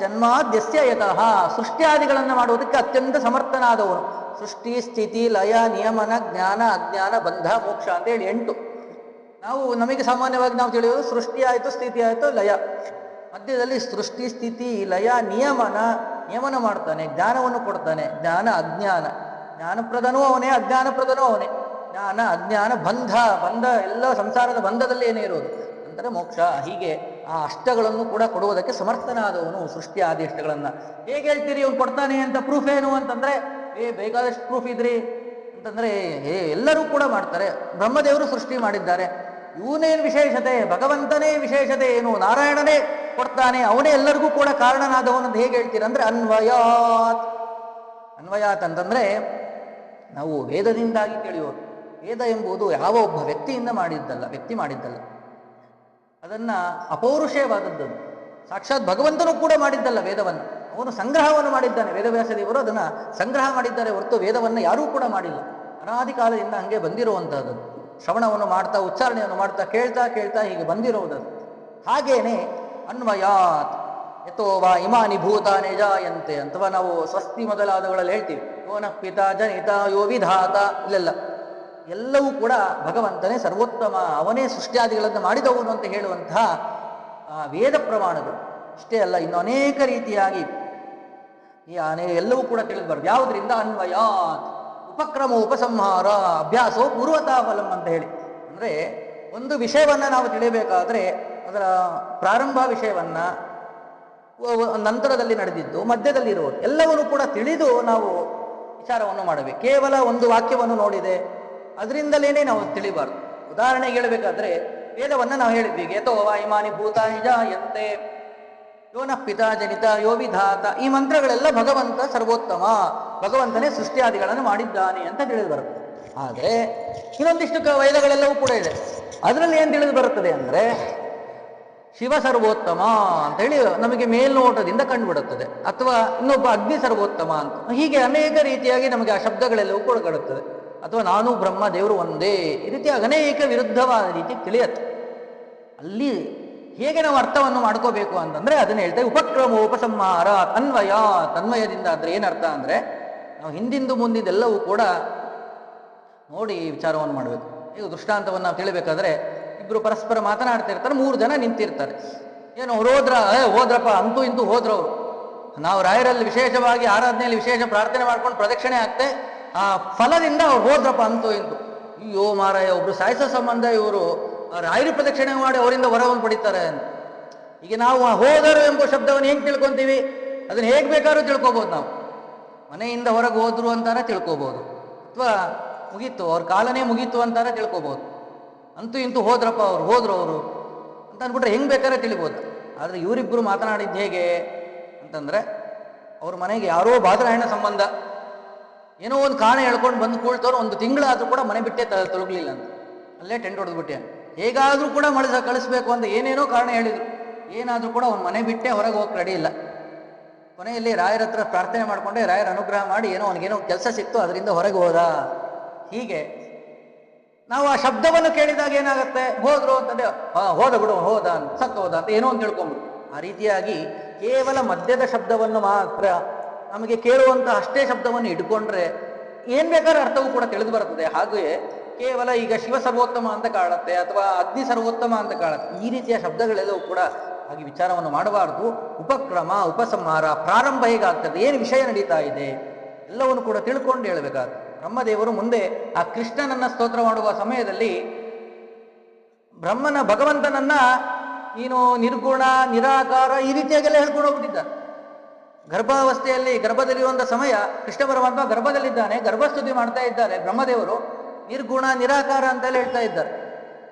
ಜನ್ಮಾದ್ಯಸ್ಯ ಯತಃ, ಸೃಷ್ಟಿಯಾದಿಗಳನ್ನು ಮಾಡುವುದಕ್ಕೆ ಅತ್ಯಂತ ಸಮರ್ಥನಾದವನು. ಸೃಷ್ಟಿ, ಸ್ಥಿತಿ, ಲಯ, ನಿಯಮನ, ಜ್ಞಾನ, ಅಜ್ಞಾನ, ಬಂಧ, ಮೋಕ್ಷ ಅಂತೇಳಿ 8. ನಮಗೆ ಸಾಮಾನ್ಯವಾಗಿ ನಾವು ತಿಳಿಯೋದು ಸೃಷ್ಟಿ ಆಯಿತು, ಸ್ಥಿತಿ ಆಯಿತು, ಲಯ. ಮಧ್ಯದಲ್ಲಿ ಸೃಷ್ಟಿ, ಸ್ಥಿತಿ, ಲಯ, ನಿಯಮನ ಮಾಡ್ತಾನೆ, ಜ್ಞಾನವನ್ನು ಕೊಡ್ತಾನೆ. ಜ್ಞಾನ, ಅಜ್ಞಾನ, ಜ್ಞಾನಪ್ರದನೂ ಅವನೇ, ಅಜ್ಞಾನಪ್ರದನೂ ಅವನೇ. ಜ್ಞಾನ, ಅಜ್ಞಾನ, ಬಂಧ ಎಲ್ಲ ಸಂಸಾರದ ಬಂಧದಲ್ಲಿ ಏನೇ ಇರೋದು ಅಂದರೆ ಮೋಕ್ಷ. ಹೀಗೆ ಆ ಅಷ್ಟಗಳನ್ನು ಕೂಡ ಕೊಡುವುದಕ್ಕೆ ಸಮರ್ಥನಾದವನು ಸೃಷ್ಟಿ ಆದಿ ಅಷ್ಟಗಳನ್ನು. ಹೇಗೆ ಹೇಳ್ತೀರಿ ಅವ್ನು ಕೊಡ್ತಾನೆ ಅಂತ? ಪ್ರೂಫ್ ಏನು ಅಂತಂದರೆ ಬೇಕಾದಷ್ಟು ಪ್ರೂಫ್ ಇದ್ರಿ ಅಂತಂದರೆ ಎಲ್ಲರೂ ಕೂಡ ಮಾಡ್ತಾರೆ. ಬ್ರಹ್ಮದೇವರು ಸೃಷ್ಟಿ ಮಾಡಿದ್ದಾರೆ, ಇವನೇನು ವಿಶೇಷತೆ, ಭಗವಂತನೇ ವಿಶೇಷತೆ ಏನು, ನಾರಾಯಣನೇ ಕೊಡ್ತಾನೆ, ಅವನೇ ಎಲ್ಲರಿಗೂ ಕೂಡ ಕಾರಣನಾದವನಂತ ಹೇಗೆ ಹೇಳ್ತೀರ ಅಂದ್ರೆ ಅನ್ವಯಾತ್. ಅನ್ವಯಾತ್ ಅಂತಂದ್ರೆ ನಾವು ವೇದದಿಂದಾಗಿ ತಿಳಿಯೋದು. ವೇದ ಎಂಬುದು ಯಾವ ಒಬ್ಬ ವ್ಯಕ್ತಿಯಿಂದ ವ್ಯಕ್ತಿ ಮಾಡಿದ್ದಲ್ಲ, ಅದನ್ನ ಅಪೌರುಷೇಯವಾದದ್ದು. ಸಾಕ್ಷಾತ್ ಭಗವಂತನೂ ಕೂಡ ಮಾಡಿದ್ದಲ್ಲ ವೇದವನ್ನು, ಅವನು ಸಂಗ್ರಹವನ್ನು ಮಾಡಿದ್ದಾನೆ. ವೇದವ್ಯಾಸ ದೇವರು ಅದನ್ನ ಸಂಗ್ರಹ ಮಾಡಿದ್ದಾರೆ ಹೊರತು ವೇದವನ್ನು ಯಾರೂ ಕೂಡ ಮಾಡಿಲ್ಲ. ಅನಾದಿ ಕಾಲದಿಂದ ಹಂಗೆ ಬಂದಿರುವಂತಹದ್ದು. ಶ್ರವಣವನ್ನು ಮಾಡ್ತಾ, ಉಚ್ಚಾರಣೆಯನ್ನು ಮಾಡ್ತಾ, ಕೇಳ್ತಾ ಕೇಳ್ತಾ ಹೀಗೆ ಬಂದಿರುವುದದು. ಹಾಗೇನೆ ಅನ್ವಯಾತ್ ಯಥೋವಾ ಇಮಾನಿ ಭೂತಾನಿ ಜಾಯಂತೆ ಅಥವಾ ನಾವು ಸ್ವಸ್ತಿ ಮೊದಲಾದವುಗಳಲ್ಲಿ ಹೇಳ್ತೀವಿ, ಯೋ ನಃ ಪಿತಾ ಜನಿತ ಯೋ ವಿಧಾತ, ಇಲ್ಲೆಲ್ಲ ಎಲ್ಲವೂ ಕೂಡ ಭಗವಂತನೇ ಸರ್ವೋತ್ತಮ, ಅವನೇ ಸೃಷ್ಟಿಯಾದಿಗಳನ್ನು ಮಾಡಿದವನು ಅಂತ ಹೇಳುವಂತಹ ವೇದ ಪ್ರಮಾಣಗಳು. ಇಷ್ಟೇ ಅಲ್ಲ, ಇನ್ನು ಅನೇಕ ರೀತಿಯಾಗಿ ಎಲ್ಲವೂ ಕೂಡ ತಿಳಿದ್ಬಾರ್ದು. ಯಾವುದರಿಂದ ಅನ್ವಯಾತ್ ಉಪಕ್ರಮ ಉಪಸಂಹಾರ ಅಭ್ಯಾಸೋ ಪೂರ್ವತಾಫಲಂ ಅಂತ ಹೇಳಿ. ಅಂದರೆ ಒಂದು ವಿಷಯವನ್ನ ನಾವು ತಿಳಿಯಬೇಕಾದ್ರೆ ಅದರ ಪ್ರಾರಂಭ ವಿಷಯವನ್ನ, ನಂತರದಲ್ಲಿ ನಡೆದಿದ್ದು, ಮಧ್ಯದಲ್ಲಿ ಇರುವುದು ಎಲ್ಲವನ್ನೂ ಕೂಡ ತಿಳಿದು ನಾವು ವಿಚಾರವನ್ನು ಮಾಡಬೇಕು. ಕೇವಲ ಒಂದು ವಾಕ್ಯವನ್ನು ನೋಡಿದೆ ಅದರಿಂದಲೇನೆ ನಾವು ತಿಳಿಬಾರ್ದು. ಉದಾಹರಣೆಗೆ ಹೇಳಬೇಕಾದ್ರೆ ವೇದವನ್ನ ನಾವು ಹೇಳಿದ್ವಿ, ಯಥೋ ವಾಯುಮಾನಿ ಭೂತಾನಿ ಜಾಯಂತೆ ಯೋ ನಃ ಪಿತಾ ಜನಿತ ಯೋ ವಿಧಾತ. ಈ ಮಂತ್ರಗಳೆಲ್ಲ ಭಗವಂತ ಸರ್ವೋತ್ತಮ, ಭಗವಂತನೇ ಸೃಷ್ಟಿಯಾದಿಗಳನ್ನು ಮಾಡಿದ್ದಾನೆ ಅಂತ ತಿಳಿದು ಬರುತ್ತದೆ. ಆದರೆ ಇನ್ನೊಂದಿಷ್ಟು ವೇದಗಳೆಲ್ಲವೂ ಕೂಡ ಇದೆ, ಅದರಲ್ಲಿ ಏನು ತಿಳಿದು ಬರುತ್ತದೆ ಅಂದರೆ ಶಿವ ಸರ್ವೋತ್ತಮ ಅಂತ ಹೇಳಿ ನಮಗೆ ಮೇಲ್ನೋಟದಿಂದ ಕಂಡುಬಿಡುತ್ತದೆ, ಅಥವಾ ಇನ್ನೊಬ್ಬ ಅಗ್ನಿ ಸರ್ವೋತ್ತಮ ಅಂತ. ಹೀಗೆ ಅನೇಕ ರೀತಿಯಾಗಿ ನಮಗೆ ಆ ಶಬ್ದಗಳೆಲ್ಲವೂ ಕೂಡ ಕಾಡುತ್ತದೆ. ಅಥವಾ ನಾನು ಬ್ರಹ್ಮ ದೇವರು ಒಂದೇ, ಈ ರೀತಿ ಅನೇಕ ವಿರುದ್ಧವಾದ ರೀತಿ ತಿಳಿಯತ್ತೆ. ಅಲ್ಲಿ ಹೇಗೆ ನಾವು ಅರ್ಥವನ್ನು ಮಾಡ್ಕೋಬೇಕು ಅಂತಂದ್ರೆ ಅದನ್ನ ಹೇಳ್ತೇವೆ ಉಪಕ್ರಮ ಉಪಸಂಹಾರ ಅನ್ವಯ. ತನ್ವಯದಿಂದ ಅಂದ್ರೆ ಏನರ್ಥ ಅಂದ್ರೆ ನಾವು ಹಿಂದಿಂದು ಮುಂದಿಂದೆಲ್ಲವೂ ಕೂಡ ನೋಡಿ ವಿಚಾರವನ್ನು ಮಾಡಬೇಕು. ಈಗ ದೃಷ್ಟಾಂತವನ್ನು ನಾವು ತಿಳಿಬೇಕಾದ್ರೆ ಇಬ್ರು ಪರಸ್ಪರ ಮಾತನಾಡ್ತಿರ್ತಾರೆ, 3 ಜನ ನಿಂತಿರ್ತಾರೆ. ಏನು ಹೋದ್ರಪ್ಪ ಅಂತೂ ಇಂತೂ ಹೋದ್ರವ್ರು. ನಾವು ರಾಯರಲ್ಲಿ ವಿಶೇಷವಾಗಿ ಆರಾಧನೆಯಲ್ಲಿ ವಿಶೇಷ ಪ್ರಾರ್ಥನೆ ಮಾಡ್ಕೊಂಡು ಪ್ರದಕ್ಷಿಣೆ ಆಗ್ತೆ, ಆ ಫಲದಿಂದ ಅವ್ರು ಹೋದ್ರಪ್ಪ ಅಂತೂ ಇಂತೂ. ಅಯ್ಯೋ ಮಾರಾಯ, ಒಬ್ರು ಸಾಯಿಸೋ ಸಂಬಂಧ ಇವರು ರಾಯರಿ ಪ್ರದಕ್ಷಿಣೆ ಮಾಡಿ ಅವರಿಂದ ವರವನ್ನು ಪಡಿತಾರೆ ಅಂತ. ಈಗ ನಾವು ಹೋದರು ಎಂಬ ಶಬ್ದವನ್ನು ಹೆಂಗೆ ತಿಳ್ಕೊಂತೀವಿ? ಅದನ್ನ ಹೇಗೆ ಬೇಕಾದ್ರೂ ತಿಳ್ಕೊಬೋದು. ನಾವು ಮನೆಯಿಂದ ಹೊರಗೆ ಹೋದ್ರು ಅಂತಾರ ತಿಳ್ಕೊಬೋದು, ಅಥವಾ ಮುಗೀತು ಅವ್ರ ಕಾಲನೇ ಮುಗೀತು ಅಂತಾರ ತಿಳ್ಕೊಬೋದು. ಅಂತೂ ಇಂತೂ ಹೋದ್ರಪ್ಪ ಅವ್ರು ಹೋದ್ರು ಅವರು ಅಂತ ಅಂದ್ಬಿಟ್ರೆ ಹೆಂಗೆ ಬೇಕಾದ್ರೆ ತಿಳಿಬೋದು. ಆದರೆ ಇವರಿಬ್ಬರು ಮಾತನಾಡಿದ್ದು ಹೇಗೆ ಅಂತಂದ್ರೆ ಅವ್ರ ಮನೆಗೆ ಯಾರೋ ಬಾದರಾಯಣ ಸಂಬಂಧ ಏನೋ ಒಂದು ಕಾರಣ ಹೇಳ್ಕೊಂಡು ಬಂದು ಕೂಳ್ತವ್ರು, 1 ತಿಂಗಳಾದ್ರೂ ಕೂಡ ಮನೆ ಬಿಟ್ಟೆ ತೊಲಗಲಿಲ್ಲ ಅಂತ, ಅಲ್ಲೇ ಟೆಂಟ್ ಹೊಡೆದ್ಬಿಟ್ಟೆ. ಹೇಗಾದ್ರೂ ಕೂಡ ಕಳಿಸ್ಬೇಕು ಅಂತ ಏನೇನೋ ಕಾರಣ ಹೇಳಿದ್ರು, ಏನಾದ್ರೂ ಕೂಡ ಅವ್ನ ಮನೆ ಬಿಟ್ಟೆ ಹೊರಗೆ ಹೋಗಿ ರೆಡಿ ಇಲ್ಲ. ಕೊನೆಯಲ್ಲಿ ರಾಯರ ಹತ್ರ ಪ್ರಾರ್ಥನೆ ಮಾಡ್ಕೊಂಡೆ, ರಾಯರ ಅನುಗ್ರಹ ಮಾಡಿ ಏನೋ ಅವನಿಗೇನೋ ಕೆಲಸ ಸಿಕ್ತು, ಅದರಿಂದ ಹೊರಗೆ ಹೋದ. ಹೀಗೆ ನಾವು ಆ ಶಬ್ದವನ್ನು ಕೇಳಿದಾಗ ಏನಾಗುತ್ತೆ, ಹೋದ್ರು ಅಂತಂದ್ರೆ ಹೋದ ಬಿಡು, ಹೋದ ಸತ್ತು ಹೋದ ಅಂತ ಏನೋ ಅಂತ ತಿಳ್ಕೊಂಡ್ಬಿಡು. ಆ ರೀತಿಯಾಗಿ ಕೇವಲ ಮಧ್ಯದ ಶಬ್ದವನ್ನು ಮಾತ್ರ ನಮಗೆ ಕೇಳುವಂತ ಅಷ್ಟೇ ಶಬ್ದವನ್ನು ಇಟ್ಕೊಂಡ್ರೆ ಏನ್ ಬೇಕಾದ್ರೆ ಅರ್ಥವೂ ಕೂಡ ತಿಳಿದು ಬರ್ತದೆ. ಹಾಗೆಯೇ ಕೇವಲ ಈಗ ಶಿವ ಸರ್ವೋತ್ತಮ ಅಂತ ಕಾಣುತ್ತೆ, ಅಥವಾ ಅಗ್ನಿ ಸರ್ವೋತ್ತಮ ಅಂತ ಕಾಣುತ್ತೆ, ಈ ರೀತಿಯ ಶಬ್ದಗಳೆಲ್ಲವೂ ಕೂಡ ಹಾಗೆ ವಿಚಾರವನ್ನು ಮಾಡಬಾರ್ದು. ಉಪಕ್ರಮ ಉಪಸಂಹಾರ, ಪ್ರಾರಂಭ ಹೇಗಾಗ್ತದೆ, ಏನು ವಿಷಯ ನಡೀತಾ ಇದೆ ಎಲ್ಲವನ್ನು ಕೂಡ ತಿಳ್ಕೊಂಡು ಹೇಳಬೇಕಾಗ್ತದೆ. ಬ್ರಹ್ಮದೇವರು ಮುಂದೆ ಆ ಕೃಷ್ಣನನ್ನ ಸ್ತೋತ್ರ ಮಾಡುವ ಸಮಯದಲ್ಲಿ ಭಗವಂತನನ್ನ ನೀನು ನಿರ್ಗುಣ ನಿರಾಕಾರ ಈ ರೀತಿಯಾಗೆಲ್ಲ ಹೇಳ್ಕೊಂಡು ಹೋಗ್ಬಿಟ್ಟಿದ್ದಾರೆ. ಗರ್ಭಾವಸ್ಥೆಯಲ್ಲಿ ಗರ್ಭದಲ್ಲಿರುವಂಥ ಸಮಯ ಕೃಷ್ಣ ಪರಮಾತ್ಮ ಗರ್ಭದಲ್ಲಿದ್ದಾನೆ, ಗರ್ಭಸ್ತುತಿ ಮಾಡ್ತಾ ಇದ್ದಾರೆ. ಬ್ರಹ್ಮದೇವರು ನಿರ್ಗುಣ ನಿರಾಕಾರ ಅಂತೆಲ್ಲ ಹೇಳ್ತಾ ಇದ್ದಾರೆ.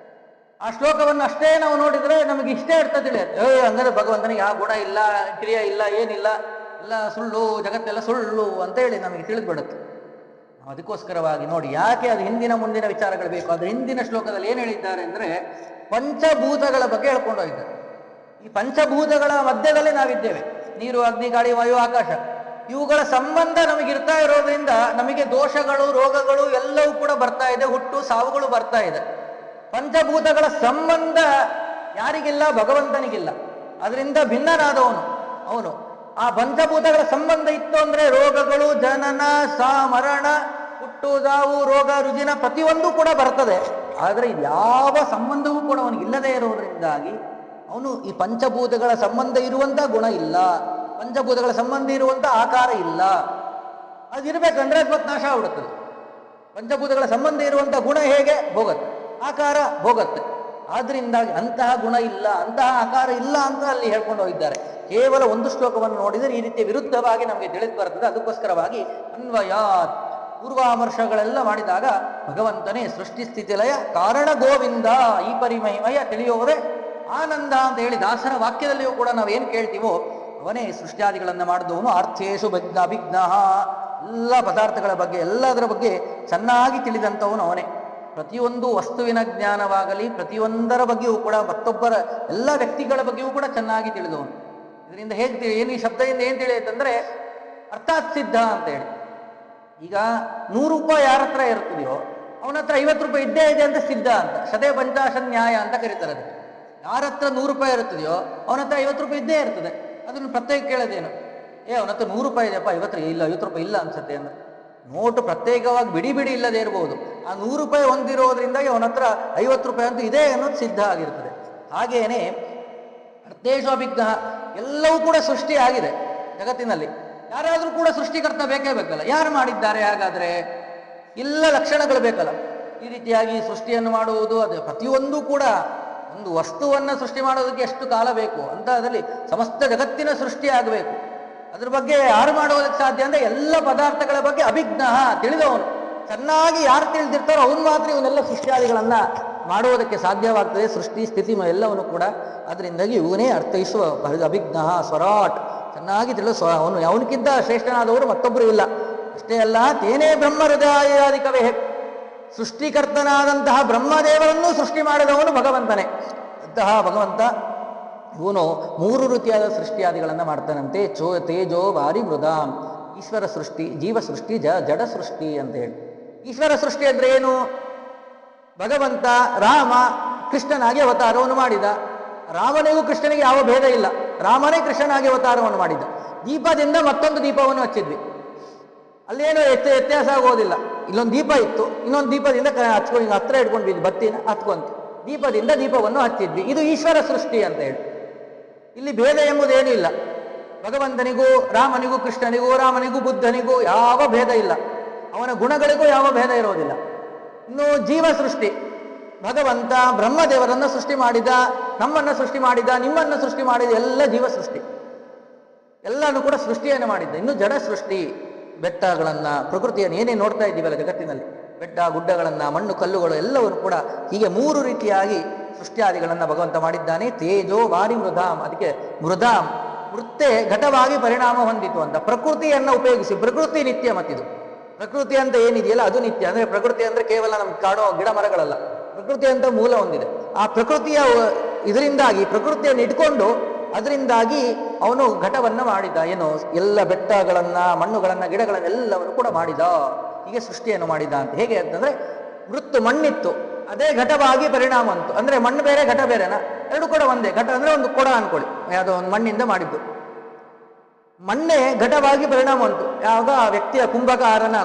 ಆ ಶ್ಲೋಕವನ್ನು ಅಷ್ಟೇ ನಾವು ನೋಡಿದ್ರೆ ನಮಗೆ ಇಷ್ಟೇ ಅರ್ಥ ತಿಳಿಯುತ್ತೆ. ಹಂಗಾದ್ರೆ ಭಗವಂತನಿಗೆ ಆ ಗುಣ ಇಲ್ಲ, ಕ್ರಿಯೆ ಇಲ್ಲ, ಏನಿಲ್ಲ, ಎಲ್ಲ ಸುಳ್ಳು, ಜಗತ್ತೆಲ್ಲ ಸುಳ್ಳು ಅಂತ ಹೇಳಿ ನಮಗೆ ತಿಳಿದ್ಬಿಡುತ್ತೆ. ಅದಕ್ಕೋಸ್ಕರವಾಗಿ ನೋಡಿ, ಯಾಕೆ ಅದು ಹಿಂದಿನ ಮುಂದಿನ ವಿಚಾರಗಳು ಬೇಕು. ಅದು ಹಿಂದಿನ ಶ್ಲೋಕದಲ್ಲಿ ಏನು ಹೇಳಿದ್ದಾರೆ ಅಂದ್ರೆ ಪಂಚಭೂತಗಳ ಬಗ್ಗೆ ಹೇಳ್ಕೊಂಡು ಹೋಗಿದ್ದಾರೆ. ಈ ಪಂಚಭೂತಗಳ ಮಧ್ಯದಲ್ಲಿ ನಾವಿದ್ದೇವೆ. ನೀರು, ಅಗ್ನಿ, ಗಾಳಿ, ವಾಯು, ಆಕಾಶ. ಇವುಗಳ ಸಂಬಂಧ ನಮಗಿರ್ತಾ ಇರೋದ್ರಿಂದ ನಮಗೆ ದೋಷಗಳು, ರೋಗಗಳು ಎಲ್ಲವೂ ಕೂಡ ಬರ್ತಾ ಇದೆ, ಹುಟ್ಟು ಸಾವುಗಳು ಬರ್ತಾ ಇದೆ. ಪಂಚಭೂತಗಳ ಸಂಬಂಧ ಯಾರಿಗಿಲ್ಲ? ಭಗವಂತನಿಗಿಲ್ಲ. ಅದರಿಂದ ಭಿನ್ನನಾದವನು ಅವನು. ಆ ಪಂಚಭೂತಗಳ ಸಂಬಂಧ ಇತ್ತು ಅಂದ್ರೆ ರೋಗಗಳು, ಜನನ, ಮರಣ, ಹುಟ್ಟು ಸಾವು, ರೋಗ ರುಜಿನ ಪ್ರತಿಯೊಂದು ಕೂಡ ಬರ್ತದೆ. ಆದರೆ ಯಾವ ಸಂಬಂಧವೂ ಕೂಡ ಅವನಿಗಿಲ್ಲದೆ ಇರೋದ್ರಿಂದಾಗಿ ಅವನು ಈ ಪಂಚಭೂತಗಳ ಸಂಬಂಧ ಇರುವಂತ ಗುಣ ಇಲ್ಲ, ಪಂಚಭೂತಗಳ ಸಂಬಂಧ ಇರುವಂತ ಆಕಾರ ಇಲ್ಲ. ಅದಿರ್ಬೇಕಂದ್ರೆ ಅದು ನಾಶ ಆಗ್ಬಿಡುತ್ತದೆ. ಪಂಚಭೂತಗಳ ಸಂಬಂಧ ಇರುವಂತ ಗುಣ ಹೇಗೆ ಹೋಗುತ್ತೆ, ಆಕಾರ ಹೋಗುತ್ತೆ. ಆದ್ರಿಂದಾಗಿ ಅಂತಹ ಗುಣ ಇಲ್ಲ, ಅಂತಹ ಆಕಾರ ಇಲ್ಲ ಅಂತ ಅಲ್ಲಿ ಹೇಳ್ಕೊಂಡು ಹೋಗಿದ್ದಾರೆ. ಕೇವಲ ಒಂದು ಶ್ಲೋಕವನ್ನು ನೋಡಿದರೆ ಈ ರೀತಿಯ ವಿರುದ್ಧವಾಗಿ ನಮಗೆ ತಿಳಿದು ಬರ್ತದೆ. ಅದಕ್ಕೋಸ್ಕರವಾಗಿ ಅನ್ವಯಾತ್ ಪೂರ್ವಾಮರ್ಶಗಳೆಲ್ಲ ಮಾಡಿದಾಗ ಭಗವಂತನೇ ಸೃಷ್ಟಿ ಸ್ಥಿತಿ ಲಯ ಕಾರಣ ಗೋವಿಂದ ಈ ಪರಿಮಹಿಮಯ ತಿಳಿಯೋದೇ ಆನಂದ ಅಂತ ಹೇಳಿ ದಾಸರ ವಾಕ್ಯದಲ್ಲಿಯೂ ಕೂಡ ನಾವೇನು ಕೇಳ್ತೀವೋ ಅವನೇ ಸೃಷ್ಟಿಯಾದಿಗಳನ್ನು ಮಾಡಿದವನು. ಅರ್ಥೇಶು ಅಭಿಜ್ಞ, ಎಲ್ಲ ಪದಾರ್ಥಗಳ ಬಗ್ಗೆ ಎಲ್ಲದರ ಬಗ್ಗೆ ಚೆನ್ನಾಗಿ ತಿಳಿದಂಥವನು ಅವನೇ. ಪ್ರತಿಯೊಂದು ವಸ್ತುವಿನ ಜ್ಞಾನವಾಗಲಿ ಪ್ರತಿಯೊಂದರ ಬಗ್ಗೆಯೂ ಕೂಡ ಮತ್ತೊಬ್ಬರ ಎಲ್ಲ ವ್ಯಕ್ತಿಗಳ ಬಗ್ಗೆಯೂ ಕೂಡ ಚೆನ್ನಾಗಿ ತಿಳಿದವನು. ಇದರಿಂದ ಹೇಗೆ ಏನು ಈ ಶಬ್ದದಿಂದ ಏನು ತಿಳಿಯುತ್ತಂದ್ರೆ ಅರ್ಥಾತ್ ಸಿದ್ಧ ಅಂತ ಹೇಳಿ. ಈಗ 100 ರೂಪಾಯಿ ಯಾರ ಹತ್ರ ಇರ್ತದೆಯೋ ಅವನ ಹತ್ರ 50 ರೂಪಾಯಿ ಇದ್ದೇ ಇದೆ ಅಂತ ಸಿದ್ಧ ಅಂತ. ಶತೇ ಪಂಚಾಶನ್ ನ್ಯಾಯ ಅಂತ ಕರೀತಾರೆ ಅದಕ್ಕೆ. ಯಾರ ಹತ್ರ 100 ರೂಪಾಯಿ ಇರ್ತದೆಯೋ ಅವನ ಹತ್ರ 50 ರೂಪಾಯಿ ಇದ್ದೇ ಇರ್ತದೆ. ಅದನ್ನು ಪ್ರತ್ಯೇಕ ಕೇಳೋದೇನು, ಅವನ ಹತ್ರ 100 ರೂಪಾಯಿ ಇದೆಯಪ್ಪ, 50 ರೂಪಾಯಿ ಇಲ್ಲ ಅನ್ಸುತ್ತೆ ಅಂದ್ರೆ. ನೋಟು ಪ್ರತ್ಯೇಕವಾಗಿ ಬಿಡಿ ಬಿಡಿ ಇಲ್ಲದೆ ಇರಬಹುದು, ಆ 100 ರೂಪಾಯಿ ಹೊಂದಿರೋದ್ರಿಂದಾಗಿ ಅವನ ಹತ್ರ 50 ರೂಪಾಯಿ ಅಂತೂ ಇದೆ ಅನ್ನೋದು ಸಿದ್ಧ ಆಗಿರ್ತದೆ. ಹಾಗೇನೆ ಅರ್ಥೇಶು ಅಭಿಜ್ಞ, ಎಲ್ಲವೂ ಕೂಡ ಸೃಷ್ಟಿ ಆಗಿದೆ ಜಗತ್ತಿನಲ್ಲಿ. ಯಾರಾದರೂ ಕೂಡ ಸೃಷ್ಟಿಕರ್ತ ಬೇಕೇ ಬೇಕಲ್ಲ. ಯಾರು ಮಾಡಿದ್ದಾರೆ ಹಾಗಾದ್ರೆ? ಎಲ್ಲ ಲಕ್ಷಣಗಳು ಬೇಕಲ್ಲ. ಈ ರೀತಿಯಾಗಿ ಸೃಷ್ಟಿಯನ್ನು ಮಾಡುವುದು, ಅದು ಪ್ರತಿಯೊಂದು ಕೂಡ ಒಂದು ವಸ್ತುವನ್ನು ಸೃಷ್ಟಿ ಮಾಡೋದಕ್ಕೆ ಎಷ್ಟು ಕಾಲ ಬೇಕು ಅಂತ, ಅದರಲ್ಲಿ ಸಮಸ್ತ ಜಗತ್ತಿನ ಸೃಷ್ಟಿ ಆಗಬೇಕು. ಅದ್ರ ಬಗ್ಗೆ ಯಾರು ಮಾಡೋದಕ್ಕೆ ಸಾಧ್ಯ ಅಂದರೆ ಎಲ್ಲ ಪದಾರ್ಥಗಳ ಬಗ್ಗೆ ಅಭಿಜ್ಞ, ತಿಳಿದವನು. ಚೆನ್ನಾಗಿ ಯಾರು ತಿಳಿದಿರ್ತಾರೋ ಅವನು ಮಾತ್ರ ಇವನ್ನೆಲ್ಲ ಸೃಷ್ಟಿಯಾದಿಗಳನ್ನ ಮಾಡುವುದಕ್ಕೆ ಸಾಧ್ಯವಾಗ್ತದೆ. ಸೃಷ್ಟಿ ಸ್ಥಿತಿ ಎಲ್ಲವನ್ನು ಕೂಡ. ಅದರಿಂದಾಗಿ ಇವನೇ ಅರ್ಥೈಸುವ ಅಭಿಜ್ಞ ಸ್ವರಾಟ್, ಚೆನ್ನಾಗಿ ತಿಳಿಸು. ಅವನಕ್ಕಿಂತ ಶ್ರೇಷ್ಠನಾದವರು ಮತ್ತೊಬ್ಬರು ಇಲ್ಲ. ಅಷ್ಟೇ ಅಲ್ಲ, ತೇನೇ ಬ್ರಹ್ಮ ಹೃದಯಾದಿ ಕವೇ, ಸೃಷ್ಟಿಕರ್ತನಾದಂತಹ ಬ್ರಹ್ಮದೇವರನ್ನು ಸೃಷ್ಟಿ ಮಾಡಿದವನು ಭಗವಂತನೇ. ಅಂತಹ ಭಗವಂತ ಇವನು 3 ರೀತಿಯಾದ ಸೃಷ್ಟಿಯಾದಿಗಳನ್ನು ಮಾಡ್ತಾನಂತೆ. ತೇಜೋ ವಾರಿ ಮೃದಾಂ, ಈಶ್ವರ ಸೃಷ್ಟಿ, ಜೀವ ಸೃಷ್ಟಿ, ಜಡ ಸೃಷ್ಟಿ ಅಂತ ಹೇಳಿ. ಈಶ್ವರ ಸೃಷ್ಟಿ ಅಂದ್ರೆ ಏನು? ಭಗವಂತ ರಾಮ ಕೃಷ್ಣನಾಗಿ ಅವತಾರವನ್ನು ಮಾಡಿದ. ರಾಮನಿಗೂ ಕೃಷ್ಣನಿಗೆ ಯಾವ ಭೇದ ಇಲ್ಲ, ರಾಮನೇ ಕೃಷ್ಣನಾಗಿ ಅವತಾರವನ್ನು ಮಾಡಿದ್ದ. ದೀಪದಿಂದ ಮತ್ತೊಂದು ದೀಪವನ್ನು ಹಚ್ಚಿದ್ವಿ, ಅಲ್ಲೇನು ವ್ಯತ್ಯಾಸ ಆಗೋದಿಲ್ಲ. ಇಲ್ಲೊಂದು ದೀಪ ಇತ್ತು, ಇನ್ನೊಂದು ದೀಪದಿಂದ ಹಚ್ಕೊಂಡು ಹತ್ರ ಇಟ್ಕೊಂಡ್ವಿ, ಬತ್ತಿನ ಹತ್ಕೊಂತ ದೀಪದಿಂದ ದೀಪವನ್ನು ಹಚ್ಚಿದ್ವಿ. ಇದು ಈಶ್ವರ ಸೃಷ್ಟಿ ಅಂತ ಹೇಳಿ. ಇಲ್ಲಿ ಭೇದ ಎಂಬುದೇನೂ ಇಲ್ಲ. ಭಗವಂತನಿಗೂ ರಾಮನಿಗೂ ಕೃಷ್ಣನಿಗೂ ರಾಮನಿಗೂ ಬುದ್ಧನಿಗೂ ಯಾವ ಭೇದ ಇಲ್ಲ. ಅವನ ಗುಣಗಳಿಗೂ ಯಾವ ಭೇದ ಇರೋದಿಲ್ಲ. ಇನ್ನು ಜೀವ ಸೃಷ್ಟಿ, ಭಗವಂತ ಬ್ರಹ್ಮದೇವರನ್ನು ಸೃಷ್ಟಿ ಮಾಡಿದ, ನಮ್ಮನ್ನು ಸೃಷ್ಟಿ ಮಾಡಿದ, ನಿಮ್ಮನ್ನು ಸೃಷ್ಟಿ ಮಾಡಿದ, ಎಲ್ಲ ಜೀವ ಸೃಷ್ಟಿ, ಎಲ್ಲನೂ ಕೂಡ ಸೃಷ್ಟಿಯನ್ನು ಮಾಡಿದ್ದ. ಇನ್ನು ಜಡ ಸೃಷ್ಟಿ, ಬೆಟ್ಟಗಳನ್ನು, ಪ್ರಕೃತಿಯನ್ನು ಏನೇ ನೋಡ್ತಾ ಇದ್ದೀವಲ್ಲ ಜಗತ್ತಿನಲ್ಲಿ, ಬೆಟ್ಟ ಗುಡ್ಡಗಳನ್ನು, ಮಣ್ಣು ಕಲ್ಲುಗಳು ಎಲ್ಲವನ್ನು ಕೂಡ ಹೀಗೆ 3 ರೀತಿಯಾಗಿ ಸೃಷ್ಟಿಯಾದಿಗಳನ್ನು ಭಗವಂತ ಮಾಡಿದ್ದಾನೆ. ತೇಜೋ ವಾರಿ ಮೃದಾಂ, ಅದಕ್ಕೆ ಮೃದಾಂ ವೃತ್ತೆ ಘಟವಾಗಿ ಪರಿಣಾಮ ಹೊಂದಿತು ಅಂತ. ಪ್ರಕೃತಿಯನ್ನು ಉಪಯೋಗಿಸಿ, ಪ್ರಕೃತಿ ನಿತ್ಯ ಮತ್ತಿದು. ಪ್ರಕೃತಿ ಅಂತ ಏನಿದೆಯಲ್ಲ ಅದು ನಿತ್ಯ. ಅಂದ್ರೆ ಪ್ರಕೃತಿ ಅಂದ್ರೆ ಕೇವಲ ನಮ್ಗೆ ಕಾಣೋ ಗಿಡ ಮರಗಳಲ್ಲ, ಪ್ರಕೃತಿ ಅಂತ ಮೂಲ ಹೊಂದಿದೆ. ಆ ಪ್ರಕೃತಿಯ ಇದರಿಂದಾಗಿ, ಪ್ರಕೃತಿಯನ್ನು ಇಟ್ಕೊಂಡು ಅದರಿಂದಾಗಿ ಅವನು ಘಟವನ್ನು ಮಾಡಿದ. ಏನು, ಎಲ್ಲ ಬೆಟ್ಟಗಳನ್ನ, ಮಣ್ಣುಗಳನ್ನ, ಗಿಡಗಳನ್ನೆಲ್ಲವನ್ನು ಕೂಡ ಮಾಡಿದ. ಹೀಗೆ ಸೃಷ್ಟಿಯನ್ನು ಮಾಡಿದ ಅಂತ. ಹೇಗೆ ಅಂತಂದ್ರೆ ಮೃತ್ತು ಮಣ್ಣಿತ್ತು, ಅದೇ ಘಟವಾಗಿ ಪರಿಣಾಮ ಅಂತು. ಅಂದ್ರೆ ಮಣ್ಣು ಬೇರೆ ಘಟ ಬೇರೆನಾ? ಎರಡು ಕೂಡ ಒಂದೇ. ಘಟ ಅಂದ್ರೆ ಒಂದು ಕೊಡ ಅನ್ಕೊಳ್ಳಿ, ಯಾವುದೋ ಒಂದು ಮಣ್ಣಿಂದ ಮಾಡಿದ್ದು. ಮಣ್ಣೆ ಘಟವಾಗಿ ಪರಿಣಾಮ ಅಂತು. ಯಾವಾಗ ಆ ವ್ಯಕ್ತಿಯ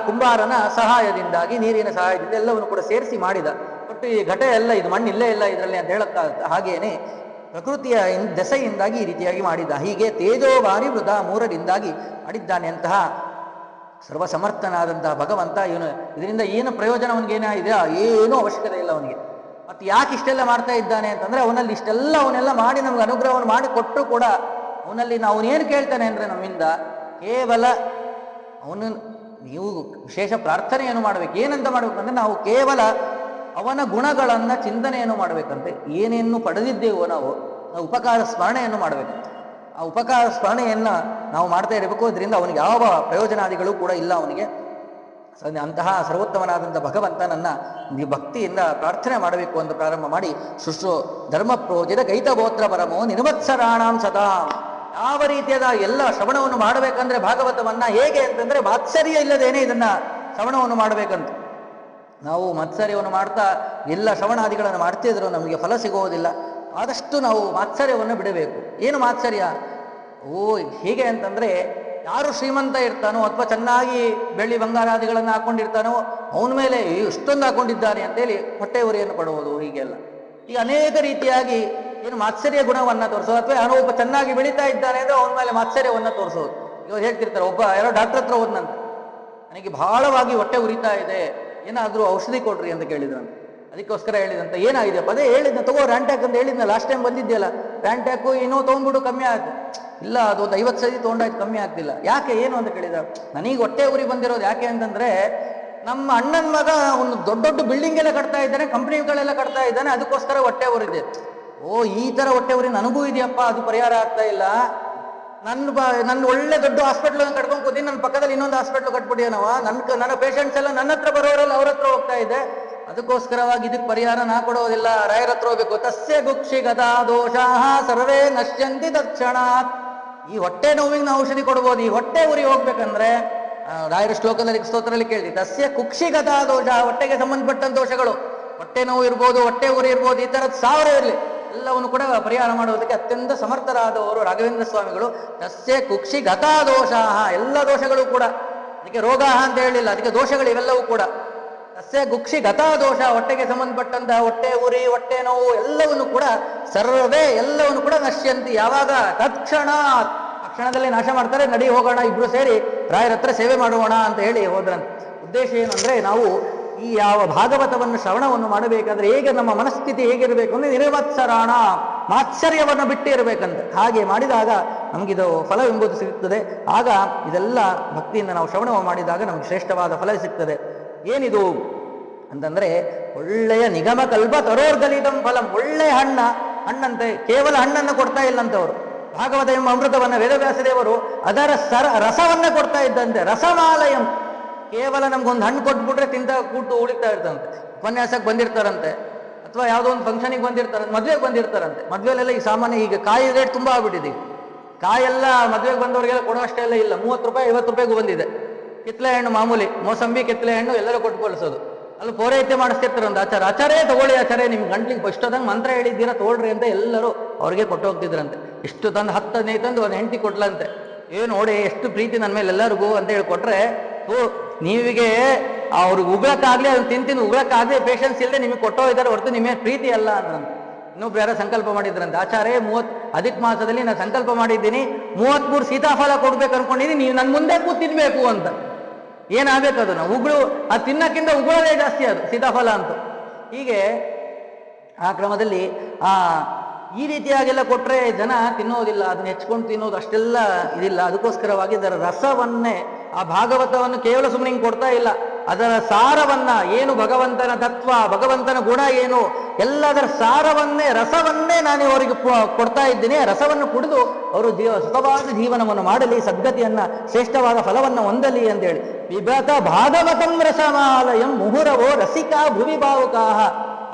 ಕುಂಬಾರನ ಸಹಾಯದಿಂದಾಗಿ, ನೀರಿನ ಸಹಾಯದಿಂದ ಎಲ್ಲವನ್ನು ಕೂಡ ಸೇರಿಸಿ ಮಾಡಿದ. ಒಟ್ಟು ಈ ಘಟ ಎಲ್ಲ ಇದು ಮಣ್ಣಿಲ್ಲೇ ಇಲ್ಲ ಇದರಲ್ಲಿ ಅಂತ ಹೇಳಕ್ಕಾಗುತ್ತೆ. ಹಾಗೇನೆ ಪ್ರಕೃತಿಯ ದೆಸೆಯಿಂದಾಗಿ ಈ ರೀತಿಯಾಗಿ ಮಾಡಿದ. ಹೀಗೆ ತೇಜೋವಾರಿ ವೃತ 3ರಿಂದಾಗಿ ಮಾಡಿದ್ದಾನೆ ಅಂತಹ ಸರ್ವಸಮರ್ಥನಾದಂತಹ ಭಗವಂತ. ಇವನು ಇದರಿಂದ ಏನು ಪ್ರಯೋಜನ ಅವನಿಗೇನಾಗಿದೆ? ಏನೂ ಅವಶ್ಯಕತೆ ಇಲ್ಲ ಅವನಿಗೆ. ಮತ್ತೆ ಯಾಕೆ ಇಷ್ಟೆಲ್ಲ ಮಾಡ್ತಾ ಇದ್ದಾನೆ ಅಂತಂದ್ರೆ, ಅವನಲ್ಲಿ ಇಷ್ಟೆಲ್ಲ ಅವನ್ನೆಲ್ಲ ಮಾಡಿ ನಮ್ಗೆ ಅನುಗ್ರಹವನ್ನು ಮಾಡಿ ಕೊಟ್ಟರು ಕೂಡ ಅವನಲ್ಲಿ ಅವನೇನು ಕೇಳ್ತಾನೆ ಅಂದ್ರೆ ನಮ್ಮಿಂದ ಕೇವಲ ಅವನು, ನೀವು ವಿಶೇಷ ಪ್ರಾರ್ಥನೆಯನ್ನು ಮಾಡಬೇಕು. ಏನಂತ ಮಾಡ್ಬೇಕಂದ್ರೆ, ನಾವು ಕೇವಲ ಅವನ ಗುಣಗಳನ್ನು ಚಿಂತನೆಯನ್ನು ಮಾಡಬೇಕಂತೆ. ಏನೇನು ಪಡೆದಿದ್ದೇವೋ ನಾವು ಉಪಕಾರ ಸ್ಮರಣೆಯನ್ನು ಮಾಡಬೇಕು. ಆ ಉಪಕಾರ ಸ್ಮರಣೆಯನ್ನು ನಾವು ಮಾಡ್ತಾ ಇರಬೇಕು. ಅದರಿಂದ ಅವನಿಗೆ ಯಾವ ಪ್ರಯೋಜನಾದಿಗಳು ಕೂಡ ಇಲ್ಲ ಅವನಿಗೆ. ಅಂತಹ ಸರ್ವೋತ್ತಮನಾದಂಥ ಭಗವಂತನನ್ನ ಭಕ್ತಿಯಿಂದ ಪ್ರಾರ್ಥನೆ ಮಾಡಬೇಕು ಅಂತ ಪ್ರಾರಂಭ ಮಾಡಿ, ಶುಶ್ರೂ ಧರ್ಮ ಪ್ರೋಜಿತ ಗೈತಗೋತ್ರ ಪರಮೋ ನಿನ್ವತ್ಸರಾಣಾಂ ಸದಾ. ಯಾವ ರೀತಿಯಾದ ಎಲ್ಲ ಶ್ರವಣವನ್ನು ಮಾಡಬೇಕಂದ್ರೆ ಭಾಗವತವನ್ನ ಹೇಗೆ ಅಂತಂದ್ರೆ, ಮಾತ್ಸರ್ಯ ಇಲ್ಲದೇನೆ ಇದನ್ನ ಶ್ರವಣವನ್ನು ಮಾಡಬೇಕಂತ. ನಾವು ಮಾತ್ಸರ್ಯವನ್ನು ಮಾಡ್ತಾ ಎಲ್ಲ ಶ್ರವಣಾದಿಗಳನ್ನು ಮಾಡ್ತಿದ್ರು ನಮಗೆ ಫಲ ಸಿಗೋದಿಲ್ಲ. ಆದಷ್ಟು ನಾವು ಮಾತ್ಸರ್ಯವನ್ನು ಬಿಡಬೇಕು. ಏನು ಮಾತ್ಸರ್ಯ? ಹೇಗೆ ಅಂತಂದ್ರೆ, ಯಾರು ಶ್ರೀಮಂತ ಇರ್ತಾನೋ ಅಥವಾ ಚೆನ್ನಾಗಿ ಬೆಳ್ಳಿ ಬಂಗಾರಾದಿಗಳನ್ನು ಹಾಕೊಂಡಿರ್ತಾನೋ ಅವನ ಮೇಲೆ ಇಷ್ಟೊಂದು ಹಾಕೊಂಡಿದ್ದಾನೆ ಅಂತೇಳಿ ಹೊಟ್ಟೆ ಉರಿಯನ್ನು ಪಡುವುದು. ಹೀಗೆಲ್ಲ ಈಗ ಅನೇಕ ರೀತಿಯಾಗಿ ಏನು ಮಾತ್ಸರ್ಯ ಗುಣವನ್ನು ತೋರಿಸೋದು, ಅಥವಾ ಯಾರೋ ಒಬ್ಬ ಚೆನ್ನಾಗಿ ಬೆಳೀತಾ ಇದ್ದಾನೆ ಅಂದ್ರೆ ಅವನ ಮೇಲೆ ಮಾತ್ಸರ್ಯವನ್ನು ತೋರಿಸೋದು. ಇವಾಗ ಹೇಳ್ತಿರ್ತಾರೆ, ಒಬ್ಬ ಯಾರೋ ಡಾಕ್ಟರ್ ಹತ್ರ ಹೋದ್ನಂತ, ನನಗೆ ಬಹಳವಾಗಿ ಹೊಟ್ಟೆ ಉರಿತಾ ಇದೆ, ಏನಾದರೂ ಔಷಧಿ ಕೊಡ್ರಿ ಅಂತ ಕೇಳಿದ್ರಂತ. ಅದಕ್ಕೋಸ್ಕರ ಹೇಳಿದಂತ, ಏನಾಗಿದೆಯಪ್ಪ? ಅದೇ ಹೇಳಿದ್ನ, ತಗೋ ರ್ಯಾಂಟ್ಯಾಕ್ ಅಂತ ಹೇಳಿದ್ನ, ಲಾಸ್ಟ್ ಟೈಮ್ ಬಂದಿದ್ಯಲ್ಲ ರ್ಯಾಂಟ್ಯಾಕು, ಏನೋ ತೊಗೊಂಡ್ಬಿಡು ಕಮ್ಮಿ ಆಯ್ತು. ಇಲ್ಲ, ಅದು ಒಂದು 50 ಸತಿ ತೊಗೊಂಡಾಯ್ತು, ಕಮ್ಮಿ ಆಗ್ತಿಲ್ಲ. ಯಾಕೆ, ಏನು ಅಂತ ಕೇಳಿದ. ನನಗೆ ಹೊಟ್ಟೆ ಉರಿ ಬಂದಿರೋದು ಯಾಕೆ ಅಂತಂದ್ರೆ, ನಮ್ಮ ಅಣ್ಣನ ಮಗ ಒಂದು ದೊಡ್ಡ ದೊಡ್ಡ ಬಿಲ್ಡಿಂಗ್ ಎಲ್ಲ ಕಟ್ತಾ ಇದ್ದಾನೆ, ಕಂಪ್ನಿಗಳೆಲ್ಲ ಕಟ್ತಾ ಇದ್ದಾನೆ, ಅದಕ್ಕೋಸ್ಕರ ಹೊಟ್ಟೆ ಉರಿದೆ. ಓ, ಈ ತರ ಹೊಟ್ಟೆ ಉರಿ ನನಗೂ ಇದೆಯಪ್ಪ, ಅದು ಪರಿಹಾರ ಆಗ್ತಾ ಇಲ್ಲ. ನನ್ನ ಒಳ್ಳೆ ದೊಡ್ಡ ಹಾಸ್ಪಿಟ್ಲ್ ಕಟ್ಕೊಂಡು ಕೂತೀನಿ, ನನ್ನ ಪಕ್ಕದಲ್ಲಿ ಇನ್ನೊಂದು ಹಾಸ್ಪಿಟ್ಲ್ ಕಟ್ಬಿಟ್ಟಿಯನವ. ನನ್ನ ಪೇಷಂಟ್ಸ್ ಎಲ್ಲ ನನ್ನ ಹತ್ರ ಬರೋರೆಲ್ಲ ಅವ್ರ ಹತ್ರ ಹೋಗ್ತಾ ಇದೆ. ಅದಕ್ಕೋಸ್ಕರವಾಗಿ ಇದಕ್ಕೆ ಪರಿಹಾರ ನಾ ಕೊಡೋದಿಲ್ಲ, ರಾಯರ ಹತ್ರ ಹೋಗ್ಬೇಕು. ತಸ್ಯ ಗುಕ್ಷಿ ಗದಾ ದೋಷಾಃ ಸರ್ವೇ ನಶ್ಯಂತಿ ತತ್ಕ್ಷಣಾತ್. ಈ ಹೊಟ್ಟೆ ನೋವಿಗೆ ನಾವು ಔಷಧಿ ಕೊಡ್ಬೋದು. ಈ ಹೊಟ್ಟೆ ಉರಿ ಹೋಗ್ಬೇಕಂದ್ರೆ ರಾಯರ ಶ್ಲೋಕದಲ್ಲಿ ಸ್ತೋತ್ರದಲ್ಲಿ ಕೇಳಿದ್ವಿ, ತಸ್ಯ ಕುಕ್ಷಿಗತ ದೋಷ, ಹೊಟ್ಟೆಗೆ ಸಂಬಂಧಪಟ್ಟಂತ ದೋಷಗಳು, ಹೊಟ್ಟೆ ನೋವು ಇರ್ಬೋದು, ಹೊಟ್ಟೆ ಉರಿ ಇರ್ಬೋದು, ಈ ತರದ್ 1000 ಇರಲಿ, ಎಲ್ಲವನ್ನು ಕೂಡ ಪರಿಹಾರ ಮಾಡುವುದಕ್ಕೆ ಅತ್ಯಂತ ಸಮರ್ಥರಾದವರು ರಾಘವೇಂದ್ರ ಸ್ವಾಮಿಗಳು. ತಸ್ಯ ಕುಕ್ಷಿಗತ ದೋಷ, ಎಲ್ಲ ದೋಷಗಳು ಕೂಡ, ಅದಕ್ಕೆ ರೋಗ ಅಂತ ಹೇಳಿಲ್ಲ, ಅದಕ್ಕೆ ದೋಷಗಳು ಇವೆಲ್ಲವೂ ಕೂಡ. ತಸ್ಯ ಕುಕ್ಷಿಗತ ದೋಷ, ಹೊಟ್ಟೆಗೆ ಸಂಬಂಧಪಟ್ಟಂತಹ ಹೊಟ್ಟೆ ಉರಿ, ಹೊಟ್ಟೆ ನೋವು ಎಲ್ಲವನ್ನು ಕೂಡ ಸರ್ವೇ ಎಲ್ಲವನ್ನು ಕೂಡ ನಶ್ಯಂತಿ, ಯಾವಾಗ ತತ್ಕ್ಷಣ, ಕ್ಷಣದಲ್ಲಿ ನಾಶ ಮಾಡ್ತಾರೆ. ನಡಿ ಹೋಗೋಣ, ಇಬ್ರು ಸೇರಿ ರಾಯರ ಹತ್ರ ಸೇವೆ ಮಾಡೋಣ ಅಂತ ಹೇಳಿ ಹೋದ್ರಂತೆ. ಉದ್ದೇಶ ಏನಂದ್ರೆ, ನಾವು ಈ ಯಾವ ಭಾಗವತವನ್ನು ಶ್ರವಣವನ್ನು ಮಾಡಬೇಕಾದ್ರೆ ಹೇಗೆ ನಮ್ಮ ಮನಸ್ಥಿತಿ ಹೇಗಿರಬೇಕು ಅಂದ್ರೆ, ನಿರ್ವತ್ಸರಾಣ, ಮಾತ್ಸರ್ಯವನ್ನು ಬಿಟ್ಟು ಇರಬೇಕಂತ. ಹಾಗೆ ಮಾಡಿದಾಗ ನಮಗಿದು ಫಲವೆಂಬುದು ಸಿಗುತ್ತದೆ. ಆಗ ಇದೆಲ್ಲ ಭಕ್ತಿಯಿಂದ ನಾವು ಶ್ರವಣ ಮಾಡಿದಾಗ ನಮ್ಗೆ ಶ್ರೇಷ್ಠವಾದ ಫಲ ಸಿಗ್ತದೆ. ಏನಿದು ಅಂತಂದ್ರೆ, ಒಳ್ಳೆಯ ನಿಗಮ ಕಲ್ಪ ತರೋರ್ಗಲಿದಂ ಫಲಂ, ಒಳ್ಳೆಯ ಹಣ್ಣಂತೆ, ಕೇವಲ ಹಣ್ಣನ್ನು ಕೊಡ್ತಾ ಇಲ್ಲಂತವರು. ಭಾಗವತ ಎಂಬ ಅಮೃತವನ್ನ ವೇದವ್ಯಾಸದೇವರು ಅದರ ರಸವನ್ನ ಕೊಡ್ತಾ ಇದ್ದಂತೆ. ರಸಮಾಲಯಂ, ಕೇವಲ ನಮ್ಗೊಂದು ಹಣ್ಣು ಕೊಟ್ಬಿಟ್ರೆ ತಿಂತ ಕೂತು ಉಳಿತಾ ಇರ್ತಂತೆ. ಉಪನ್ಯಾಸಕ್ಕೆ ಬಂದಿರ್ತಾರಂತೆ, ಅಥವಾ ಯಾವುದೋ ಒಂದು ಫಂಕ್ಷನಿಗೆ ಬಂದಿರ್ತಾರಂತೆ, ಮದುವೆಗೆ ಬಂದಿರ್ತಾರಂತೆ. ಮದುವೆಲೆಲ್ಲ ಈ ಸಾಮಾನ್ಯ ಈಗ ಕಾಯಿ ರೇಟ್ ತುಂಬಾ ಆಗ್ಬಿಟ್ಟಿದೆ. ಕಾಯೆಲ್ಲ ಮದುವೆಗೆ ಬಂದವರಿಗೆಲ್ಲ ಕೊಡೋ ಅಷ್ಟೇ ಎಲ್ಲ ಇಲ್ಲ, 30 ರೂಪಾಯಿ 50 ರೂಪಾಯಿಗೂ ಬಂದಿದೆ. ಕಿತ್ಲೆ ಹಣ್ಣು ಮಾಮೂಲಿ, ಮೋಸಂಬಿ ಕಿತ್ಲೆ ಹಣ್ಣು ಎಲ್ಲರೂ ಕೊಟ್ಟು ಕಳಿಸೋದು. ಅಲ್ಲಿ ಪೌರಹಿತ್ಯ ಮಾಡಿಸ್ತಿರ್ತಾರೆ ಒಂದು ಆಚಾರೇ ತಗೊಳ್ಳಿ ಆಚಾರೇ, ನಿಮ್ಗೆ ಗಂಟ್ಲಿಗೆ ಇಷ್ಟೊಂದಂಗೆ ಮಂತ್ರ ಹೇಳಿದ್ದೀರಾ ತಗೊಳ್ರಿ ಅಂತ ಎಲ್ಲರೂ ಅವ್ರಿಗೆ ಕೊಟ್ಟು ಹೋಗ್ತಿದ್ರಂತೆ. ಇಷ್ಟು ತಂದು 10 15 ತಂದು ಒಂದು ಹೆಂಡತಿ ಕೊಟ್ಲಂತೆ. ನೋಡಿ ಎಷ್ಟು ಪ್ರೀತಿ ನನ್ನ ಮೇಲೆ ಎಲ್ಲರಿಗೂ ಅಂತ ಹೇಳಿ ಕೊಟ್ರೆ, ನೀವಿಗೆ ಅವ್ರಿಗೆ ಉಗ್ರಕ್ಕಾಗ್ಲಿ, ಅದನ್ನ ತಿಂದು ಉಗ್ರಕ್ಕಾಗ್ಲಿ ಪೇಷನ್ಸ್ ಇಲ್ಲದೆ ನಿಮಗೆ ಕೊಟ್ಟೋ ಇದ್ದಾರೆ ಹೊರತು ನಿಮಗೆ ಪ್ರೀತಿ ಅಲ್ಲ ಅಂತಂತ. ಇನ್ನೊಬ್ರು ಯಾರೋ ಸಂಕಲ್ಪ ಮಾಡಿದ್ರಂತೆ, ಆಚಾರ್ಯ ಅಧಿಕ ಮಾಸದಲ್ಲಿ ನಾನು ಸಂಕಲ್ಪ ಮಾಡಿದ್ದೀನಿ 33 ಸೀತಾಫಲ ಕೊಡ್ಬೇಕು ಅನ್ಕೊಂಡಿದ್ದೀನಿ, ನೀವು ನನ್ನ ಮುಂದೆ ಕೂತ್ ತಿನ್ಬೇಕು ಅಂತ. ಏನಾಗಬೇಕು ಅದು, ನಾವು ಉಗುಳು ಅದು ತಿನ್ನಕ್ಕಿಂತ ಉಗುಳೋದೇ ಜಾಸ್ತಿ ಅದು ಸೀತಾಫಲ ಅಂತ. ಹೀಗೆ ಆ ಕ್ರಮದಲ್ಲಿ ಈ ರೀತಿಯಾಗೆಲ್ಲ ಕೊಟ್ಟರೆ ಜನ ತಿನ್ನೋದಿಲ್ಲ, ಅದನ್ನ ಹೆಚ್ಕೊಂಡು ತಿನ್ನೋದು ಅಷ್ಟೆಲ್ಲ ಇದಿಲ್ಲ. ಅದಕ್ಕೋಸ್ಕರವಾಗಿ ಇದರ ರಸವನ್ನೇ, ಆ ಭಾಗವತವನ್ನು ಕೇವಲ ಸುಮ್ಮನೆ ಹಿಂಗೆ ಕೊಡ್ತಾ ಇಲ್ಲ, ಅದರ ಸಾರವನ್ನ, ಏನು ಭಗವಂತನ ತತ್ವ, ಭಗವಂತನ ಗುಣ ಏನು, ಎಲ್ಲದರ ಸಾರವನ್ನೇ, ರಸವನ್ನೇ ನಾನು ಅವರಿಗೆ ಕೊಡ್ತಾ ಇದ್ದೀನಿ. ರಸವನ್ನು ಕುಡಿದು ಅವರು ಸುಖವಾದ ಜೀವನವನ್ನು ಮಾಡಲಿ, ಸದ್ಗತಿಯನ್ನ, ಶ್ರೇಷ್ಠವಾದ ಫಲವನ್ನು ಹೊಂದಲಿ ಅಂತೇಳಿ. ವಿಭತ ಭಾಗವತಂ ರಸಮಾಲಯಂ ಮುಹುರವೋ ರಸಿಕಾ ಭುವಿ ಭಾವುಕಾಹ.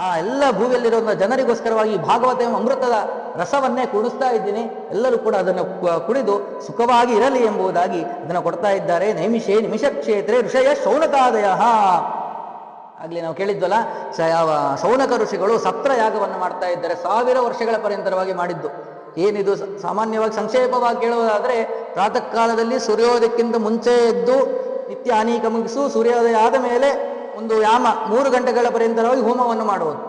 ಆ ಎಲ್ಲ ಭೂಮಿಯಲ್ಲಿರೋ ಜನರಿಗೋಸ್ಕರವಾಗಿ ಭಾಗವತ ಅಮೃತದ ರಸವನ್ನೇ ಕುಡಿಸ್ತಾ ಇದ್ದೀನಿ, ಎಲ್ಲರೂ ಕೂಡ ಅದನ್ನು ಕುಡಿದು ಸುಖವಾಗಿ ಇರಲಿ ಎಂಬುದಾಗಿ ಅದನ್ನು ಕೊಡ್ತಾ ಇದ್ದಾರೆ. ನೈಮಿಷೇ ನಿಮಿಷ ಕ್ಷೇತ್ರೆ ಋಷಯ ಶೌನಕಾದಯ. ಆಗ್ಲಿ ನಾವು ಕೇಳಿದ್ವಲ್ಲ, ಯಾವ ಶೌನಕ ಋಷಿಗಳು ಸತ್ರ ಯಾಗವನ್ನು ಮಾಡ್ತಾ ಇದ್ದಾರೆ, 1000 ವರ್ಷಗಳ ಪರ್ಯಂತರವಾಗಿ ಮಾಡಿದ್ದು. ಏನಿದು ಸಾಮಾನ್ಯವಾಗಿ ಸಂಕ್ಷೇಪವಾಗಿ ಕೇಳುವುದಾದ್ರೆ, ಪ್ರಾತಃ ಕಾಲದಲ್ಲಿ ಸೂರ್ಯೋದಯಕ್ಕಿಂತ ಮುಂಚೆ ಎದ್ದು ನಿತ್ಯ ಅನೀಕ ಮುಗಿಸು, ಸೂರ್ಯೋದಯ ಆದ ಮೇಲೆ ಒಂದು ಯಾಮ 3 ಗಂಟೆಗಳ ಪರ್ಯಂತರವಾಗಿ ಹೋಮವನ್ನು ಮಾಡುವುದು.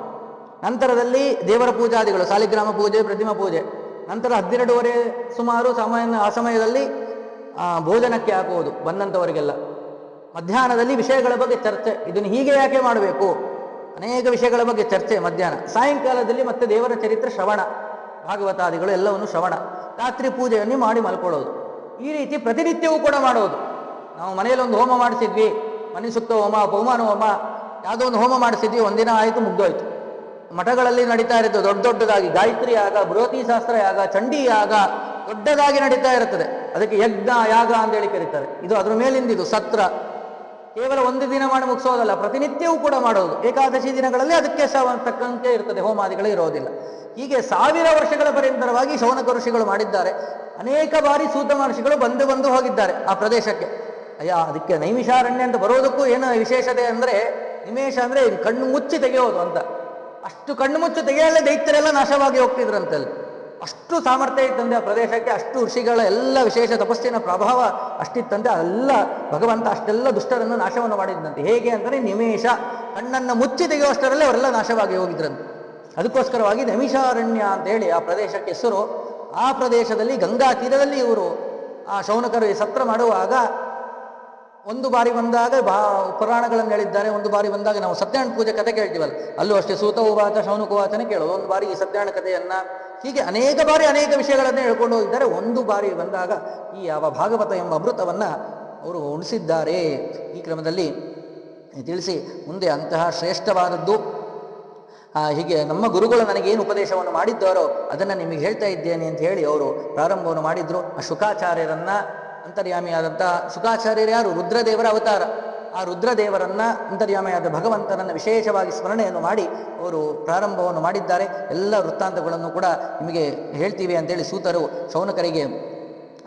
ನಂತರದಲ್ಲಿ ದೇವರ ಪೂಜಾದಿಗಳು, ಸಾಲಿಗ್ರಾಮ ಪೂಜೆ, ಪ್ರತಿಮಾ ಪೂಜೆ. ನಂತರ 12:30 ಸುಮಾರು ಆ ಸಮಯದಲ್ಲಿ ಭೋಜನಕ್ಕೆ ಹಾಕುವುದು ಬಂದಂಥವರಿಗೆಲ್ಲ. ಮಧ್ಯಾಹ್ನದಲ್ಲಿ ವಿಷಯಗಳ ಬಗ್ಗೆ ಚರ್ಚೆ, ಇದನ್ನು ಹೀಗೆ ಯಾಕೆ ಮಾಡಬೇಕು, ಅನೇಕ ವಿಷಯಗಳ ಬಗ್ಗೆ ಚರ್ಚೆ ಮಧ್ಯಾಹ್ನ. ಸಾಯಂಕಾಲದಲ್ಲಿ ಮತ್ತೆ ದೇವರ ಚರಿತ್ರೆ ಶ್ರವಣ, ಭಾಗವತಾದಿಗಳು ಎಲ್ಲವನ್ನು ಶ್ರವಣ. ರಾತ್ರಿ ಪೂಜೆಯನ್ನು ಮಾಡಿ ಮಲ್ಕೊಳ್ಳೋದು. ಈ ರೀತಿ ಪ್ರತಿನಿತ್ಯವೂ ಕೂಡ ಮಾಡೋದು. ನಾವು ಮನೆಯಲ್ಲಿ ಒಂದು ಹೋಮ ಮಾಡಿಸಿದ್ವಿ, ಮನೆ ಸುತ್ತ ಹೋಮ, ಪೌಮಾನ ಹೋಮ, ಯಾವುದೋ ಒಂದು ಹೋಮ ಮಾಡಿಸಿದ್ವಿ, ಒಂದಿನ ಆಯಿತು, ಮುಗ್ದೋಯ್ತು. ಮಠಗಳಲ್ಲಿ ನಡೀತಾ ಇರುತ್ತೆ ದೊಡ್ಡದಾಗಿ, ಗಾಯತ್ರಿ ಯಾಗ, ಬೃಹತಿ ಶಾಸ್ತ್ರ ಯಾಗ, ಚಂಡಿ ಯಾಗ ದೊಡ್ಡದಾಗಿ ನಡೀತಾ ಇರುತ್ತದೆ. ಅದಕ್ಕೆ ಯಜ್ಞ ಯಾಗ ಅಂತೇಳಿ ಕರೀತಾರೆ. ಇದು ಅದ್ರ ಮೇಲಿಂದಿದು ಸತ್ರ. ಕೇವಲ ಒಂದು ದಿನ ಮಾಡಿ ಮುಗಿಸೋದಲ್ಲ, ಪ್ರತಿನಿತ್ಯವೂ ಕೂಡ ಮಾಡೋದು. ಏಕಾದಶಿ ದಿನಗಳಲ್ಲಿ ಅದಕ್ಕೆ ತಕ್ಕಂತೆ ಇರ್ತದೆ, ಹೋಮಾದಿಗಳೇ ಇರೋದಿಲ್ಲ. ಹೀಗೆ 1000 ವರ್ಷಗಳ ಪರ್ಯಂತರವಾಗಿ ಶೌನಕ ಋಷಿಗಳು ಮಾಡಿದ್ದಾರೆ. ಅನೇಕ ಬಾರಿ ಸೂತ ಮಹರ್ಷಿಗಳು ಬಂದು ಹೋಗಿದ್ದಾರೆ ಆ ಪ್ರದೇಶಕ್ಕೆ. ಅದಕ್ಕೆ ನೈಮಿಷಾರಣ್ಯ ಅಂತ ಬರೋದಕ್ಕೂ ಏನು ವಿಶೇಷತೆ ಅಂದರೆ, ನಿಮೇಶ ಅಂದರೆ ಕಣ್ಣು ಮುಚ್ಚಿ ತೆಗೆಯೋದು ಅಂತ. ಅಷ್ಟು ಕಣ್ಣು ಮುಚ್ಚಿ ತೆಗೆಯಲ್ಲೇ ದೈತ್ಯರೆಲ್ಲ ನಾಶವಾಗಿ ಹೋಗ್ತಿದ್ರಂತಲ್ಲಿ. ಅಷ್ಟು ಸಾಮರ್ಥ್ಯ ಇತ್ತಂತೆ ಆ ಪ್ರದೇಶಕ್ಕೆ, ಅಷ್ಟು ಋಷಿಗಳ ಎಲ್ಲ ವಿಶೇಷ ತಪಸ್ಸಿನ ಪ್ರಭಾವ ಅಷ್ಟಿತ್ತಂತೆ. ಅಲ್ಲ ಭಗವಂತ ಅಷ್ಟೆಲ್ಲ ದುಷ್ಟರನ್ನು ನಾಶವನ್ನು ಮಾಡಿದ್ದಂತೆ. ಹೇಗೆ ಅಂದರೆ, ನಿಮೇಶ, ಕಣ್ಣನ್ನು ಮುಚ್ಚಿ ತೆಗೆಯುವಷ್ಟರಲ್ಲೇ ಅವರೆಲ್ಲ ನಾಶವಾಗಿ ಹೋಗಿದ್ರಂತೆ. ಅದಕ್ಕೋಸ್ಕರವಾಗಿ ನೈಮಿಷಾರಣ್ಯ ಅಂತ ಹೇಳಿ ಆ ಪ್ರದೇಶಕ್ಕೆ ಹೆಸರು. ಆ ಪ್ರದೇಶದಲ್ಲಿ ಗಂಗಾ ತೀರದಲ್ಲಿ ಇವರು ಆ ಶೌನಕರು ಸತ್ರ ಮಾಡುವಾಗ ಒಂದು ಬಾರಿ ಬಂದಾಗ ಪುರಾಣಗಳನ್ನು ಹೇಳಿದ್ದಾರೆ. ಒಂದು ಬಾರಿ ಬಂದಾಗ ನಾವು ಸತ್ಯನಾರಾಯಣ ಪೂಜೆ ಕಥೆ ಕೇಳ್ತೀವಲ್ಲ, ಅಲ್ಲೂ ಅಷ್ಟೇ ಸೂತ ಉವಾಚ ಶೌನಕ ಉವಾಚನೆ ಕೇಳೋದು. ಒಂದು ಬಾರಿ ಈ ಸತ್ಯನಾರಾಯಣ ಕಥೆಯನ್ನ, ಹೀಗೆ ಅನೇಕ ಬಾರಿ ಅನೇಕ ವಿಷಯಗಳನ್ನೇ ಹೇಳ್ಕೊಂಡು ಹೋಗಿದ್ದಾರೆ. ಒಂದು ಬಾರಿ ಬಂದಾಗ ಈ ಯಾವ ಭಾಗವತ ಎಂಬ ಅಮೃತವನ್ನ ಅವರು ಉಣಿಸಿದ್ದಾರೆ. ಈ ಕ್ರಮದಲ್ಲಿ ತಿಳಿಸಿ ಮುಂದೆ ಅಂತಹ ಶ್ರೇಷ್ಠವಾದದ್ದು ಹೀಗೆ ನಮ್ಮ ಗುರುಗಳು ನನಗೇನು ಉಪದೇಶವನ್ನು ಮಾಡಿದ್ದಾರೋ ಅದನ್ನು ನಿಮಗೆ ಹೇಳ್ತಾ ಇದ್ದೇನೆ ಅಂತ ಹೇಳಿ ಅವರು ಪ್ರಾರಂಭವನ್ನು ಮಾಡಿದರು. ಆ ಶುಕಾಚಾರ್ಯರನ್ನ ಅಂತರ್ಯಾಮಿಯಾದಂಥ ಶುಕಾಚಾರ್ಯರು ಯಾರು? ರುದ್ರದೇವರ ಅವತಾರ. ಆ ರುದ್ರದೇವರನ್ನ ಅಂತರ್ಯಾಮಿಯಾದ ಭಗವಂತನನ್ನು ವಿಶೇಷವಾಗಿ ಸ್ಮರಣೆಯನ್ನು ಮಾಡಿ ಅವರು ಪ್ರಾರಂಭವನ್ನು ಮಾಡಿದ್ದಾರೆ. ಎಲ್ಲ ವೃತ್ತಾಂತಗಳನ್ನು ಕೂಡ ನಿಮಗೆ ಹೇಳ್ತೀವಿ ಅಂತೇಳಿ ಸೂತರು ಶೌನಕರಿಗೆ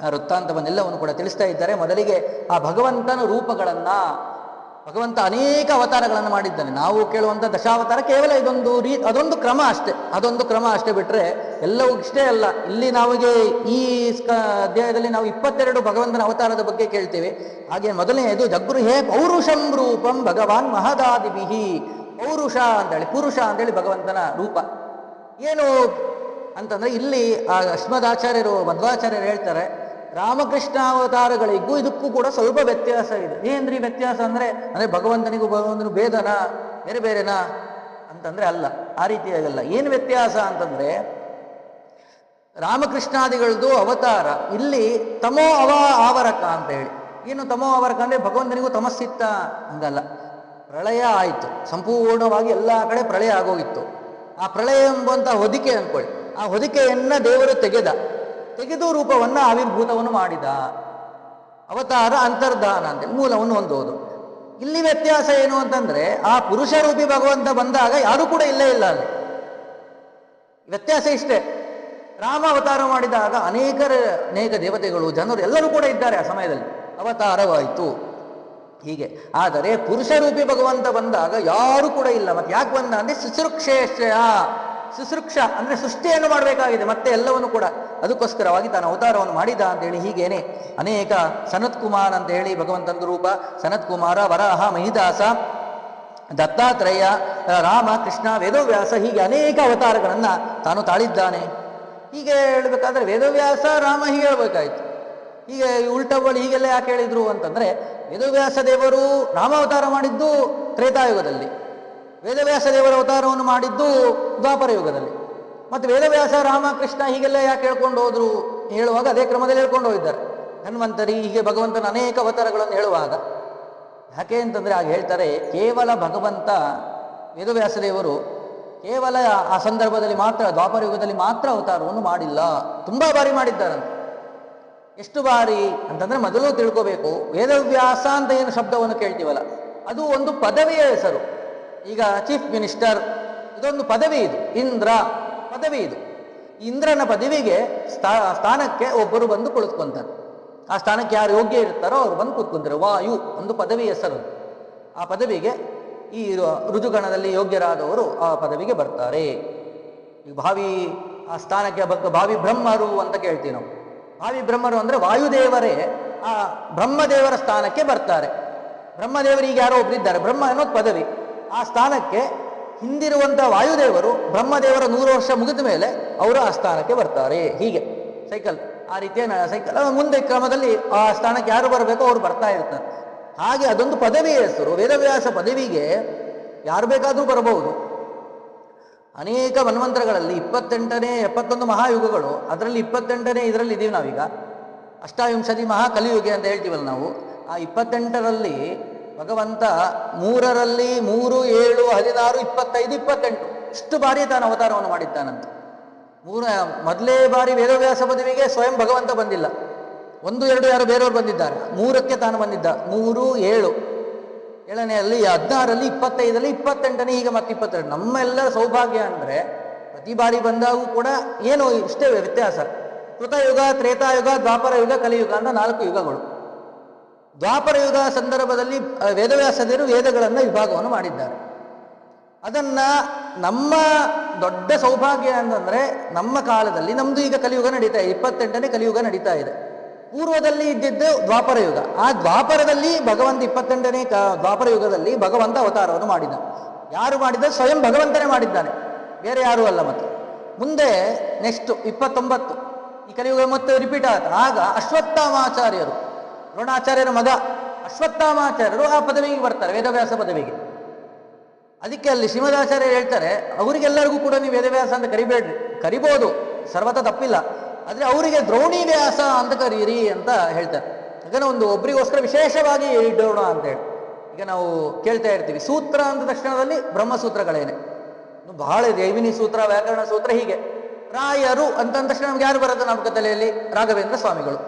ಆ ವೃತ್ತಾಂತವನ್ನೆಲ್ಲವನ್ನು ಕೂಡ ತಿಳಿಸ್ತಾ ಇದ್ದಾರೆ. ಮೊದಲಿಗೆ ಆ ಭಗವಂತನ ರೂಪಗಳನ್ನು, ಭಗವಂತ ಅನೇಕ ಅವತಾರಗಳನ್ನು ಮಾಡಿದ್ದಾನೆ. ನಾವು ಕೇಳುವಂಥ ದಶಾವತಾರ ಕೇವಲ ಅದೊಂದು ಕ್ರಮ ಅಷ್ಟೇ ಬಿಟ್ಟರೆ ಎಲ್ಲವೂ ಇಷ್ಟೇ ಅಲ್ಲ. ಇಲ್ಲಿ ನಾವಿಗೆ ಈ ಅಧ್ಯಾಯದಲ್ಲಿ ನಾವು 22 ಭಗವಂತನ ಅವತಾರದ ಬಗ್ಗೆ ಕೇಳ್ತೇವೆ. ಹಾಗೆ ಮೊದಲನೆಯದು ಜಗೃಹೇ ಪೌರುಷಂ ರೂಪಂ ಭಗವಾನ್ ಮಹದಾದಿಭಿಹಿ. ಪೌರುಷ ಅಂತೇಳಿ, ಪುರುಷ ಅಂತೇಳಿ ಭಗವಂತನ ರೂಪ ಏನು ಅಂತಂದ್ರೆ ಇಲ್ಲಿ ಆ ಅಶ್ಮದಾಚಾರ್ಯರು ಮಧ್ವಾಚಾರ್ಯರು ಹೇಳ್ತಾರೆ, ರಾಮಕೃಷ್ಣ ಅವತಾರಗಳಿಗೂ ಇದಕ್ಕೂ ಕೂಡ ಸ್ವಲ್ಪ ವ್ಯತ್ಯಾಸ ಇದೆ. ಏನ್ರಿ ವ್ಯತ್ಯಾಸ ಅಂದ್ರೆ ಭಗವಂತನಿಗೂ ಭೇದನ ಬೇರೆ ಬೇರೆನಾ ಅಂತಂದ್ರೆ ಅಲ್ಲ, ಆ ರೀತಿಯಾಗಲ್ಲ. ಏನು ವ್ಯತ್ಯಾಸ ಅಂತಂದ್ರೆ ರಾಮಕೃಷ್ಣಾದಿಗಳದ್ದು ಅವತಾರ ಇಲ್ಲಿ ತಮೋ ಆವರಕ ಅಂತ ಹೇಳಿ. ಏನು ತಮೋ ಆವರಕ ಅಂದ್ರೆ ಭಗವಂತನಿಗೂ ತಮಸ್ಸಿತ್ತ ಹಂಗಲ್ಲ. ಪ್ರಳಯ ಆಯಿತು, ಸಂಪೂರ್ಣವಾಗಿ ಎಲ್ಲ ಕಡೆ ಪ್ರಳಯ ಆಗೋಗಿತ್ತು. ಆ ಪ್ರಳಯ ಎಂಬಂತ ಹೊದಿಕೆ ಅನ್ಕೊಳ್ಳಿ, ಆ ಹೊದಿಕೆಯನ್ನ ದೇವರು ತೆಗೆದು ರೂಪವನ್ನು ಆವಿರ್ಭೂತವನ್ನು ಮಾಡಿದ. ಅವತಾರ ಅಂತರ್ಧಾನ ಅಂತೇಳಿ ಮೂಲವನ್ನು ಹೊಂದೋದು. ಇಲ್ಲಿ ವ್ಯತ್ಯಾಸ ಏನು ಅಂತಂದ್ರೆ ಆ ಪುರುಷ ರೂಪಿ ಭಗವಂತ ಬಂದಾಗ ಯಾರೂ ಕೂಡ ಇಲ್ಲೇ ಇಲ್ಲ. ಅಲ್ಲಿ ವ್ಯತ್ಯಾಸ ಇಷ್ಟೇ. ರಾಮ ಅವತಾರ ಮಾಡಿದಾಗ ಅನೇಕ ದೇವತೆಗಳು ಜನರು ಎಲ್ಲರೂ ಕೂಡ ಇದ್ದಾರೆ. ಆ ಸಮಯದಲ್ಲಿ ಅವತಾರವಾಯಿತು ಹೀಗೆ. ಆದರೆ ಪುರುಷ ರೂಪಿ ಭಗವಂತ ಬಂದಾಗ ಯಾರು ಕೂಡ ಇಲ್ಲ. ಮತ್ತೆ ಯಾಕೆ ಬಂದ ಅಂದ್ರೆ ಶುಶ್ರೂಕ್ಷ ಅಂದ್ರೆ ಸೃಷ್ಟಿಯನ್ನು ಮಾಡಬೇಕಾಗಿದೆ ಮತ್ತೆ ಎಲ್ಲವನ್ನು ಕೂಡ, ಅದಕ್ಕೋಸ್ಕರವಾಗಿ ತಾನು ಅವತಾರವನ್ನು ಮಾಡಿದ ಅಂತೇಳಿ. ಹೀಗೇನೆ ಅನೇಕ ಸನತ್ ಕುಮಾರ್ ಅಂತ ಹೇಳಿ ಭಗವಂತನ ರೂಪ, ಸನತ್ ಕುಮಾರ, ವರಾಹ, ಮಹಿದಾಸ, ದತ್ತಾತ್ರೇಯ, ರಾಮ, ಕೃಷ್ಣ, ವೇದವ್ಯಾಸ, ಹೀಗೆ ಅನೇಕ ಅವತಾರಗಳನ್ನ ತಾನು ತಾಳಿದ್ದಾನೆ. ಹೀಗೆ ಹೇಳ್ಬೇಕಾದ್ರೆ ವೇದವ್ಯಾಸ ರಾಮ ಹೀಗೆ ಹೇಳ್ಬೇಕಾಯ್ತು. ಹೀಗೆ ಉಲ್ಟಗಳು ಹೀಗೆಲ್ಲ ಯಾಕೆ ಹೇಳಿದ್ರು ಅಂತಂದ್ರೆ ವೇದವ್ಯಾಸ ದೇವರು ರಾಮಾವತಾರ ಮಾಡಿದ್ದು ತ್ರೇತಾಯುಗದಲ್ಲಿ, ವೇದವ್ಯಾಸ ದೇವರ ಅವತಾರವನ್ನು ಮಾಡಿದ್ದು ದ್ವಾಪರ ಯುಗದಲ್ಲಿ. ಮತ್ತು ವೇದವ್ಯಾಸ ರಾಮ ಕೃಷ್ಣ ಹೀಗೆಲ್ಲ ಯಾಕೆ ಹೇಳ್ಕೊಂಡು ಹೋದ್ರು ಹೇಳುವಾಗ ಅದೇ ಕ್ರಮದಲ್ಲಿ ಹೇಳ್ಕೊಂಡು ಹೋಗಿದ್ದಾರೆ. ಹನುಮಂತರಿ ಹೀಗೆ ಭಗವಂತನ ಅನೇಕ ಅವತಾರಗಳನ್ನು ಹೇಳುವಾಗ ಯಾಕೆ ಅಂತಂದ್ರೆ ಆಗ ಹೇಳ್ತಾರೆ, ಕೇವಲ ಭಗವಂತ ವೇದವ್ಯಾಸ ದೇವರು ಕೇವಲ ಆ ಸಂದರ್ಭದಲ್ಲಿ ಮಾತ್ರ ದ್ವಾಪರ ಯುಗದಲ್ಲಿ ಮಾತ್ರ ಅವತಾರವನ್ನು ಮಾಡಿಲ್ಲ, ತುಂಬಾ ಬಾರಿ ಮಾಡಿದ್ದಾರಂತೆ. ಎಷ್ಟು ಬಾರಿ ಅಂತಂದ್ರೆ ಮೊದಲು ತಿಳ್ಕೋಬೇಕು, ವೇದವ್ಯಾಸ ಅಂತ ಏನು ಶಬ್ದವನ್ನು ಕೇಳ್ತೀವಲ್ಲ ಅದು ಒಂದು ಪದವಿಯ ಹೆಸರು. ಈಗ ಚೀಫ್ ಮಿನಿಸ್ಟರ್ ಇದೊಂದು ಪದವಿ, ಇದು ಇಂದ್ರ ಪದವಿ. ಇದು ಇಂದ್ರನ ಪದವಿಗೆ ಸ್ಥಾನಕ್ಕೆ ಒಬ್ಬರು ಬಂದು ಕುಳಿತುಕೊಂತಾರೆ. ಆ ಸ್ಥಾನಕ್ಕೆ ಯಾರು ಯೋಗ್ಯ ಇರ್ತಾರೋ ಅವರು ಬಂದು ಕೂತ್ಕೊಂತಾರೆ. ವಾಯು ಒಂದು ಪದವಿ ಹೆಸರು. ಆ ಪದವಿಗೆ ಈ ಋಜುಗಣದಲ್ಲಿ ಯೋಗ್ಯರಾದವರು ಆ ಪದವಿಗೆ ಬರ್ತಾರೆ. ಈ ಆ ಸ್ಥಾನಕ್ಕೆ ಭಾವಿ ಬ್ರಹ್ಮರು ಅಂತ ಕೇಳ್ತೀವಿ ನಾವು. ಭಾವಿ ಬ್ರಹ್ಮರು ಅಂದ್ರೆ ವಾಯುದೇವರೇ ಆ ಬ್ರಹ್ಮದೇವರ ಸ್ಥಾನಕ್ಕೆ ಬರ್ತಾರೆ. ಬ್ರಹ್ಮದೇವರಿಗೆ ಯಾರೋ ಒಬ್ಬರಿದ್ದಾರೆ, ಬ್ರಹ್ಮ ಅನ್ನೋದು ಪದವಿ. ಆ ಸ್ಥಾನಕ್ಕೆ ಹಿಂದಿರುವಂಥ ವಾಯುದೇವರು ಬ್ರಹ್ಮದೇವರ 100 ವರ್ಷ ಮುಗಿದ ಮೇಲೆ ಅವರು ಆ ಸ್ಥಾನಕ್ಕೆ ಬರ್ತಾರೆ. ಹೀಗೆ ಸೈಕಲ್, ಆ ರೀತಿಯ ಸೈಕಲ್ ಮುಂದೆ ಕ್ರಮದಲ್ಲಿ ಆ ಸ್ಥಾನಕ್ಕೆ ಯಾರು ಬರಬೇಕೋ ಅವರು ಬರ್ತಾ ಇರ್ತಾರೆ. ಹಾಗೆ ಅದೊಂದು ಪದವಿಯ ಹೆಸರು. ವೇದವ್ಯಾಸ ಪದವಿಗೆ ಯಾರು ಬೇಕಾದರೂ ಬರಬಹುದು. ಅನೇಕ ಮನ್ವಂತರಗಳಲ್ಲಿ 71 ಮಹಾಯುಗಗಳು, ಅದರಲ್ಲಿ 28ನೇ ಇದರಲ್ಲಿ ಇದ್ದೀವಿ ನಾವೀಗ. ಅಷ್ಟಾವಿಂಶತಿ ಮಹಾಕಲಿಯುಗೆ ಅಂತ ಹೇಳ್ತೀವಲ್ಲ ನಾವು. ಆ 28ರಲ್ಲಿ ಭಗವಂತ 3ರಲ್ಲಿ 3, 7, 16, 25, 28 ಇಷ್ಟು ಬಾರಿ ತಾನು ಅವತಾರವನ್ನು ಮಾಡಿದ್ದಾನಂತ. ಮೊದಲೇ ಬಾರಿ ವೇದವ್ಯಾಸ ಪದವಿಗೆ ಸ್ವಯಂ ಭಗವಂತ ಬಂದಿಲ್ಲ. 1, 2 ಯಾರು ಬೇರೆಯವರು ಬಂದಿದ್ದಾರೆ. 3ಕ್ಕೆ ತಾನು ಬಂದಿದ್ದ. 3, 7, 7ನೇಯಲ್ಲಿ 16ರಲ್ಲಿ 25ರಲ್ಲಿ 28ನೇ, ಹೀಗೆ ಮತ್ತೆ 22. ನಮ್ಮೆಲ್ಲರ ಸೌಭಾಗ್ಯ ಅಂದರೆ ಪ್ರತಿ ಬಾರಿ ಬಂದಾಗೂ ಕೂಡ ಏನು ಇಷ್ಟೇ ವ್ಯತ್ಯಾಸ. ಕೃತಯುಗ, ತ್ರೇತಾಯುಗ, ದ್ವಾಪರ ಯುಗ, ಕಲಿಯುಗ ಅಂತ 4 ಯುಗಗಳು. ದ್ವಾಪರ ಯುಗ ಸಂದರ್ಭದಲ್ಲಿ ವೇದವ್ಯಾಸದರು ವೇದಗಳನ್ನು ವಿಭಾಗವನ್ನು ಮಾಡಿದ್ದಾರೆ. ಅದನ್ನ ನಮ್ಮ ದೊಡ್ಡ ಸೌಭಾಗ್ಯ ಅಂತಂದ್ರೆ ನಮ್ಮ ಕಾಲದಲ್ಲಿ ನಮ್ದು ಈಗ ಕಲಿಯುಗ ನಡೀತಾ ಇದೆ, 28ನೇ ಕಲಿಯುಗ ನಡೀತಾ ಇದೆ. ಪೂರ್ವದಲ್ಲಿ ಇದ್ದಿದ್ದು ದ್ವಾಪರ ಯುಗ. ಆ ದ್ವಾಪರದಲ್ಲಿ ಭಗವಂತ 28ನೇ ದ್ವಾಪರ ಯುಗದಲ್ಲಿ ಭಗವಂತ ಅವತಾರವನ್ನು ಮಾಡಿದ. ಯಾರು ಮಾಡಿದ? ಸ್ವಯಂ ಭಗವಂತನೇ ಮಾಡಿದ್ದಾನೆ, ಬೇರೆ ಯಾರೂ ಅಲ್ಲ. ಮತ್ತೆ ಮುಂದೆ ನೆಕ್ಸ್ಟ್ 29 ಈ ಕಲಿಯುಗ ಮತ್ತೆ ರಿಪೀಟ್ ಆದ. ಆಗ ಅಶ್ವತ್ಥಾಮಾಚಾರ್ಯರು, ದ್ರೋಣಾಚಾರ್ಯರ ಮಗ ಅಶ್ವತ್ಥಾಮಾಚಾರ್ಯರು ಆ ಪದವಿಗೆ ಬರ್ತಾರೆ, ವೇದವ್ಯಾಸ ಪದವಿಗೆ. ಅದಕ್ಕೆ ಅಲ್ಲಿ ಶ್ರೀಮದಾಚಾರ್ಯರು ಹೇಳ್ತಾರೆ, ಅವರಿಗೆಲ್ಲರಿಗೂ ಕೂಡ ನೀವು ವೇದವ್ಯಾಸ ಅಂತ ಕರಿಬೇಡ್ರಿ, ಕರಿಬೋದು, ಸರ್ವತ ತಪ್ಪಿಲ್ಲ, ಆದರೆ ಅವರಿಗೆ ದ್ರೋಣಿ ವ್ಯಾಸ ಅಂತ ಕರೀರಿ ಅಂತ ಹೇಳ್ತಾರೆ. ಯಾಕಂದ್ರೆ ಒಬ್ಬರಿಗೋಸ್ಕರ ವಿಶೇಷವಾಗಿ ಇಡೋಣ ಅಂತ ಹೇಳಿ. ಈಗ ನಾವು ಕೇಳ್ತಾ ಇರ್ತೀವಿ ಸೂತ್ರ ಅಂದ ತಕ್ಷಣದಲ್ಲಿ ಬ್ರಹ್ಮಸೂತ್ರಗಳೇನೆ, ಬಹಳ ಜೈಮಿನಿ ಸೂತ್ರ, ವ್ಯಾಕರಣ ಸೂತ್ರ, ಹೀಗೆ. ರಾಯರು ಅಂತ ತಕ್ಷಣ ನಮ್ಗೆ ಯಾರು ಬರೋದು ನಮ್ಮ ತಲೆಯಲ್ಲಿ? ರಾಘವೇಂದ್ರ ಸ್ವಾಮಿಗಳು.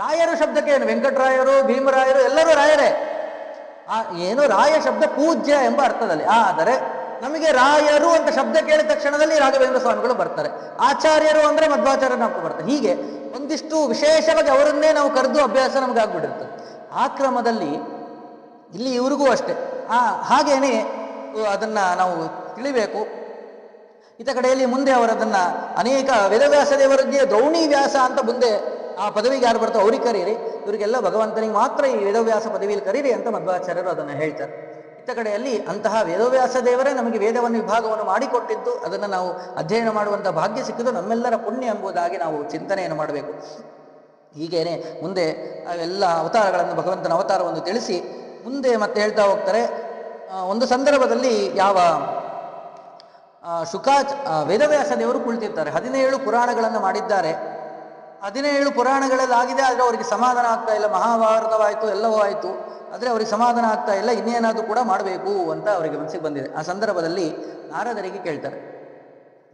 ರಾಯರು ಶಬ್ದಕ್ಕೆ ಏನು? ವೆಂಕಟರಾಯರು, ಭೀಮರಾಯರು ಎಲ್ಲರೂ ರಾಯರೇ. ಏನು ರಾಯ ಶಬ್ದ ಪೂಜ್ಯ ಎಂಬ ಅರ್ಥದಲ್ಲಿ. ಆದರೆ ನಮಗೆ ರಾಯರು ಅಂತ ಶಬ್ದ ಕೇಳಿದ ತಕ್ಷಣದಲ್ಲಿ ರಾಘವೇಂದ್ರ ಸ್ವಾಮಿಗಳು ಬರ್ತಾರೆ. ಆಚಾರ್ಯರು ಅಂದ್ರೆ ಮಧ್ವಾಚಾರ್ಯ ನಾಲ್ಕು ಬರ್ತಾರೆ. ಹೀಗೆ ಒಂದಿಷ್ಟು ವಿಶೇಷವಾಗಿ ಅವರನ್ನೇ ನಾವು ಕರೆದು ಅಭ್ಯಾಸ ನಮ್ಗೆ ಆಗ್ಬಿಟ್ಟಿರ್ತದೆ. ಆ ಕ್ರಮದಲ್ಲಿ ಇಲ್ಲಿ ಇವ್ರಿಗೂ ಅಷ್ಟೇ. ಹಾಗೇನೆ ಅದನ್ನ ನಾವು ತಿಳಿಬೇಕು. ಇತ ಕಡೆಯಲ್ಲಿ ಮುಂದೆ ಅವರದನ್ನ ಅನೇಕ ವೇದವ್ಯಾಸ ದೇವರಿಗೆ ದ್ರೌಣಿ ವ್ಯಾಸ ಅಂತ ಮುಂದೆ ಆ ಪದವಿಗೆ ಯಾರು ಬರ್ತಾರೋ ಅವ್ರಿಗೆ ಕರೀರಿ, ಇವರಿಗೆಲ್ಲ ಭಗವಂತನಿಗೆ ಮಾತ್ರ ಈ ವೇದವ್ಯಾಸ ಪದವಿಯಲ್ಲಿ ಕರೀರಿ ಅಂತ ಮಧ್ವಾಚಾರ್ಯರು ಅದನ್ನು ಹೇಳ್ತಾರೆ. ಇತ್ತ ಕಡೆಯಲ್ಲಿ ಅಂತಹ ವೇದವ್ಯಾಸ ದೇವರೇ ನಮಗೆ ವೇದವನ್ನು ವಿಭಾಗವನ್ನು ಮಾಡಿಕೊಟ್ಟಿದ್ದು, ಅದನ್ನು ನಾವು ಅಧ್ಯಯನ ಮಾಡುವಂಥ ಭಾಗ್ಯ ಸಿಕ್ಕಿದ್ದು ನಮ್ಮೆಲ್ಲರ ಪುಣ್ಯ ಎಂಬುದಾಗಿ ನಾವು ಚಿಂತನೆಯನ್ನು ಮಾಡಬೇಕು. ಹೀಗೇನೆ ಮುಂದೆ ಅವೆಲ್ಲ ಅವತಾರಗಳನ್ನು, ಭಗವಂತನ ಅವತಾರವನ್ನು ತಿಳಿಸಿ ಮುಂದೆ ಮತ್ತೆ ಹೇಳ್ತಾ ಹೋಗ್ತಾರೆ. ಒಂದು ಸಂದರ್ಭದಲ್ಲಿ ಯಾವ ವೇದವ್ಯಾಸ ದೇವರು ಕುಳಿತಿರ್ತಾರೆ. 17 ಪುರಾಣಗಳನ್ನು ಮಾಡಿದ್ದಾರೆ. 17 ಪುರಾಣಗಳಲ್ಲಾಗಿದೆ, ಆದರೆ ಅವರಿಗೆ ಸಮಾಧಾನ ಆಗ್ತಾ ಇಲ್ಲ. ಮಹಾಭಾರತವಾಯಿತು, ಎಲ್ಲವೂ ಆಯಿತು, ಆದರೆ ಅವರಿಗೆ ಸಮಾಧಾನ ಆಗ್ತಾ ಇಲ್ಲ. ಇನ್ನೇನಾದರೂ ಕೂಡ ಮಾಡಬೇಕು ಅಂತ ಅವರಿಗೆ ಮನಸ್ಸಿಗೆ ಬಂದಿದೆ. ಆ ಸಂದರ್ಭದಲ್ಲಿ ನಾರದರಿಗೆ ಕೇಳ್ತಾರೆ.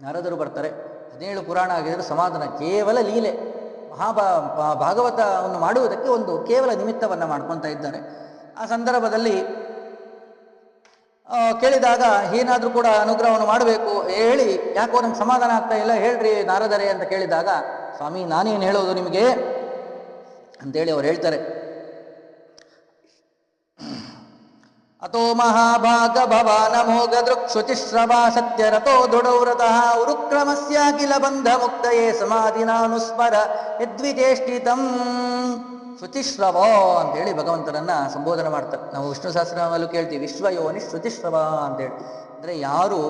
ನಾರದರು ಬರ್ತಾರೆ. 17 ಪುರಾಣ ಆಗಿದ್ರೆ ಸಮಾಧಾನ ಕೇವಲ ಲೀಲೆ, ಭಾಗವತವನ್ನು ಮಾಡುವುದಕ್ಕೆ ಒಂದು ಕೇವಲ ನಿಮಿತ್ತವನ್ನು ಮಾಡ್ಕೊತಾ ಇದ್ದಾರೆ. ಆ ಸಂದರ್ಭದಲ್ಲಿ ಕೇಳಿದಾಗ ಏನಾದರೂ ಕೂಡ ಅನುಗ್ರಹವನ್ನು ಮಾಡಬೇಕು ಹೇಳಿ, ಯಾಕೋ ನಂಗೆ ಸಮಾಧಾನ ಆಗ್ತಾ ಇಲ್ಲ, ಹೇಳ್ರಿ ನಾರದರೇ ಅಂತ ಕೇಳಿದಾಗ, ಸ್ವಾಮಿ ನಾನೇನು ಹೇಳೋದು ನಿಮಗೆ ಅಂತೇಳಿ ಅವ್ರು ಹೇಳ್ತಾರೆ. ಅಥೋ ಮಹಾಭಾಗ ಭವಾನ ಮೋಘ ದೃಕ್ಷುತಿಶ್ರವಾ ಸತ್ಯರಥೋ ದೃಢವ್ರತಃ ಉರುಕ್ರಮಸ್ಯಾಖಿಲ ಬಂಧ ಮುಕ್ತಯೇ ಸಮಾಧಿನಾನುಸ್ಮರ ಯದ್ವಿಚೇಷ್ಟಿತಂ. ಶುಚಿಶ್ರವ ಅಂತೇಳಿ ಭಗವಂತನನ್ನ ಸಂಬೋಧನೆ ಮಾಡ್ತಾರೆ. ನಾವು ವಿಷ್ಣು ಸಹಸ್ರನಾಮದಲ್ಲೂ ಕೇಳ್ತೀವಿ, ವಿಶ್ವಯೋನಿ ಶುಚಿಶ್ರವ ಅಂತೇಳಿ. ಅಂದರೆ ಯಾರು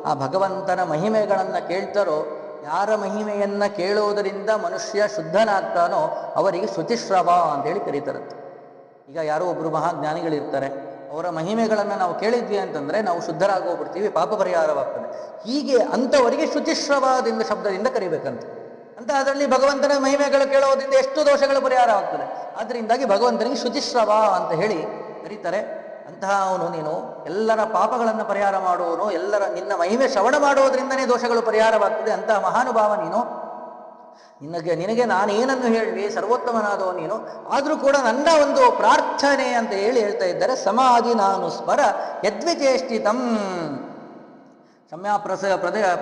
ಆ ಭಗವಂತನ ಮಹಿಮೆಗಳನ್ನು ಕೇಳ್ತಾರೋ, ಯಾರ ಮಹಿಮೆಯನ್ನ ಕೇಳೋದರಿಂದ ಮನುಷ್ಯ ಶುದ್ಧನಾಗ್ತಾನೋ ಅವರಿಗೆ ಶುಚಿಶ್ರವ ಅಂತೇಳಿ ಕರೀತಾರಂತೆ. ಈಗ ಯಾರೋ ಒಬ್ರು ಮಹಾಜ್ಞಾನಿಗಳಿರ್ತಾರೆ, ಅವರ ಮಹಿಮೆಗಳನ್ನು ನಾವು ಕೇಳಿದ್ವಿ ಅಂತಂದ್ರೆ ನಾವು ಶುದ್ಧರಾಗೋಗ್ಬಿಡ್ತೀವಿ, ಪಾಪ ಪರಿಹಾರವಾಗ್ತದೆ. ಹೀಗೆ ಅಂಥವರಿಗೆ ಶುಚಿಶ್ರವದಿಂದ ಶಬ್ದದಿಂದ ಕರಿಬೇಕಂತ. ಅಂತ ಅದರಲ್ಲಿ ಭಗವಂತನ ಮಹಿಮೆಗಳು ಕೇಳೋದ್ರಿಂದ ಎಷ್ಟು ದೋಷಗಳ ಪರಿಹಾರ ಆಗ್ತದೆ. ಆದ್ದರಿಂದಾಗಿ ಭಗವಂತನಿಗೆ ಶುಚಿಶ್ರವ ಅಂತ ಹೇಳಿ ಕರೀತಾರೆ. ಅಂತಹ ಅವನು ನೀನು ಎಲ್ಲರ ಪಾಪಗಳನ್ನು ಪರಿಹಾರ ಮಾಡುವನು, ನಿನ್ನ ಮಹಿಮೆ ಶ್ರವಣ ಮಾಡುವುದರಿಂದನೇ ದೋಷಗಳು ಪರಿಹಾರವಾಗ್ತದೆ. ಅಂತಹ ಮಹಾನುಭಾವ ನೀನು. ನಿನಗೆ ನಾನೇನನ್ನು ಹೇಳಿ ಸರ್ವೋತ್ತಮನಾದವ ನೀನು. ಆದರೂ ಕೂಡ ನನ್ನ ಒಂದು ಪ್ರಾರ್ಥನೆ ಅಂತ ಹೇಳ್ತಾ ಇದ್ದಾರೆ. ಸಮಾಧಿ ನಾನು ಸ್ಮರ ಯದ್ವಿಚೇಷ್ಟಿತಂ.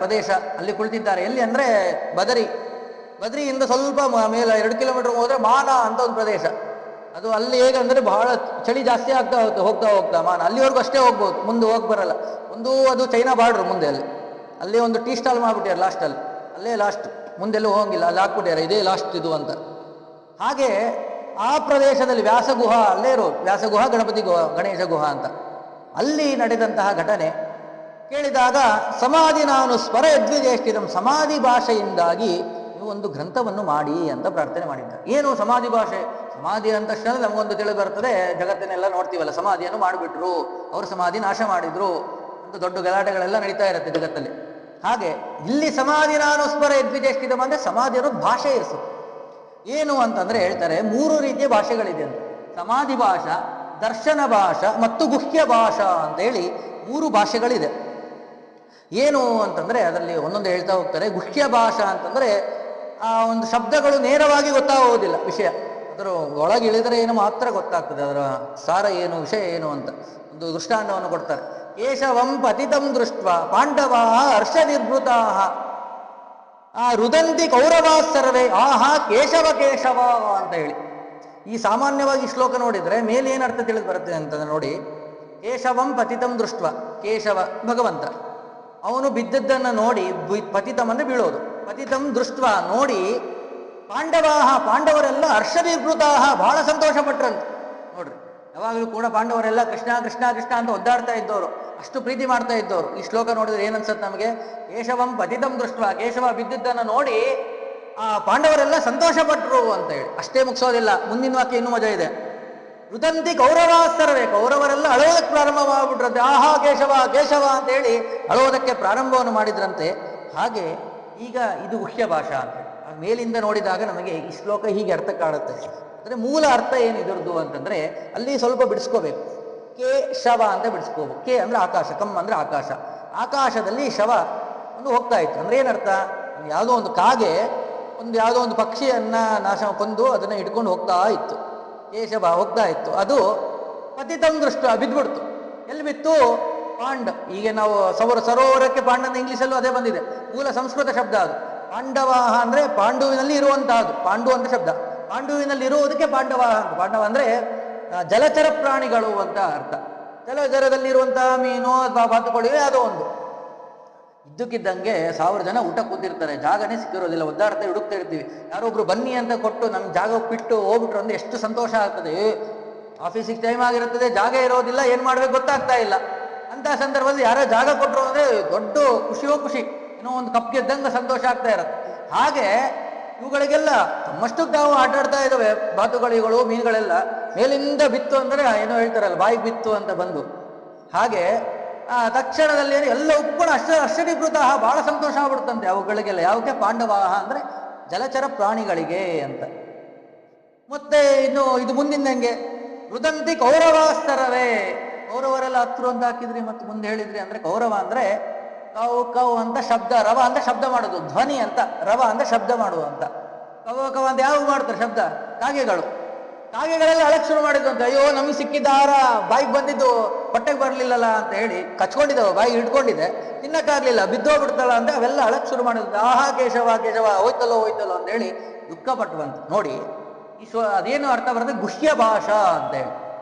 ಪ್ರದೇಶ ಅಲ್ಲಿ ಕುಳಿತಿದ್ದಾರೆ. ಎಲ್ಲಿ ಅಂದರೆ ಬದರಿಯಿಂದ ಸ್ವಲ್ಪ ಮೇಲೆ 2 ಕಿಲೋಮೀಟರ್ ಹೋದ್ರೆ ಮಾನ ಅಂತ ಒಂದು ಪ್ರದೇಶ. ಅದು ಅಲ್ಲಿ ಹೇಗಂದ್ರೆ ಬಹಳ ಚಳಿ ಜಾಸ್ತಿ ಆಗ್ತಾ ಹೋಗ್ತಾ ಮಾನ ಅಲ್ಲಿವರೆಗೂ ಅಷ್ಟೇ ಹೋಗ್ಬೋದು, ಮುಂದೆ ಹೋಗಿ ಬರಲ್ಲ. ಅದು ಚೈನಾ ಬಾರ್ಡ್ರು ಮುಂದೆ. ಅಲ್ಲಿ ಒಂದು ಟೀ ಸ್ಟಾಲ್ ಮಾಡ್ಬಿಟ್ಟಾರೆ ಲಾಸ್ಟಲ್ಲಿ, ಅಲ್ಲೇ ಲಾಸ್ಟ್, ಮುಂದೆಲ್ಲೂ ಹೋಗಿಲ್ಲ, ಅಲ್ಲಿ ಹಾಕ್ಬಿಟ್ಟಾರೆ ಇದೇ ಲಾಸ್ಟ್ ಇದು ಅಂತ. ಹಾಗೆ ಆ ಪ್ರದೇಶದಲ್ಲಿ ವ್ಯಾಸಗುಹ ಅಲ್ಲೇ ಇರೋದು. ವ್ಯಾಸಗುಹ, ಗಣೇಶ ಗುಹ ಅಂತ ಅಲ್ಲಿ ನಡೆದಂತಹ ಘಟನೆ ಕೇಳಿದಾಗ ಸಮಾಧಿ ನಾನು ಸ್ಮರ ಯದ್ವಿಚೇಷ್ಟಿತಂ, ಸಮಾಧಿ ಭಾಷೆಯಿಂದಾಗಿ ನೀವು ಒಂದು ಗ್ರಂಥವನ್ನು ಮಾಡಿ ಅಂತ ಪ್ರಾರ್ಥನೆ ಮಾಡಿದ್ದಾರೆ. ಏನು ಸಮಾಧಿ ಭಾಷೆ? ಸಮಾಧಿ ಅಂದ ತಕ್ಷಣ ನಮಗೊಂದು ತಿಳಿದು ಬರ್ತದೆ, ಜಗತ್ತಿನೆಲ್ಲ ನೋಡ್ತೀವಲ್ಲ, ಸಮಾಧಿಯನ್ನು ಮಾಡಿಬಿಟ್ರು, ಅವರು ಸಮಾಧಿ ನಾಶ ಮಾಡಿದ್ರು ಅಂತ ದೊಡ್ಡ ಗಲಾಟೆಗಳೆಲ್ಲ ನಡೀತಾ ಇರುತ್ತೆ ಜಗತ್ತಲ್ಲಿ. ಹಾಗೆ ಇಲ್ಲಿ ಸಮಾಧಿ ನಾನು ಸ್ಮರ ಯದ್ವಿಚೇಷ್ಟಿತಂ ಅಂದ್ರೆ ಸಮಾಧಿ ಅನ್ನೋದು ಭಾಷೆ ಇರಿಸು. ಏನು ಅಂತಂದ್ರೆ ಹೇಳ್ತಾರೆ 3 ರೀತಿಯ ಭಾಷೆಗಳಿದೆ ಅಂತ. ಸಮಾಧಿ ಭಾಷಾ, ದರ್ಶನ ಭಾಷಾ ಮತ್ತು ಗುಹ್ಯ ಭಾಷಾ ಅಂತ ಹೇಳಿ 3 ಭಾಷೆಗಳಿದೆ. ಏನು ಅಂತಂದ್ರೆ ಅದರಲ್ಲಿ ಒಂದೊಂದು ಹೇಳ್ತಾ ಹೋಗ್ತಾರೆ. ಗುಹ್ಯ ಭಾಷಾ ಅಂತಂದ್ರೆ ಆ ಒಂದು ಶಬ್ದಗಳು ನೇರವಾಗಿ ಗೊತ್ತಾಗೋದಿಲ್ಲ, ವಿಷಯ ಅದರ ಒಳಗಿಳಿದರೆ ಏನು ಮಾತ್ರ ಗೊತ್ತಾಗ್ತದೆ, ಅದರ ಸಾರ ಏನು, ವಿಷಯ ಏನು ಅಂತ. ಒಂದು ದೃಷ್ಟಾಂತವನ್ನು ಕೊಡ್ತಾರೆ. ಕೇಶವಂ ಪತಿತಂ ದೃಷ್ಟ ಪಾಂಡವಾ ಹರ್ಷನಿರ್ವೃತಾ ರುದಂತಿ ಕೌರವಾ ಸರ್ವೇ ಆಹಾ ಕೇಶವ ಕೇಶವ ಅಂತ ಹೇಳಿ. ಈ ಸಾಮಾನ್ಯವಾಗಿ ಶ್ಲೋಕ ನೋಡಿದ್ರೆ ಮೇಲೆ ಏನು ಅರ್ಥ ತಿಳಿದು ಬರುತ್ತೆ ಅಂತಂದ್ರೆ ನೋಡಿ, ಕೇಶವಂ ಪತಿತಂ ದೃಷ್ಟ, ಕೇಶವ ಭಗವಂತ, ಅವನು ಬಿದ್ದದ್ದನ್ನು ನೋಡಿ, ಪತಿತಂ ಅಂದ್ರೆ ಬೀಳೋದು, ಪತಿತಂ ದೃಷ್ಟ ನೋಡಿ, ಪಾಂಡವರೆಲ್ಲ ಹರ್ಷನಿರ್ವೃತಾಹ ಬಹಳ ಸಂತೋಷ ಪಟ್ರಂತ. ನೋಡ್ರಿ, ಯಾವಾಗಲೂ ಕೂಡ ಪಾಂಡವರೆಲ್ಲ ಕೃಷ್ಣ ಕೃಷ್ಣ ಕೃಷ್ಣ ಅಂತ ಒದ್ದಾಡ್ತಾ ಇದ್ದವರು, ಅಷ್ಟು ಪ್ರೀತಿ ಮಾಡ್ತಾ ಇದ್ದವರು. ಈ ಶ್ಲೋಕ ನೋಡಿದ್ರೆ ಏನನ್ಸತ್ತೆ ನಮಗೆ? ಕೇಶವಂ ಪತಿತಂ ದೃಷ್ಟ, ಕೇಶವ ಬಿದ್ದಿದ್ದನ್ನು ನೋಡಿ ಆ ಪಾಂಡವರೆಲ್ಲ ಸಂತೋಷ ಪಟ್ರು ಅಂತ ಹೇಳಿ. ಅಷ್ಟೇ ಮುಗಿಸೋದಿಲ್ಲ, ಮುಂದಿನ ವಾಕ್ಯ ಇನ್ನೂ ಮಜಾ ಇದೆ. ರುದಂತಿ ಕೌರವಾಸ್ತರವೇ, ಕೌರವರೆಲ್ಲ ಅಳೋದಕ್ಕೆ ಪ್ರಾರಂಭ ಮಾಡಿಬಿಟ್ರಂತೆ. ಆಹಾ ಕೇಶವ ಕೇಶವ ಅಂತ ಹೇಳಿ ಅಳೋದಕ್ಕೆ ಪ್ರಾರಂಭವನ್ನು ಮಾಡಿದ್ರಂತೆ. ಹಾಗೆ ಈಗ ಇದು ಗುಹ್ಯ ಭಾಷಾ ಅಂತ ಮೇಲಿಂದ ನೋಡಿದಾಗ ನಮಗೆ ಈ ಶ್ಲೋಕ ಹೀಗೆ ಅರ್ಥ ಕಾಣುತ್ತೆ. ಅಂದರೆ ಮೂಲ ಅರ್ಥ ಏನು ಇದರದ್ದು ಅಂತಂದ್ರೆ ಅಲ್ಲಿ ಸ್ವಲ್ಪ ಬಿಡಿಸ್ಕೋಬೇಕು. ಕೇಶವ ಅಂತ ಬಿಡಿಸ್ಕೋಬೇಕು. ಕೆ ಅಂದರೆ ಆಕಾಶ, ಕಮ್ ಅಂದರೆ ಆಕಾಶ. ಆಕಾಶದಲ್ಲಿ ಶವ ಒಂದು ಹೋಗ್ತಾ ಇತ್ತು. ಅಂದರೆ ಏನರ್ಥ? ಯಾವುದೋ ಒಂದು ಕಾಗೆ ಯಾವುದೋ ಒಂದು ಪಕ್ಷಿಯನ್ನ ನಾಶ ಕೊಂದು ಅದನ್ನು ಇಟ್ಕೊಂಡು ಹೋಗ್ತಾ ಇತ್ತು. ಕೇಶವ ಹೋಗ್ತಾ ಇತ್ತು. ಅದು ಪತಿತಂ ದೃಷ್ಟ ಬಿದ್ದುಬಿಡ್ತು. ಎಲ್ಲಿ ಬಿತ್ತು? ಪಾಂಡ. ಈಗ ನಾವು ಸರೋವರಕ್ಕೆ ಪಾಂಡ ಅಂತ ಇಂಗ್ಲೀಷಲ್ಲೂ ಅದೇ ಬಂದಿದೆ. ಮೂಲ ಸಂಸ್ಕೃತ ಶಬ್ದ ಅದು. ಪಾಂಡವಾಹ ಅಂದರೆ ಪಾಂಡುವಿನಲ್ಲಿ ಇರುವಂತಹದ್ದು. ಪಾಂಡು ಅಂತ ಶಬ್ದ. ಪಾಂಡುವಿನಲ್ಲಿ ಇರುವುದಕ್ಕೆ ಪಾಂಡವಾಹ ಅಂತ. ಪಾಂಡವ ಅಂದರೆ ಜಲಚರ ಪ್ರಾಣಿಗಳು ಅಂತ ಅರ್ಥ. ಜಲಚರದಲ್ಲಿರುವಂತಹ ಮೀನು ಅಥವಾ ಬಾತುಕೋಳಿವೆ ಯಾವುದೋ ಒಂದು. ಇದ್ದಕ್ಕಿದ್ದಂಗೆ 1000 ಜನ ಊಟ ಕೂತಿರ್ತಾರೆ, ಜಾಗನೇ ಸಿಕ್ಕಿರೋದಿಲ್ಲ, ಒದ್ದಾಡ್ತಾ ಹುಡುಕ್ತಾ ಇರ್ತೀವಿ. ಯಾರೊಬ್ರು ಬನ್ನಿ ಅಂತ ಕೊಟ್ಟು ನಮ್ಮ ಜಾಗ ಬಿಟ್ಟು ಹೋಗ್ಬಿಟ್ರು ಅಂದ್ರೆ ಎಷ್ಟು ಸಂತೋಷ ಆಗ್ತದೆ. ಆಫೀಸಿಗೆ ಟೈಮ್ ಆಗಿರುತ್ತದೆ, ಜಾಗ ಇರೋದಿಲ್ಲ, ಏನು ಮಾಡ್ಬೇಕು ಗೊತ್ತಾಗ್ತಾ ಇಲ್ಲ. ಅಂತಹ ಸಂದರ್ಭದಲ್ಲಿ ಯಾರೋ ಜಾಗ ಕೊಟ್ಟರು ಅಂದರೆ ದೊಡ್ಡ ಖುಷಿ. ಏನೋ ಒಂದು ಕಪ್ ಗೆದ್ದಂಗೆ ಸಂತೋಷ ಆಗ್ತಾ ಇರುತ್ತೆ. ಹಾಗೆ ಇವುಗಳಿಗೆಲ್ಲ ತಮ್ಮಷ್ಟಕ್ಕೆ ತಾವು ಆಟಾಡ್ತಾ ಇದ್ದಾವೆ ಬಾತುಗಳಿಗಳು, ಮೀನುಗಳೆಲ್ಲ. ಮೇಲಿಂದ ಬಿತ್ತು ಅಂದರೆ ಏನೋ ಹೇಳ್ತಾರಲ್ಲ, ಬಾಯಿಗೆ ಬಿತ್ತು ಅಂತ ಬಂದು. ಹಾಗೆ ತಕ್ಷಣದಲ್ಲಿ ಎಲ್ಲ ಉಪ್ಪಣ ಅಷ್ಟೀಕೃತ ಬಹಳ ಸಂತೋಷ ಆಗ್ಬಿಡುತ್ತಂತೆ ಅವುಗಳಿಗೆಲ್ಲ. ಯಾವಕ್ಕೆ? ಪಾಂಡವಾಹ ಅಂದರೆ ಜಲಚರ ಪ್ರಾಣಿಗಳಿಗೆ ಅಂತ. ಮತ್ತೆ ಇನ್ನು ಇದು ಮುಂದಿನ ಹೆಂಗೆ? ರುದಂತಿ ಕೌರವಾಸ್ತರವೇ. ಕೌರವರೆಲ್ಲ ಹತ್ರು ಅಂತ ಹಾಕಿದ್ರಿ ಮತ್ತು ಮುಂದೆ ಹೇಳಿದ್ರಿ. ಅಂದರೆ ಕೌರವ ಅಂದರೆ ಕೌ ಅಂತ ಶಬ್ದ, ರವ ಅಂತ ಶಬ್ದ ಮಾಡೋದು, ಧ್ವನಿ ಅಂತ. ರವ ಅಂದ್ರೆ ಶಬ್ದ ಮಾಡುವಂತ. ಕವ ಅಂತ ಯಾವ ಮಾಡ್ತಾರೆ ಶಬ್ದ? ಕಾಗೆಗಳೆಲ್ಲ ಅಳಕ್ ಶುರು ಮಾಡಿದ್ದು ಅಂತ. ಅಯ್ಯೋ ನಮಗೆ ಸಿಕ್ಕಿದ್ದ ಆಹಾರ ಬಾಯಿಗೆ ಬಂದಿದ್ದು ಹೊಟ್ಟೆಗೆ ಬರ್ಲಿಲ್ಲಲ್ಲ ಅಂತ ಹೇಳಿ ಕಚ್ಕೊಂಡಿದ್ದಾವೆ, ಬಾಯಿಗೆ ಇಟ್ಕೊಂಡಿದೆ, ತಿನ್ನಕ್ಕಾಗ್ಲಿಲ್ಲ, ಬಿದ್ದೋಗ್ಬಿಡ್ತಲ್ಲ ಅಂತ ಅವೆಲ್ಲ ಅಳಕ್ ಶುರು ಮಾಡಿದ್ದು. ಆಹಾ ಕೇಶವ ಹೋಯ್ತಲ್ಲೋ ಅಂತ ಹೇಳಿ ದುಃಖ ಪಟ್ಟುವಂತ. ನೋಡಿ ಅದೇನು ಅರ್ಥ ಬರ್ತದೆ? ಗುಹ್ಯ ಭಾಷಾ ಅಂತ ಹೇಳಿ.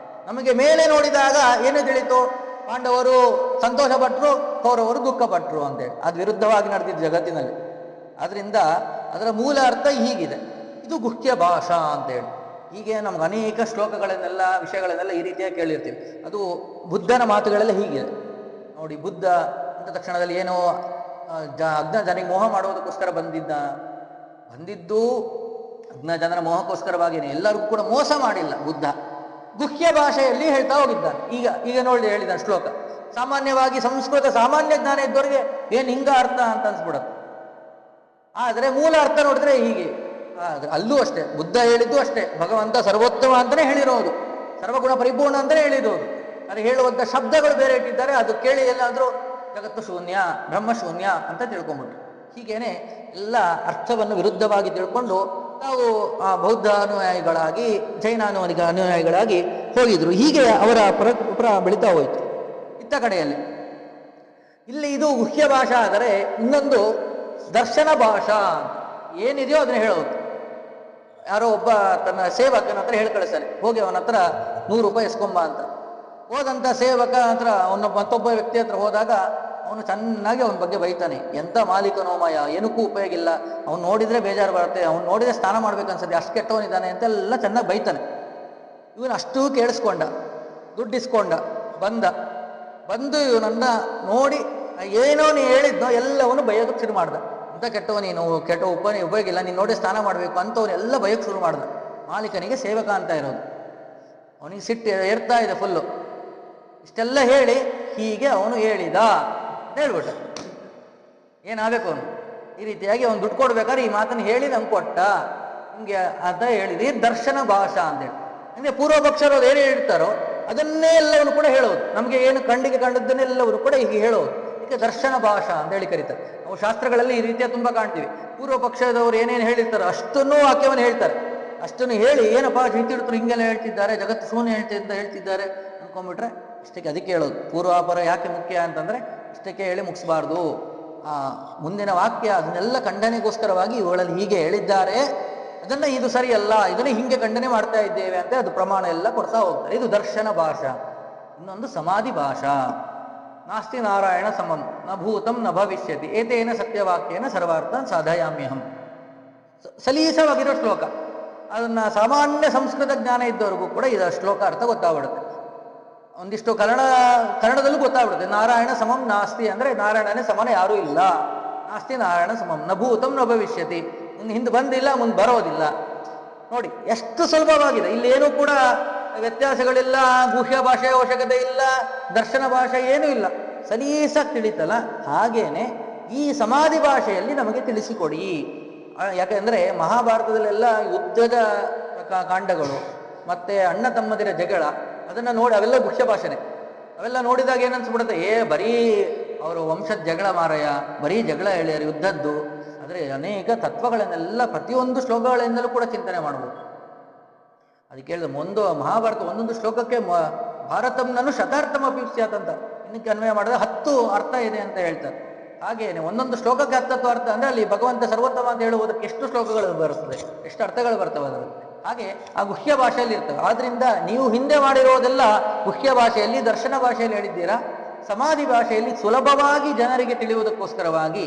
ನಮಗೆ ಮೇಲೆ ನೋಡಿದಾಗ ಏನು ತಿಳಿತು? ಪಾಂಡವರು ಸಂತೋಷ ಪಟ್ಟರು, ಕೌರವರು ದುಃಖ ಪಟ್ಟರು ಅಂತೇಳಿ. ಅದು ವಿರುದ್ಧವಾಗಿ ನಡೆದಿದ್ದು ಜಗತ್ತಿನಲ್ಲಿ. ಆದ್ರಿಂದ ಅದರ ಮೂಲ ಅರ್ಥ ಹೀಗಿದೆ. ಇದು ಗುಹ್ಯ ಭಾಷಾ ಅಂತೇಳಿ. ಹೀಗೆ ನಮ್ಗೆ ಅನೇಕ ಶ್ಲೋಕಗಳನ್ನೆಲ್ಲ ವಿಷಯಗಳನ್ನೆಲ್ಲ ಈ ರೀತಿಯಾಗಿ ಕೇಳಿರ್ತೀವಿ. ಅದು ಬುದ್ಧನ ಮಾತುಗಳೆಲ್ಲ ಹೀಗಿದೆ ನೋಡಿ. ಬುದ್ಧ ಅಂತ ತಕ್ಷಣದಲ್ಲಿ ಏನೋ ಅಜ್ಞ ಜನರಿಗೆ ಮೋಹ ಮಾಡುವುದಕ್ಕೋಸ್ಕರ ಬಂದಿದ್ದು ಅಜ್ಞ ಜನರ ಮೋಹಕ್ಕೋಸ್ಕರವಾಗಿಯೇ. ಎಲ್ಲರಿಗೂ ಕೂಡ ಮೋಸ ಮಾಡಿಲ್ಲ ಬುದ್ಧ. ಗುಹ್ಯ ಭಾಷೆಯಲ್ಲಿ ಹೇಳ್ತಾ ಹೋಗಿದ್ದಾನೆ. ಈಗ ನೋಡಿ ಹೇಳಿದ ಶ್ಲೋಕ ಸಾಮಾನ್ಯವಾಗಿ ಸಂಸ್ಕೃತ ಸಾಮಾನ್ಯ ಜ್ಞಾನ ಇದ್ದವರಿಗೆ ಏನು ಹಿಂಗ ಅರ್ಥ ಅಂತ ಅನ್ಸ್ಬಿಡುತ್ತೆ. ಆದರೆ ಮೂಲ ಅರ್ಥ ನೋಡಿದ್ರೆ ಹೀಗೆ. ಅಲ್ಲೂ ಅಷ್ಟೇ ಬುದ್ಧ ಹೇಳಿದ್ದು ಅಷ್ಟೇ. ಭಗವಂತ ಸರ್ವೋತ್ತಮ ಅಂತಲೇ ಹೇಳಿರೋದು, ಸರ್ವಗುಣ ಪರಿಪೂರ್ಣ ಅಂತಲೇ ಹೇಳಿರೋದು. ಅದು ಹೇಳುವಂಥ ಶಬ್ದಗಳು ಬೇರೆ ಇಟ್ಟಿದ್ದಾರೆ. ಅದು ಕೇಳಿ ಎಲ್ಲಾದರೂ ಜಗತ್ತು ಶೂನ್ಯ, ಬ್ರಹ್ಮ ಶೂನ್ಯ ಅಂತ ತಿಳ್ಕೊಂಬಿಟ್ರು. ಹೀಗೇನೆ ಎಲ್ಲ ಅರ್ಥವನ್ನು ವಿರುದ್ಧವಾಗಿ ತಿಳ್ಕೊಂಡು ನಾವು ಬೌದ್ಧ ಅನುಯಾಯಿಗಳಾಗಿ, ಜೈನ ಅನುಯಾಯಿಗಳಾಗಿ ಹೋಗಿದ್ರು. ಹೀಗೆ ಅವರ ಪರ ಬೆಳೀತಾ ಹೋಯಿತು. ಇತ್ತ ಕಡೆಯಲ್ಲಿ ಇಲ್ಲಿ ಇದು ಗುಹ್ಯ ಭಾಷಾ. ಆದರೆ ಇನ್ನೊಂದು ದರ್ಶನ ಭಾಷಾ. ಏನಿದೆಯೋ ಅದನ್ನ ಹೇಳೋದು. ಯಾರೋ ಒಬ್ಬ ತನ್ನ ಸೇವಕನ ಹತ್ರ ಹೇಳಿ ಕಳಿಸ್ತಾನೆ, ಹೋಗಿ ಅವನ ಹತ್ರ 100 ರೂಪಾಯಿ ಎಸ್ಕೊಂಬ ಅಂತ. ಹೋದಂಥ ಸೇವಕ ಹತ್ರ ಮತ್ತೊಬ್ಬ ವ್ಯಕ್ತಿ ಹತ್ರ ಹೋದಾಗ ಅವನು ಚೆನ್ನಾಗಿ ಅವನ ಬಗ್ಗೆ ಬೈತಾನೆ. ಎಂಥ ಮಾಲೀಕನೋ ಮಾಯ, ಏನಕ್ಕೂ ಉಪಯೋಗ ಇಲ್ಲ, ಅವ್ನು ನೋಡಿದ್ರೆ ಬೇಜಾರು ಬರುತ್ತೆ, ಅವ್ನು ನೋಡಿದ್ರೆ ಸ್ನಾನ ಮಾಡ್ಬೇಕನ್ಸತ್ತೆ, ಅಷ್ಟು ಕೆಟ್ಟವನಿದ್ದಾನೆ ಅಂತೆಲ್ಲ ಚೆನ್ನಾಗಿ ಬೈತಾನೆ. ಇವನು ಅಷ್ಟೂ ಕೇಳಿಸ್ಕೊಂಡ, ದುಡ್ಡಿಸ್ಕೊಂಡ, ಬಂದು ಇವನನ್ನ ನೋಡಿ ಏನೋ ನೀ ಹೇಳಿದ್ನೋ ಎಲ್ಲವನ್ನೂ ಬೈಯೋದಕ್ಕೆ ಶುರು ಮಾಡ್ದ. ಅಂತ ಕೆಟ್ಟವ ನೀನು, ಕೆಟ್ಟ ಉಪಯೋಗ ಇಲ್ಲ, ನೀನು ನೋಡಿ ಸ್ನಾನ ಮಾಡಬೇಕು ಅಂತವನ್ನೆಲ್ಲ ಬೈಯೋಕ್ಕೆ ಶುರು ಮಾಡ್ದ. ಮಾಲೀಕನಿಗೆ ಸೇವಕ ಅಂತ ಇರೋದು, ಅವನಿಗೆ ಸಿಟ್ಟು ಏರ್ತಾ ಇದೆ ಫುಲ್ಲು. ಇಷ್ಟೆಲ್ಲ ಹೇಳಿ ಹೀಗೆ ಅವನು ಹೇಳಿದ ಅಂತ ಹೇಳ್ಬಿಟ್ಟ. ಏನಾಗಬೇಕು ಅವನು? ಈ ರೀತಿಯಾಗಿ ಅವನು ದುಡ್ಡು ಕೊಡ್ಬೇಕಾದ್ರೆ ಈ ಮಾತನ್ನು ಹೇಳಿ ನಂಗೆ ಕೊಟ್ಟ, ಹಿಂಗೆ ಅಂತ ಹೇಳಿದ್ರಿ. ದರ್ಶನ ಭಾಷಾ ಅಂತೇಳಿ ಅಂದರೆ ಪೂರ್ವ ಪಕ್ಷರು ಏನು ಹೇಳ್ತಾರೋ ಅದನ್ನೇ ಎಲ್ಲವನ್ನು ಕೂಡ ಹೇಳೋದು. ನಮಗೆ ಏನು ಕಣ್ಣಿಗೆ ಕಂಡದ್ದನ್ನೆಲ್ಲವರು ಕೂಡ ಹೀಗೆ ಹೇಳೋದು. ಇದಕ್ಕೆ ದರ್ಶನ ಭಾಷಾ ಅಂತ ಹೇಳಿ ಕರೀತಾರೆ. ನಾವು ಶಾಸ್ತ್ರಗಳಲ್ಲಿ ಈ ರೀತಿಯ ತುಂಬ ಕಾಣ್ತೀವಿ. ಪೂರ್ವ ಪಕ್ಷದವರು ಏನೇನು ಹೇಳಿರ್ತಾರೋ ಅಷ್ಟನ್ನೂ ವಾಕ್ಯವನ್ನು ಹೇಳ್ತಾರೆ. ಅಷ್ಟನ್ನು ಹೇಳಿ ಏನಪ್ಪ ಹಿಂತಿಡ್ತರು ಹಿಂಗೆಲ್ಲ ಹೇಳ್ತಿದ್ದಾರೆ, ಜಗತ್ತು ಶೂನ್ಯ ಹೇಳ್ತಿದ್ದಾರೆ ಅನ್ಕೊಂಡ್ಬಿಟ್ರೆ ಇಷ್ಟಕ್ಕೆ. ಅದಕ್ಕೆ ಹೇಳೋದು ಪೂರ್ವಾಪರ ಯಾಕೆ ಮುಖ್ಯ ಅಂತಂದರೆ ಇಷ್ಟಕ್ಕೆ ಹೇಳಿ ಮುಗಿಸ್ಬಾರ್ದು. ಮುಂದಿನ ವಾಕ್ಯ ಅದನ್ನೆಲ್ಲ ಖಂಡನೆಗೋಸ್ಕರವಾಗಿ ಇವುಗಳಲ್ಲಿ ಹೀಗೆ ಹೇಳಿದ್ದಾರೆ, ಅದನ್ನು ಇದು ಸರಿಯಲ್ಲ, ಇದನ್ನು ಹಿಂಗೆ ಖಂಡನೆ ಮಾಡ್ತಾ ಇದ್ದೇವೆ ಅಂತ ಅದು ಪ್ರಮಾಣ ಎಲ್ಲ ಕೊಡ್ತಾ ಹೋಗ್ತಾರೆ. ಇದು ದರ್ಶನ ಭಾಷಾ. ಇನ್ನೊಂದು ಸಮಾಧಿ ಭಾಷಾ. ನಾಸ್ತಿ ನಾರಾಯಣ ಸಮಂ ನ ಭೂತಂ ನ ಭವಿಷ್ಯತಿ ಏತೇನ ಸತ್ಯವಾಕ್ಯೇನ ಸರ್ವಾರ್ಥ ಸಾಧಯಾಮ್ಯಹಂ. ಸಲೀಸವಾಗಿರೋ ಶ್ಲೋಕ. ಅದನ್ನು ಸಾಮಾನ್ಯ ಸಂಸ್ಕೃತ ಜ್ಞಾನ ಇದ್ದವರಿಗೂ ಕೂಡ ಇದರ ಶ್ಲೋಕ ಅರ್ಥ ಗೊತ್ತಾಗ್ಬಿಡುತ್ತೆ. ಒಂದಿಷ್ಟು ಕನ್ನಡದಲ್ಲೂ ಗೊತ್ತಾಗ್ಬಿಡುತ್ತೆ. ನಾರಾಯಣ ಸಮಂ ನಾಸ್ತಿ ಅಂದರೆ ನಾರಾಯಣನೇ ಸಮಾನ ಯಾರೂ ಇಲ್ಲ. ನಾಸ್ತಿ ನಾರಾಯಣ ಸಮಂ ನ ಭೂತಂ ನ ಭವಿಷ್ಯತಿ, ಹಿಂದೆ ಬಂದಿಲ್ಲ, ಮುಂದೆ ಬರೋದಿಲ್ಲ. ನೋಡಿ ಎಷ್ಟು ಸುಲಭವಾಗಿದೆ. ಇಲ್ಲೇನೂ ಕೂಡ ವ್ಯತ್ಯಾಸಗಳಿಲ್ಲ, ಗುಹ್ಯ ಭಾಷೆಯ ಅವಶ್ಯಕತೆ ಇಲ್ಲ, ದರ್ಶನ ಭಾಷೆ ಏನೂ ಇಲ್ಲ, ಸಲೀಸಾಗಿ ತಿಳಿತಲ್ಲ. ಹಾಗೇನೆ ಈ ಸಮಾಧಿ ಭಾಷೆಯಲ್ಲಿ ನಮಗೆ ತಿಳಿಸಿಕೊಡಿ. ಯಾಕೆಂದರೆ ಮಹಾಭಾರತದಲ್ಲೆಲ್ಲ ಯುದ್ಧದ ಕಾಂಡಗಳು ಮತ್ತು ಅಣ್ಣ ತಮ್ಮದಿರ ಜಗಳ ಅದನ್ನು ನೋಡಿ ಅವೆಲ್ಲ ಗುಹ್ಯ ಭಾಷೆನೆ. ಅವೆಲ್ಲ ನೋಡಿದಾಗ ಏನನ್ಸ್ಬಿಡುತ್ತೆ, ಬರೀ ಅವರು ವಂಶದ ಜಗಳ ಮಾರಾಯ, ಬರೀ ಜಗಳ ಹೇಳ್ಯಾರ ಯುದ್ಧದ್ದು. ಆದರೆ ಅನೇಕ ತತ್ವಗಳನ್ನೆಲ್ಲ ಪ್ರತಿಯೊಂದು ಶ್ಲೋಕಗಳಿಂದಲೂ ಕೂಡ ಚಿಂತನೆ ಮಾಡ್ಬೋದು. ಅದಕ್ಕೆ ಹೇಳಿದ ಒಂದು ಮಹಾಭಾರತ ಒಂದೊಂದು ಶ್ಲೋಕಕ್ಕೆ ಭಾರತಂನನ್ನು ಶತಾರ್ಥಮಪಿ ಸ್ಯಾತ್ ಅಂತ ಇನ್ನಕ್ಕೆ ಅನ್ವಯ ಮಾಡಿದ್ರೆ 10 ಅರ್ಥ ಇದೆ ಅಂತ ಹೇಳ್ತಾರೆ. ಹಾಗೇನೆ ಒಂದೊಂದು ಶ್ಲೋಕಕ್ಕೆ 10 ಅರ್ಥ ಅಂದರೆ ಅಲ್ಲಿ ಭಗವಂತ ಸರ್ವೋತ್ತಮ ಅಂತ ಹೇಳುವುದಕ್ಕೆ ಎಷ್ಟು ಶ್ಲೋಕಗಳು ಬರ್ತದೆ, ಎಷ್ಟು ಅರ್ಥಗಳು ಬರ್ತವೆ ಅದರಲ್ಲಿ. ಹಾಗೆ ಆ ಗುಹ್ಯ ಭಾಷೆಯಲ್ಲಿ ಇರ್ತವೆ. ಆದ್ರಿಂದ ನೀವು ಹಿಂದೆ ಮಾಡಿರೋದೆಲ್ಲ ಗುಹ್ಯ ಭಾಷೆಯಲ್ಲಿ, ದರ್ಶನ ಭಾಷೆಯಲ್ಲಿ ಹೇಳಿದ್ದೀರಾ. ಸಮಾಧಿ ಭಾಷೆಯಲ್ಲಿ ಸುಲಭವಾಗಿ ಜನರಿಗೆ ತಿಳಿಯುವುದಕ್ಕೋಸ್ಕರವಾಗಿ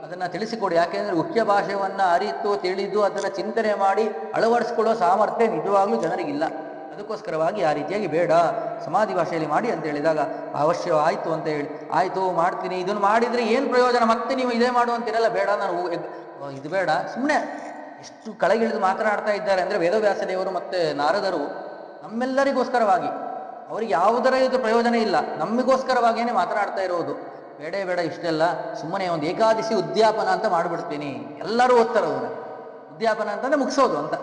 ಅದನ್ನು ತಿಳಿಸಿಕೊಡಿ. ಯಾಕೆಂದರೆ ಗುಹ್ಯ ಭಾಷೆಯನ್ನು ಅರಿತು ತಿಳಿದು ಅದನ್ನು ಚಿಂತನೆ ಮಾಡಿ ಅಳವಡಿಸ್ಕೊಳ್ಳೋ ಸಾಮರ್ಥ್ಯ ನಿಜವಾಗ್ಲೂ ಜನರಿಗಿಲ್ಲ. ಅದಕ್ಕೋಸ್ಕರವಾಗಿ ಆ ರೀತಿಯಾಗಿ ಬೇಡ, ಸಮಾಧಿ ಭಾಷೆಯಲ್ಲಿ ಮಾಡಿ ಅಂತ ಹೇಳಿದಾಗ ಅವಶ್ಯ ಆಯಿತು ಅಂತ ಹೇಳಿ, ಆಯಿತು ಮಾಡ್ತೀನಿ, ಇದನ್ನು ಮಾಡಿದರೆ ಏನು ಪ್ರಯೋಜನ, ಮತ್ತೆ ನೀವು ಇದೇ ಮಾಡು ಅಂತೀರಲ್ಲ, ಬೇಡ ನಾನು ಇದು ಬೇಡ. ಸುಮ್ಮನೆ ಎಷ್ಟು ಕೆಳಗಿಳಿದು ಮಾತನಾಡ್ತಾ ಇದ್ದಾರೆ ಅಂದರೆ ವೇದವ್ಯಾಸ ದೇವರು ಮತ್ತು ನಾರದರು ನಮ್ಮೆಲ್ಲರಿಗೋಸ್ಕರವಾಗಿ, ಅವರಿಗೆ ಯಾವುದರ ಇದು ಪ್ರಯೋಜನ ಇಲ್ಲ, ನಮಗೋಸ್ಕರವಾಗಿಯೇ ಮಾತನಾಡ್ತಾ ಇರೋದು. ಬೇಡ ಬೇಡ ಇಷ್ಟೆಲ್ಲ, ಸುಮ್ಮನೆ ಒಂದು ಏಕಾದಶಿ ಉದ್ಯಾಪನ ಅಂತ ಮಾಡಿಬಿಡ್ತೀನಿ, ಎಲ್ಲರೂ ಓದ್ತಾರೆ ಅದನ್ನು. ಉದ್ಯಾಪನ ಅಂತಂದರೆ ಮುಗಿಸೋದು ಅಂತ.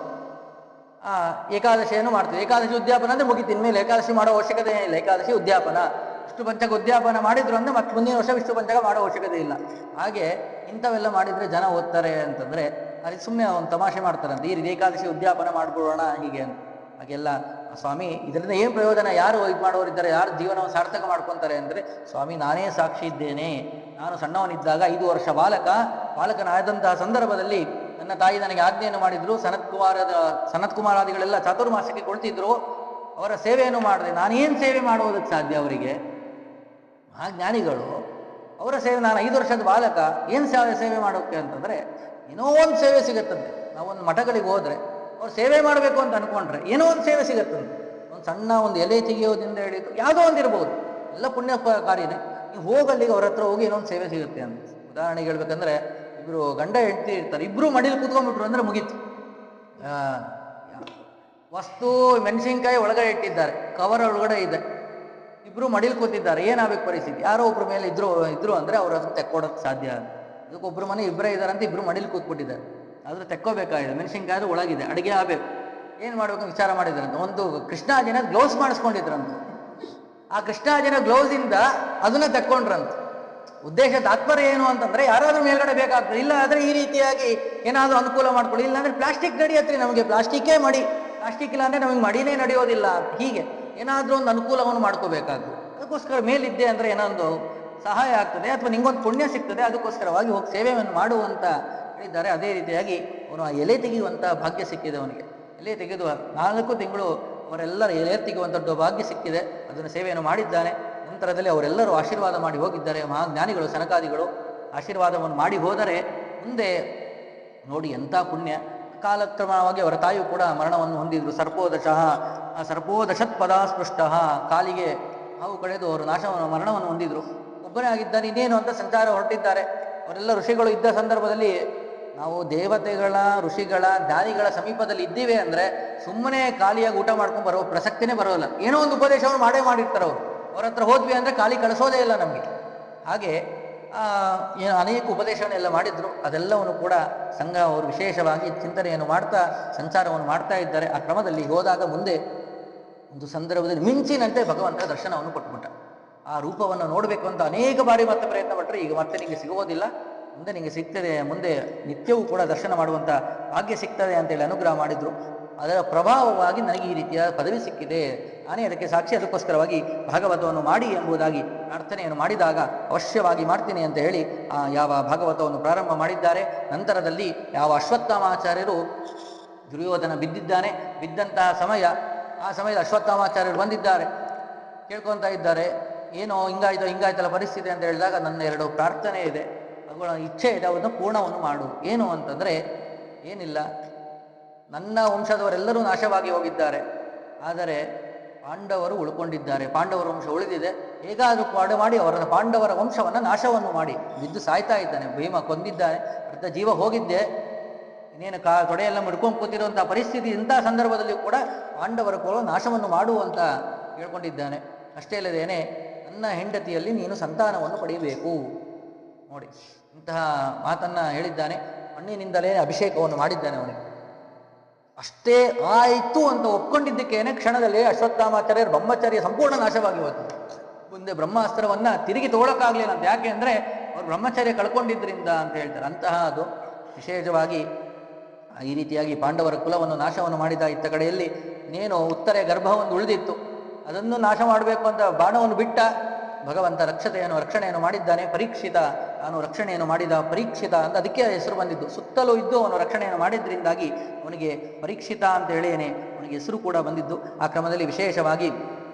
ಏಕಾದಶಿಯನ್ನು ಮಾಡ್ತೀವಿ, ಏಕಾದಶಿ ಉದ್ಯಾಪನ ಅಂದರೆ ಮುಗಿತು, ಇನ್ಮೇಲೆ ಏಕಾದಶಿ ಮಾಡೋ ಅವಶ್ಯಕತೆ ಇಲ್ಲ. ಏಕಾದಶಿ ಉದ್ಯಾಪನ, ವಿಷ್ಣು ಪಂಚಕ ಉದ್ಯಾಪನ ಮಾಡಿದ್ರು ಅಂದರೆ ಮತ್ತೆ ಮುಂದಿನ ವರ್ಷ ವಿಷ್ಣು ಪಂಚಕ ಮಾಡೋ ಅವಶ್ಯಕತೆ ಇಲ್ಲ. ಹಾಗೆ ಇಂಥವೆಲ್ಲ ಮಾಡಿದರೆ ಜನ ಓದ್ತಾರೆ ಅಂತಂದರೆ ಅದಕ್ಕೆ ಸುಮ್ಮನೆ ಒಂದು ತಮಾಷೆ ಮಾಡ್ತಾರಂತೆ, ಈ ರೀತಿ ಏಕಾದಶಿ ಉದ್ಯಾಪನ ಮಾಡಿಬಿಡೋಣ ಹೀಗೆ ಅಂತ. ಹಾಗೆಲ್ಲ ಸ್ವಾಮಿ ಇದರಿಂದ ಏನು ಪ್ರಯೋಜನ, ಯಾರು ಇದು ಮಾಡೋರಿದ್ದಾರೆ, ಯಾರು ಜೀವನವನ್ನು ಸಾರ್ಥಕ ಮಾಡ್ಕೊತಾರೆ ಅಂದರೆ, ಸ್ವಾಮಿ ನಾನೇ ಸಾಕ್ಷಿ ಇದ್ದೇನೆ. ನಾನು ಸಣ್ಣವನಿದ್ದಾಗ 5 ವರ್ಷ ಬಾಲಕನಾದಂತಹ ಸಂದರ್ಭದಲ್ಲಿ ನನ್ನ ತಾಯಿ ನನಗೆ ಆಜ್ಞೆಯನ್ನು ಮಾಡಿದ್ರು. ಸನತ್ಕುಮಾರಾದಿಗಳೆಲ್ಲ ಚಾತುರ್ಮಾಸಕ್ಕೆ ಕೊಡ್ತಿದ್ರು, ಅವರ ಸೇವೆಯನ್ನು ಮಾಡಿದೆ. ನಾನೇನು ಸೇವೆ ಮಾಡುವುದಕ್ಕೆ ಸಾಧ್ಯ ಅವರಿಗೆ? ಆ ಜ್ಞಾನಿಗಳು ಅವರ ಸೇವೆ, ನಾನು 5 ವರ್ಷದ ಬಾಲಕ ಏನು ಸೇವೆ ಮಾಡೋಕ್ಕೆ ಅಂತಂದರೆ, ಏನೋ ಒಂದು ಸೇವೆ ಸಿಗುತ್ತಂತೆ. ನಾವೊಂದು ಮಠಗಳಿಗೆ ಹೋದರೆ ಅವ್ರು ಸೇವೆ ಮಾಡಬೇಕು ಅಂತ ಅಂದ್ಕೊಂಡ್ರೆ ಏನೋ ಒಂದು ಸೇವೆ ಸಿಗುತ್ತಂತೆ. ಒಂದು ಸಣ್ಣ ಒಂದು ಎಲೆ ತೆಗೆಯೋದಿಂದ ಹೇಳಿದ್ದು ಯಾವುದೋ ಒಂದು ಇರ್ಬೋದು, ಎಲ್ಲ ಪುಣ್ಯ ಕಾರ್ಯನೇ. ನೀವು ಹೋಗಲ್ಲಿಗೆ ಅವ್ರ ಹತ್ರ ಹೋಗಿ ಏನೋ ಒಂದು ಸೇವೆ ಸಿಗುತ್ತೆ ಅಂತ. ಉದಾಹರಣೆಗೆ ಹೇಳ್ಬೇಕಂದ್ರೆ, ಇಬ್ಬರು ಗಂಡ ಹೆಂಡತಿ ಇರ್ತಾರೆ, ಇಬ್ಬರು ಮಡಿಲಿ ಕೂತ್ಕೊಂಡ್ಬಿಟ್ರು ಅಂದರೆ ಮುಗೀತು. ವಸ್ತು ಮೆಣಸಿನ್ಕಾಯಿ ಒಳಗಡೆ ಇಟ್ಟಿದ್ದಾರೆ, ಕವರ್ ಒಳಗಡೆ ಇದೆ, ಇಬ್ಬರು ಮಡಿಲಿ ಕೂತಿದ್ದಾರೆ, ಏನಾಗಬೇಕು ಪರಿಸ್ಥಿತಿ? ಯಾರೋ ಒಬ್ಬರ ಮೇಲೆ ಇದ್ರು ಅಂದರೆ ಅವ್ರು ಅದನ್ನು ತೆಕ್ಕೊಡೋಕ್ಕೆ ಸಾಧ್ಯ. ಅದಕ್ಕೊಬ್ಬರು ಮನೆ ಇಬ್ಬರೇ ಇದ್ದಾರೆ ಅಂತ ಇಬ್ಬರು ಮಡಿಲಿ ಕೂತ್ಬಿಟ್ಟಿದ್ದಾರೆ, ಆದರೂ ತೆಕ್ಕೋಬೇಕಾಗಿದೆ. ಮೆಣಸಿನ್ಕಾಯಿ ಒಳಗಿದೆ, ಅಡುಗೆ ಆಗಬೇಕು, ಏನು ಮಾಡಬೇಕು ವಿಚಾರ ಮಾಡಿದ್ರಂತ. ಒಂದು ಕೃಷ್ಣಾಜಿನ ಗ್ಲೌಸ್ ಮಾಡಿಸ್ಕೊಂಡಿದ್ರಂತ. ಆ ಕೃಷ್ಣಾಜಿನ ಗ್ಲೌಸಿಂದ ಅದನ್ನು ತೆಕ್ಕೊಂಡ್ರಂತ. ಉದ್ದೇಶ ತಾತ್ಪರ್ಯ ಏನು ಅಂತಂದರೆ, ಯಾರಾದರೂ ಮೇಲ್ಗಡೆ ಬೇಕಾಗ್ತದೆ, ಇಲ್ಲ ಆದರೆ ಈ ರೀತಿಯಾಗಿ ಏನಾದರೂ ಅನುಕೂಲ ಮಾಡ್ಕೊಳ್ಳಿ, ಇಲ್ಲಾಂದರೆ ಪ್ಲಾಸ್ಟಿಕ್ ನಡೆಯತ್ರಿ, ನಮಗೆ ಪ್ಲಾಸ್ಟಿಕ್ಕೇ ಮಡಿ, ಪ್ಲಾಸ್ಟಿಕ್ ಇಲ್ಲ ಅಂದರೆ ನಮಗೆ ಮಡಿನೇ ನಡೆಯೋದಿಲ್ಲ. ಹೀಗೆ ಏನಾದರೂ ಒಂದು ಅನುಕೂಲವನ್ನು ಮಾಡ್ಕೋಬೇಕಾಗ್ತದೆ. ಅದಕ್ಕೋಸ್ಕರ ಮೇಲಿದ್ದೆ ಅಂದರೆ ಏನೊಂದು ಸಹಾಯ ಆಗ್ತದೆ, ಅಥವಾ ನಿಂಗೊಂದು ಪುಣ್ಯ ಸಿಗ್ತದೆ, ಅದಕ್ಕೋಸ್ಕರವಾಗಿ ಹೋಗಿ ಸೇವೆಯನ್ನು ಮಾಡುವಂತ ಹೇಳಿದ್ದಾರೆ. ಅದೇ ರೀತಿಯಾಗಿ ಅವನು ಆ ಎಲೆ ತೆಗೆಯುವಂಥ ಭಾಗ್ಯ ಸಿಕ್ಕಿದೆ ಅವನಿಗೆ. ಎಲೆ ತೆಗೆದು 4 ತಿಂಗಳು ಅವರೆಲ್ಲರ ಎಲೆ ತೆಗೆಯುವಂಥ ದೊಡ್ಡ ಭಾಗ್ಯ ಸಿಕ್ಕಿದೆ. ಅದನ್ನು ಸೇವೆಯನ್ನು ಮಾಡಿದ್ದಾನೆ. ನಂತರದಲ್ಲಿ ಅವರೆಲ್ಲರೂ ಆಶೀರ್ವಾದ ಮಾಡಿ ಹೋಗಿದ್ದಾರೆ. ಮಹಾಜ್ಞಾನಿಗಳು ಸನಕಾದಿಗಳು ಆಶೀರ್ವಾದವನ್ನು ಮಾಡಿ ಹೋದರೆ ಮುಂದೆ ನೋಡಿ ಎಂಥ ಪುಣ್ಯ. ಕಾಲಕ್ರಮವಾಗಿ ಅವರ ತಾಯಿಯು ಕೂಡ ಮರಣವನ್ನು ಹೊಂದಿದ್ರು. ಸರ್ಪೋದಶತ್ ಪದ ಸ್ಪೃಷ್ಟ, ಕಾಲಿಗೆ ಹಾವು ಕಳೆದು ಅವರು ಮರಣವನ್ನು ಹೊಂದಿದ್ರು. ಒಬ್ಬನೇ ಆಗಿದ್ದಾನೆ, ಇನ್ನೇನು ಅಂತ ಸಂಚಾರ ಹೊರಟಿದ್ದಾರೆ. ಅವರೆಲ್ಲ ಋಷಿಗಳು ಇದ್ದ ಸಂದರ್ಭದಲ್ಲಿ, ನಾವು ದೇವತೆಗಳ, ಋಷಿಗಳ, ಜ್ಞಾನಿಗಳ ಸಮೀಪದಲ್ಲಿ ಇದ್ದೀವಿ ಅಂದರೆ ಸುಮ್ಮನೆ ಖಾಲಿಯಾಗಿ ಊಟ ಮಾಡ್ಕೊಂಡು ಬರೋ ಪ್ರಸಕ್ತಿನೇ ಬರೋಲ್ಲ. ಏನೋ ಒಂದು ಉಪದೇಶವನ್ನು ಮಾಡಿರ್ತಾರೆ ಅವರು. ಅವ್ರ ಹತ್ರ ಹೋದ್ವಿ ಅಂದರೆ ಖಾಲಿ ಕಳಿಸೋದೇ ಇಲ್ಲ ನಮಗೆ. ಹಾಗೆ ಅನೇಕ ಉಪದೇಶವನ್ನೆಲ್ಲ ಮಾಡಿದ್ರು. ಅದೆಲ್ಲವನ್ನು ಕೂಡ ಸಂಘ ಅವರು ವಿಶೇಷವಾಗಿ ಚಿಂತನೆಯನ್ನು ಮಾಡ್ತಾ ಸಂಚಾರವನ್ನು ಮಾಡ್ತಾ ಇದ್ದಾರೆ. ಆ ಕ್ರಮದಲ್ಲಿ ಹೋದಾಗ ಮುಂದೆ ಒಂದು ಸಂದರ್ಭದಲ್ಲಿ ಮಿಂಚಿನಂತೆ ಭಗವಂತ ದರ್ಶನವನ್ನು ಕೊಟ್ಬಿಟ್ಟ. ಆ ರೂಪವನ್ನು ನೋಡಬೇಕು ಅಂತ ಅನೇಕ ಬಾರಿ ಮತ್ತೆ ಪ್ರಯತ್ನ ಪಟ್ಟರೆ, ಈಗ ಮತ್ತೆ ನಿಮಗೆ ಸಿಗುವುದಿಲ್ಲ, ಮುಂದೆ ನಿಮಗೆ ಸಿಗ್ತದೆ, ಮುಂದೆ ನಿತ್ಯವೂ ಕೂಡ ದರ್ಶನ ಮಾಡುವಂಥ ಭಾಗ್ಯ ಸಿಗ್ತದೆ ಅಂತೇಳಿ ಅನುಗ್ರಹ ಮಾಡಿದ್ರು. ಅದರ ಪ್ರಭಾವವಾಗಿ ನನಗೆ ಈ ರೀತಿಯ ಪದವಿ ಸಿಕ್ಕಿದೆ, ನಾನೇ ಅದಕ್ಕೆ ಸಾಕ್ಷಿ, ಅದಕ್ಕೋಸ್ಕರವಾಗಿ ಭಾಗವತವನ್ನು ಮಾಡಿ ಎಂಬುದಾಗಿ ಪ್ರಾರ್ಥನೆಯನ್ನು ಮಾಡಿದಾಗ ಅವಶ್ಯವಾಗಿ ಮಾಡ್ತೀನಿ ಅಂತ ಹೇಳಿ ಯಾವ ಭಾಗವತವನ್ನು ಪ್ರಾರಂಭ ಮಾಡಿದ್ದಾರೆ. ನಂತರದಲ್ಲಿ ಯಾವ ಅಶ್ವತ್ಥಾಮಾಚಾರ್ಯರು ದುರ್ಯೋಧನ ಬಿದ್ದಿದ್ದಾನೆ, ಬಿದ್ದಂತಹ ಆ ಸಮಯದ ಅಶ್ವತ್ಥಾಮಾಚಾರ್ಯರು ಬಂದಿದ್ದಾರೆ, ಕೇಳ್ಕೊತಾ ಇದ್ದಾರೆ, ಏನೋ ಹಿಂಗಾಯ್ತಲ್ಲ ಪರಿಸ್ಥಿತಿ ಅಂತ ಹೇಳಿದಾಗ, ನನ್ನ 2 ಪ್ರಾರ್ಥನೆ ಇದೆ, ಅವುಗಳ ಇಚ್ಛೆ ಇದೆ, ಅದನ್ನು ಪೂರ್ಣವನ್ನು ಮಾಡು. ಏನು ಅಂತಂದರೆ, ಏನಿಲ್ಲ, ನನ್ನ ವಂಶದವರೆಲ್ಲರೂ ನಾಶವಾಗಿ ಹೋಗಿದ್ದಾರೆ, ಆದರೆ ಪಾಂಡವರು ಉಳ್ಕೊಂಡಿದ್ದಾರೆ, ಪಾಂಡವರ ವಂಶ ಉಳಿದಿದೆ, ಹೇಗಾದರೂ ಮಾಡಿ ಅವರ ಪಾಂಡವರ ವಂಶವನ್ನು ನಾಶವನ್ನು ಮಾಡಿ. ಬಿದ್ದು ಸಾಯ್ತಾ ಇದ್ದಾನೆ, ಭೀಮ ಕೊಂದಿದ್ದಾನೆ, ಅರ್ಧ ಜೀವ ಹೋಗಿದ್ದೆ, ಇನ್ನೇನು ತೊಡೆಯೆಲ್ಲ ಮುಡ್ಕೊಂಡು ಕೂತಿರುವಂಥ ಪರಿಸ್ಥಿತಿ. ಇಂಥ ಸಂದರ್ಭದಲ್ಲಿ ಕೂಡ ಪಾಂಡವರ ನಾಶವನ್ನು ಮಾಡುವಂತ ಹೇಳ್ಕೊಂಡಿದ್ದಾನೆ. ಅಷ್ಟೇ ಅಲ್ಲದೇನೆ, ನನ್ನ ಹೆಂಡತಿಯಲ್ಲಿ ನೀನು ಸಂತಾನವನ್ನು ಪಡೆಯಬೇಕು. ನೋಡಿ, ಇಂತಹ ಮಾತನ್ನು ಹೇಳಿದ್ದಾನೆ. ಮಣ್ಣಿನಿಂದಲೇ ಅಭಿಷೇಕವನ್ನು ಮಾಡಿದ್ದಾನೆ ಅವನಿಗೆ. ಅಷ್ಟೇ ಆಯಿತು ಅಂತ ಒಪ್ಕೊಂಡಿದ್ದಕ್ಕೇನೆ ಕ್ಷಣದಲ್ಲಿ ಅಶ್ವತ್ಥಾಮಾಚಾರ್ಯರು ಬ್ರಹ್ಮಚರ್ಯ ಸಂಪೂರ್ಣ ನಾಶವಾಗಿ ಹೋಯ್ತು. ಮುಂದೆ ಬ್ರಹ್ಮಾಸ್ತ್ರವನ್ನ ತಿರುಗಿ ತಗೊಳಕ್ಕಾಗ್ಲಿಲ್ಲ ಅಂತ. ಯಾಕೆ ಅಂದರೆ ಅವ್ರು ಬ್ರಹ್ಮಚರ್ಯ ಕಳ್ಕೊಂಡಿದ್ರಿಂದ ಅಂತ ಹೇಳ್ತಾರೆ. ಅಂತಹ ಅದು ವಿಶೇಷವಾಗಿ ಈ ರೀತಿಯಾಗಿ ಪಾಂಡವರ ಕುಲವನ್ನು ನಾಶವನ್ನು ಮಾಡಿದ. ಇತ್ತ ಕಡೆಯಲ್ಲಿ ಇನ್ನೇನು ಉತ್ತರೆ ಗರ್ಭವೊಂದು ಉಳಿದಿತ್ತು, ಅದನ್ನು ನಾಶ ಮಾಡಬೇಕು ಅಂತ ಬಾಣವನ್ನು ಬಿಟ್ಟ. ಭಗವಂತ ರಕ್ಷಣೆಯನ್ನು ಮಾಡಿದ್ದಾನೆ. ಪರೀಕ್ಷಿತ, ಅವನು ರಕ್ಷಣೆಯನ್ನು ಮಾಡಿದ ಪರೀಕ್ಷಿತ ಅಂತ ಅದಕ್ಕೆ ಹೆಸರು ಬಂದಿದ್ದು. ಸುತ್ತಲೂ ಇದ್ದು ಅವನು ರಕ್ಷಣೆಯನ್ನು ಮಾಡಿದ್ರಿಂದಾಗಿ ಅವನಿಗೆ ಪರೀಕ್ಷಿತ ಅಂತ ಹೇಳೇನೆ ಅವನಿಗೆ ಹೆಸರು ಕೂಡ ಬಂದಿದ್ದು. ಆ ಕ್ರಮದಲ್ಲಿ ವಿಶೇಷವಾಗಿ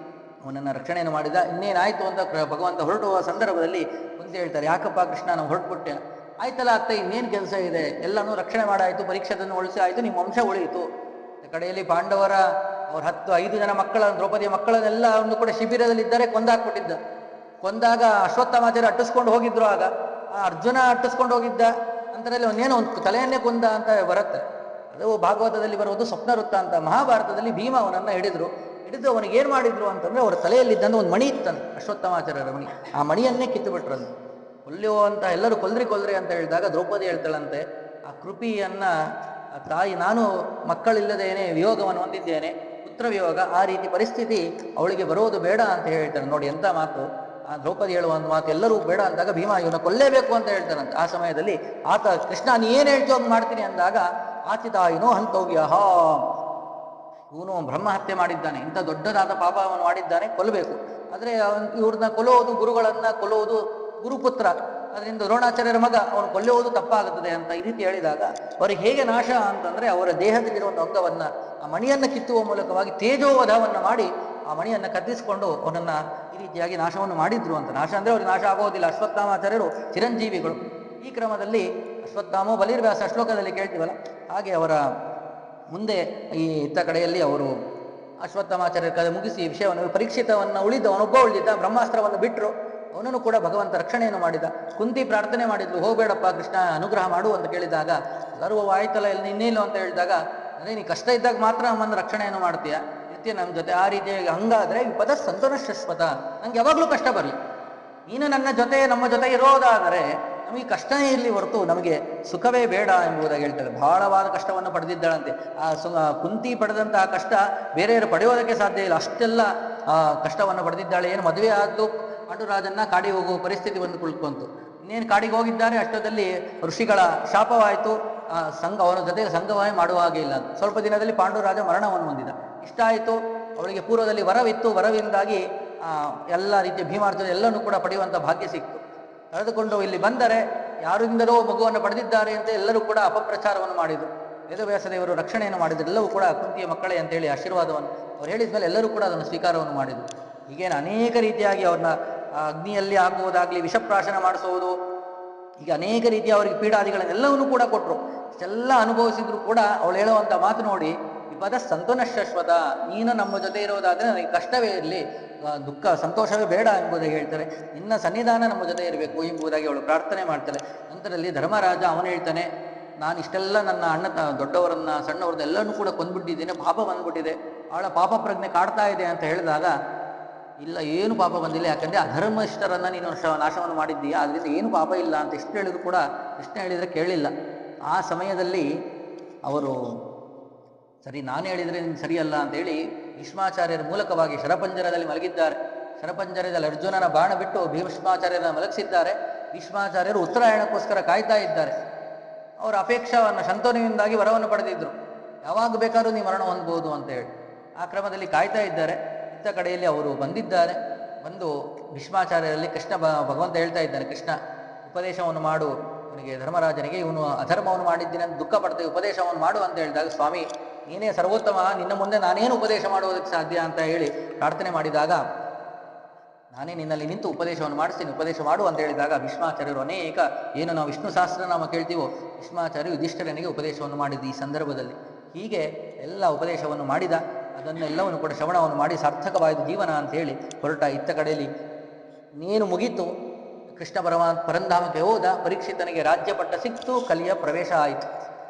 ಅವನನ್ನು ರಕ್ಷಣೆಯನ್ನು ಮಾಡಿದ. ಇನ್ನೇನಾಯಿತು ಅಂತ ಭಗವಂತ ಹೊರಡುವ ಸಂದರ್ಭದಲ್ಲಿ ಮುಂದೆ ಹೇಳ್ತಾರೆ, ಯಾಕಪ್ಪ ಕೃಷ್ಣ ನಾವು ಹೊರಟುಬಿಟ್ಟೆ? ಆಯ್ತಲ್ಲ ಅತ್ತೆ, ಇನ್ನೇನು ಕೆಲಸ ಇದೆ, ಎಲ್ಲನೂ ರಕ್ಷಣೆ ಮಾಡಾಯಿತು, ಪರೀಕ್ಷೆಯನ್ನು ಉಳಿಸಿ ಆಯಿತು, ನಿಮ್ಮ ವಂಶ ಉಳಿಯಿತು. ಕಡೆಯಲ್ಲಿ ಪಾಂಡವರ ಅವ್ರ 5 ಜನ ಮಕ್ಕಳ, ದ್ರೌಪದಿಯ ಮಕ್ಕಳನ್ನೆಲ್ಲ ಒಂದು ಕೂಡ ಶಿಬಿರದಲ್ಲಿದ್ದರೆ ಕೊಂದಾಕ್ಬಿಟ್ಟಿದ್ದ. ಕೊಂದಾಗ ಅಶ್ವತ್ಥಾಮಾಚಾರ್ಯ ಅಟ್ಟಿಸ್ಕೊಂಡು ಹೋಗಿದ್ರು. ಆಗ ಆ ಅರ್ಜುನ ಅಟ್ಟಿಸ್ಕೊಂಡು ಹೋಗಿದ್ದ ಅಂತರಲ್ಲಿ ಅವನೇನೋ ಒಂದು ತಲೆಯನ್ನೇ ಕೊಂದ ಅಂತ ಬರುತ್ತೆ. ಅದು ಭಾಗವತದಲ್ಲಿ ಬರುವುದು ಸ್ವಪ್ನ ವೃತ್ತ ಅಂತ. ಮಹಾಭಾರತದಲ್ಲಿ ಭೀಮ ಅವನನ್ನು ಹಿಡಿದು ಅವನಿಗೆ ಏನು ಮಾಡಿದ್ರು ಅಂತಂದ್ರೆ ಅವರ ತಲೆಯಲ್ಲಿದ್ದಂತ ಒಂದು ಮಣಿ ಇತ್ತಂತೆ, ಅಶ್ವತ್ಥಾಮಾಚಾರ್ಯರ ಮಣಿ. ಆ ಮಣಿಯನ್ನೇ ಕಿತ್ತು ಬಿಟ್ರಂತೆ. ಕೊಲ್ಲುವ ಅಂತ ಎಲ್ಲರೂ ಕೊಲ್ರಿ ಅಂತ ಹೇಳಿದಾಗ ದ್ರೌಪದಿ ಹೇಳ್ತಾಳಂತೆ, ಆ ಕೃಪಿಯನ್ನ ತಾಯಿ, ನಾನು ಮಕ್ಕಳಿಲ್ಲದೇನೆ ವಿಯೋಗವನ್ನು ಹೊಂದಿದ್ದೇನೆ, ಪುತ್ರ ವಿಯೋಗ, ಆ ರೀತಿ ಪರಿಸ್ಥಿತಿ ಅವಳಿಗೆ ಬರೋದು ಬೇಡ ಅಂತ ಹೇಳ್ತಾನೆ. ನೋಡಿ ಎಂಥ ಮಾತು. ಆ ದ್ರೌಪದಿ ಹೇಳುವ ಒಂದು ಮಾತು ಎಲ್ಲರೂ ಬೇಡ ಅಂದಾಗ ಭೀಮ ಇವನ್ನ ಕೊಲ್ಲೇಬೇಕು ಅಂತ ಹೇಳ್ತಾನಂತೆ. ಆ ಸಮಯದಲ್ಲಿ ಆತ ಕೃಷ್ಣ ನೀ ಏನು ಹೇಳ್ತೀವೋ ಹಂಗೆ ಮಾಡ್ತೀನಿ ಅಂದಾಗ ಆಚಿತಾಯಿನೋ ಹಂತವ್ಯ, ಇವನು ಬ್ರಹ್ಮ ಹತ್ಯೆ ಮಾಡಿದ್ದಾನೆ, ಇಂಥ ದೊಡ್ಡದಾದ ಪಾಪವನ್ನು ಮಾಡಿದ್ದಾನೆ, ಕೊಲ್ಲಬೇಕು. ಆದರೆ ಇವ್ರನ್ನ ಕೊಲ್ಲುವುದು, ಗುರುಗಳನ್ನ ಕೊಲ್ಲುವುದು ಗುರುಪುತ್ರ, ಅದರಿಂದ ದ್ರೋಣಾಚಾರ್ಯರ ಮಗ, ಅವನು ಕೊಲ್ಲುವುದು ತಪ್ಪಾಗುತ್ತದೆ ಅಂತ ಈ ರೀತಿ ಹೇಳಿದಾಗ ಅವರಿಗೆ ಹೇಗೆ ನಾಶ ಅಂತಂದ್ರೆ ಅವರ ದೇಹದಲ್ಲಿರುವ ಒಂದು ಅಂಗವನ್ನ, ಆ ಮಣಿಯನ್ನು ಕಿತ್ತುವ ಮೂಲಕವಾಗಿ ತೇಜೋವಧವನ್ನು ಮಾಡಿ ಆ ಮಣಿಯನ್ನು ಕದ್ದಿಸಿಕೊಂಡು ಅವನನ್ನ ಈ ರೀತಿಯಾಗಿ ನಾಶವನ್ನು ಮಾಡಿದ್ರು ಅಂತ. ನಾಶ ಅಂದ್ರೆ ಅವ್ರಿಗೆ ನಾಶ ಆಗೋದಿಲ್ಲ. ಅಶ್ವತ್ಥಾಮಾಚಾರ್ಯರು ಚಿರಂಜೀವಿಗಳು. ಈ ಕ್ರಮದಲ್ಲಿ ಅಶ್ವತ್ಥಾಮೋ ಬಲಿರ್ವ್ಯಾಸ ಶ್ಲೋಕದಲ್ಲಿ ಕೇಳ್ತೀವಲ್ಲ, ಹಾಗೆ ಅವರ ಮುಂದೆ ಈ ಇತ್ತ ಕಡೆಯಲ್ಲಿ ಅವರು ಅಶ್ವತ್ಥಾಮಾಚಾರ್ಯರ ಕಡೆ ಮುಗಿಸಿ ವಿಷಯವನ್ನು ಪರೀಕ್ಷಿತವನ್ನು ಅವನೊಬ್ಬ ಉಳಿದಿದ್ದ. ಬ್ರಹ್ಮಾಸ್ತ್ರವನ್ನು ಬಿಟ್ಟರು, ಅವನನ್ನು ಕೂಡ ಭಗವಂತ ರಕ್ಷಣೆಯನ್ನು ಮಾಡಿದ. ಕುಂತಿ ಪ್ರಾರ್ಥನೆ ಮಾಡಿದ್ಲು, ಹೋಗಬೇಡಪ್ಪ ಕೃಷ್ಣ ಅನುಗ್ರಹ ಮಾಡು ಅಂತ ಕೇಳಿದಾಗ ಎಲ್ಲರೂ ಆಯ್ತಲ್ಲ ಇನ್ನೇನು ಅಂತ ಹೇಳಿದಾಗ, ಅದೇ ನೀ ಕಷ್ಟ ಇದ್ದಾಗ ಮಾತ್ರ ನಮ್ಮನ್ನು ರಕ್ಷಣೆಯನ್ನು ಮಾಡ್ತೀಯ, ಇರ್ತೀಯ ನಮ್ಮ ಜೊತೆ, ಆ ರೀತಿಯಾಗಿ ಹಂಗಾದ್ರೆ ವಿಪದ ಸಂತೋಷ ಶಾಶ್ವತ, ನಂಗೆ ಯಾವಾಗಲೂ ಕಷ್ಟ ಬರಲಿ, ನೀನು ನನ್ನ ಜೊತೆ ನಮ್ಮ ಜೊತೆ ಇರೋದಾದರೆ ನಮಗೆ ಕಷ್ಟನೇ ಇರಲಿ ಹೊರತು ನಮಗೆ ಸುಖವೇ ಬೇಡ ಎಂಬುದಾಗಿ ಹೇಳ್ತಾರೆ. ಬಹಳವಾದ ಕಷ್ಟವನ್ನು ಪಡೆದಿದ್ದಾಳಂತೆ. ಕುಂತಿ ಪಡೆದಂಥ ಆ ಕಷ್ಟ ಬೇರೆಯವರು ಪಡೆಯೋದಕ್ಕೆ ಸಾಧ್ಯ ಇಲ್ಲ, ಅಷ್ಟೆಲ್ಲ ಕಷ್ಟವನ್ನು ಪಡೆದಿದ್ದಾಳೆ. ಏನು ಮದುವೆ ಆದ್ದು ಪಾಂಡುರಾಜನ್ನ ಕಾಡಿಗೆ ಹೋಗುವ ಪರಿಸ್ಥಿತಿ ಬಂದು ಕುಳ್ಕೊಂತು. ಇನ್ನೇನು ಕಾಡಿಗೆ ಹೋಗಿದ್ದಾರೆ, ಅಷ್ಟೊತ್ತಲ್ಲಿ ಋಷಿಗಳ ಶಾಪವಾಯಿತು. ಅವನ ಜೊತೆಗೆ ಸಂಘವೇ ಮಾಡುವ ಹಾಗೆ ಇಲ್ಲ. ಸ್ವಲ್ಪ ದಿನದಲ್ಲಿ ಪಾಂಡುರಾಜ ಮರಣವನ್ನು ಹೊಂದಿದ. ಇಷ್ಟ ಆಯಿತು, ಅವಳಿಗೆ ಪೂರ್ವದಲ್ಲಿ ವರವಿತ್ತು, ವರವಿಂದಾಗಿ ಎಲ್ಲ ರೀತಿಯ ಭೀಮಾರ್ಜುನ ಎಲ್ಲನೂ ಕೂಡ ಪಡೆಯುವಂಥ ಭಾಗ್ಯ ಸಿಕ್ತು. ಕಳೆದುಕೊಂಡು ಇಲ್ಲಿ ಬಂದರೆ ಯಾರಿಂದಲೋ ಮಗುವನ್ನು ಪಡೆದಿದ್ದಾರೆ ಅಂತ ಎಲ್ಲರೂ ಕೂಡ ಅಪಪ್ರಚಾರವನ್ನು ಮಾಡಿದರು. ವೇದವ್ಯಾಸ ದೇವರು ರಕ್ಷಣೆಯನ್ನು ಮಾಡಿದರು. ಎಲ್ಲವೂ ಕೂಡ ಕುಂತಿಯ ಮಕ್ಕಳೇ ಅಂತೇಳಿ ಆಶೀರ್ವಾದವನ್ನು ಅವ್ರು ಹೇಳಿದ ಮೇಲೆ ಎಲ್ಲರೂ ಕೂಡ ಅದನ್ನು ಸ್ವೀಕಾರವನ್ನು ಮಾಡಿದರು. ಹೀಗೇನು ಅನೇಕ ರೀತಿಯಾಗಿ ಅವ್ರನ್ನ ಅಗ್ನಿಯಲ್ಲಿ ಹಾಕುವುದಾಗಲಿ, ವಿಷಪ್ರಾಶನ ಮಾಡಿಸುವುದು, ಈಗ ಅನೇಕ ರೀತಿಯ ಅವರಿಗೆ ಪೀಡಾದಿಗಳನ್ನೆಲ್ಲವನ್ನೂ ಕೂಡ ಕೊಟ್ಟರು. ಇಷ್ಟೆಲ್ಲ ಅನುಭವಿಸಿದ್ರು ಕೂಡ ಅವಳು ಹೇಳುವಂಥ ಮಾತು ನೋಡಿ, ವಿಪದ ಸಂತೋಷ ಶಾಶ್ವತ, ನೀನು ನಮ್ಮ ಜೊತೆ ಇರೋದಾದರೆ ನನಗೆ ಕಷ್ಟವೇ ಇರಲಿ, ದುಃಖ ಸಂತೋಷವೇ ಬೇಡ ಎಂಬುದಾಗಿ ಹೇಳ್ತಾರೆ. ನಿನ್ನ ಸನ್ನಿಧಾನ ನಮ್ಮ ಜೊತೆ ಇರಬೇಕು ಎಂಬುದಾಗಿ ಅವಳು ಪ್ರಾರ್ಥನೆ ಮಾಡ್ತಾಳೆ. ನಂತರದಲ್ಲಿ ಧರ್ಮರಾಜ ಅವನು ಹೇಳ್ತಾನೆ, ನಾನು ಇಷ್ಟೆಲ್ಲ ನನ್ನ ಅಣ್ಣ ದೊಡ್ಡವರನ್ನ ಸಣ್ಣವ್ರನ್ನ ಎಲ್ಲರೂ ಕೂಡ ಕೊಂದ್ಬಿಟ್ಟಿದ್ದೇನೆ, ಪಾಪ ಬಂದ್ಬಿಟ್ಟಿದೆ, ಅವಳ ಪಾಪ ಪ್ರಜ್ಞೆ ಕಾಡ್ತಾ ಇದೆ ಅಂತ ಹೇಳಿದಾಗ, ಇಲ್ಲ ಏನು ಪಾಪ ಬಂದಿಲ್ಲ, ಯಾಕಂದರೆ ಅಧರ್ಮಿಷ್ಠರನ್ನು ನೀನು ನಾಶವನ್ನು ಮಾಡಿದ್ದೀಯಾ, ಅದರಿಂದ ಏನು ಪಾಪ ಇಲ್ಲ ಅಂತ ಎಷ್ಟು ಹೇಳಿದ್ರು ಕೂಡ ಕೃಷ್ಣ ಹೇಳಿದರೆ ಕೇಳಿಲ್ಲ. ಆ ಸಮಯದಲ್ಲಿ ಅವರು ಸರಿ ನಾನು ಹೇಳಿದರೆ ನಿಮ್ಗೆ ಸರಿಯಲ್ಲ ಅಂತೇಳಿ ಭೀಷ್ಮಾಚಾರ್ಯರ ಮೂಲಕವಾಗಿ ಶರಪಂಜರದಲ್ಲಿ ಮಲಗಿದ್ದಾರೆ. ಶರಪಂಜರದಲ್ಲಿ ಅರ್ಜುನನ ಬಾಣ ಬಿಟ್ಟು ಭೀಷ್ಮಾಚಾರ್ಯರನ್ನು ಮಲಗಿಸಿದ್ದಾರೆ. ಭೀಷ್ಮಾಚಾರ್ಯರು ಉತ್ತರಾಯಣಕ್ಕೋಸ್ಕರ ಕಾಯ್ತಾ ಇದ್ದಾರೆ. ಅವರ ಅಪೇಕ್ಷವನ್ನು ಶಂತನುವಿಂದಾಗಿ ವರವನ್ನು ಪಡೆದಿದ್ದರು, ಯಾವಾಗ ಬೇಕಾದ್ರೂ ನೀವು ಮರಣ ಹೊಂದ್ಬೋದು ಅಂತ ಹೇಳಿ. ಆ ಕ್ರಮದಲ್ಲಿ ಕಾಯ್ತಾ ಇದ್ದಾರೆ. ಇತ್ತ ಕಡೆಯಲ್ಲಿ ಅವರು ಬಂದಿದ್ದಾರೆ. ಬಂದು ಭೀಷ್ಮಾಚಾರ್ಯರಲ್ಲಿ ಕೃಷ್ಣ ಭಗವಂತ ಹೇಳ್ತಾ ಇದ್ದಾನೆ, ಕೃಷ್ಣ ಉಪದೇಶವನ್ನು ಮಾಡು ಅವನಿಗೆ, ಧರ್ಮರಾಜನಿಗೆ ಇವನು ಅಧರ್ಮವನ್ನು ಮಾಡಿದ್ದೀನಿ ಅಂತ ದುಃಖ ಪಡ್ತೇವೆ, ಉಪದೇಶವನ್ನು ಮಾಡು ಅಂತ ಹೇಳಿದಾಗ, ಸ್ವಾಮಿ ನೀನೇ ಸರ್ವೋತ್ತಮ, ನಿನ್ನ ಮುಂದೆ ನಾನೇನು ಉಪದೇಶ ಮಾಡುವುದಕ್ಕೆ ಸಾಧ್ಯ ಅಂತ ಹೇಳಿ ಪ್ರಾರ್ಥನೆ ಮಾಡಿದಾಗ, ನಾನೇ ನಿನ್ನಲ್ಲಿ ನಿಂತು ಉಪದೇಶವನ್ನು ಮಾಡಿಸ್ತೀನಿ, ಉಪದೇಶ ಮಾಡು ಅಂತ ಹೇಳಿದಾಗ ಭೀಷ್ಮಾಚಾರ್ಯರು ಅನೇಕ ಏನು ನಾವು ವಿಷ್ಣು ಸಹಸ್ರನಾಮ ಕೇಳ್ತೀವೋ, ಭೀಷ್ಮಾಚಾರ್ಯರು ಯುಧಿಷ್ಠಿರನಿಗೆ ಉಪದೇಶವನ್ನು ಮಾಡಿದ ಈ ಸಂದರ್ಭದಲ್ಲಿ. ಹೀಗೆ ಎಲ್ಲ ಉಪದೇಶವನ್ನು ಮಾಡಿದ. ಅದನ್ನೆಲ್ಲವನ್ನು ಕೂಡ ಶ್ರವಣವನ್ನು ಮಾಡಿ ಸಾರ್ಥಕವಾದ ಜೀವನ ಅಂತ ಹೇಳಿ ಹೊರಟ. ಇತ್ತ ಕಡೆಯಲ್ಲಿ ನೀನು ಮುಗೀತು, ಕೃಷ್ಣ ಪರಂಧಾಮಕ್ಕೆ ಹೋದ. ಪರೀಕ್ಷಿತನಿಗೆ ರಾಜ್ಯ ಪಟ್ಟ ಸಿಕ್ತು, ಕಲಿಯ ಪ್ರವೇಶ ಆಯಿತು.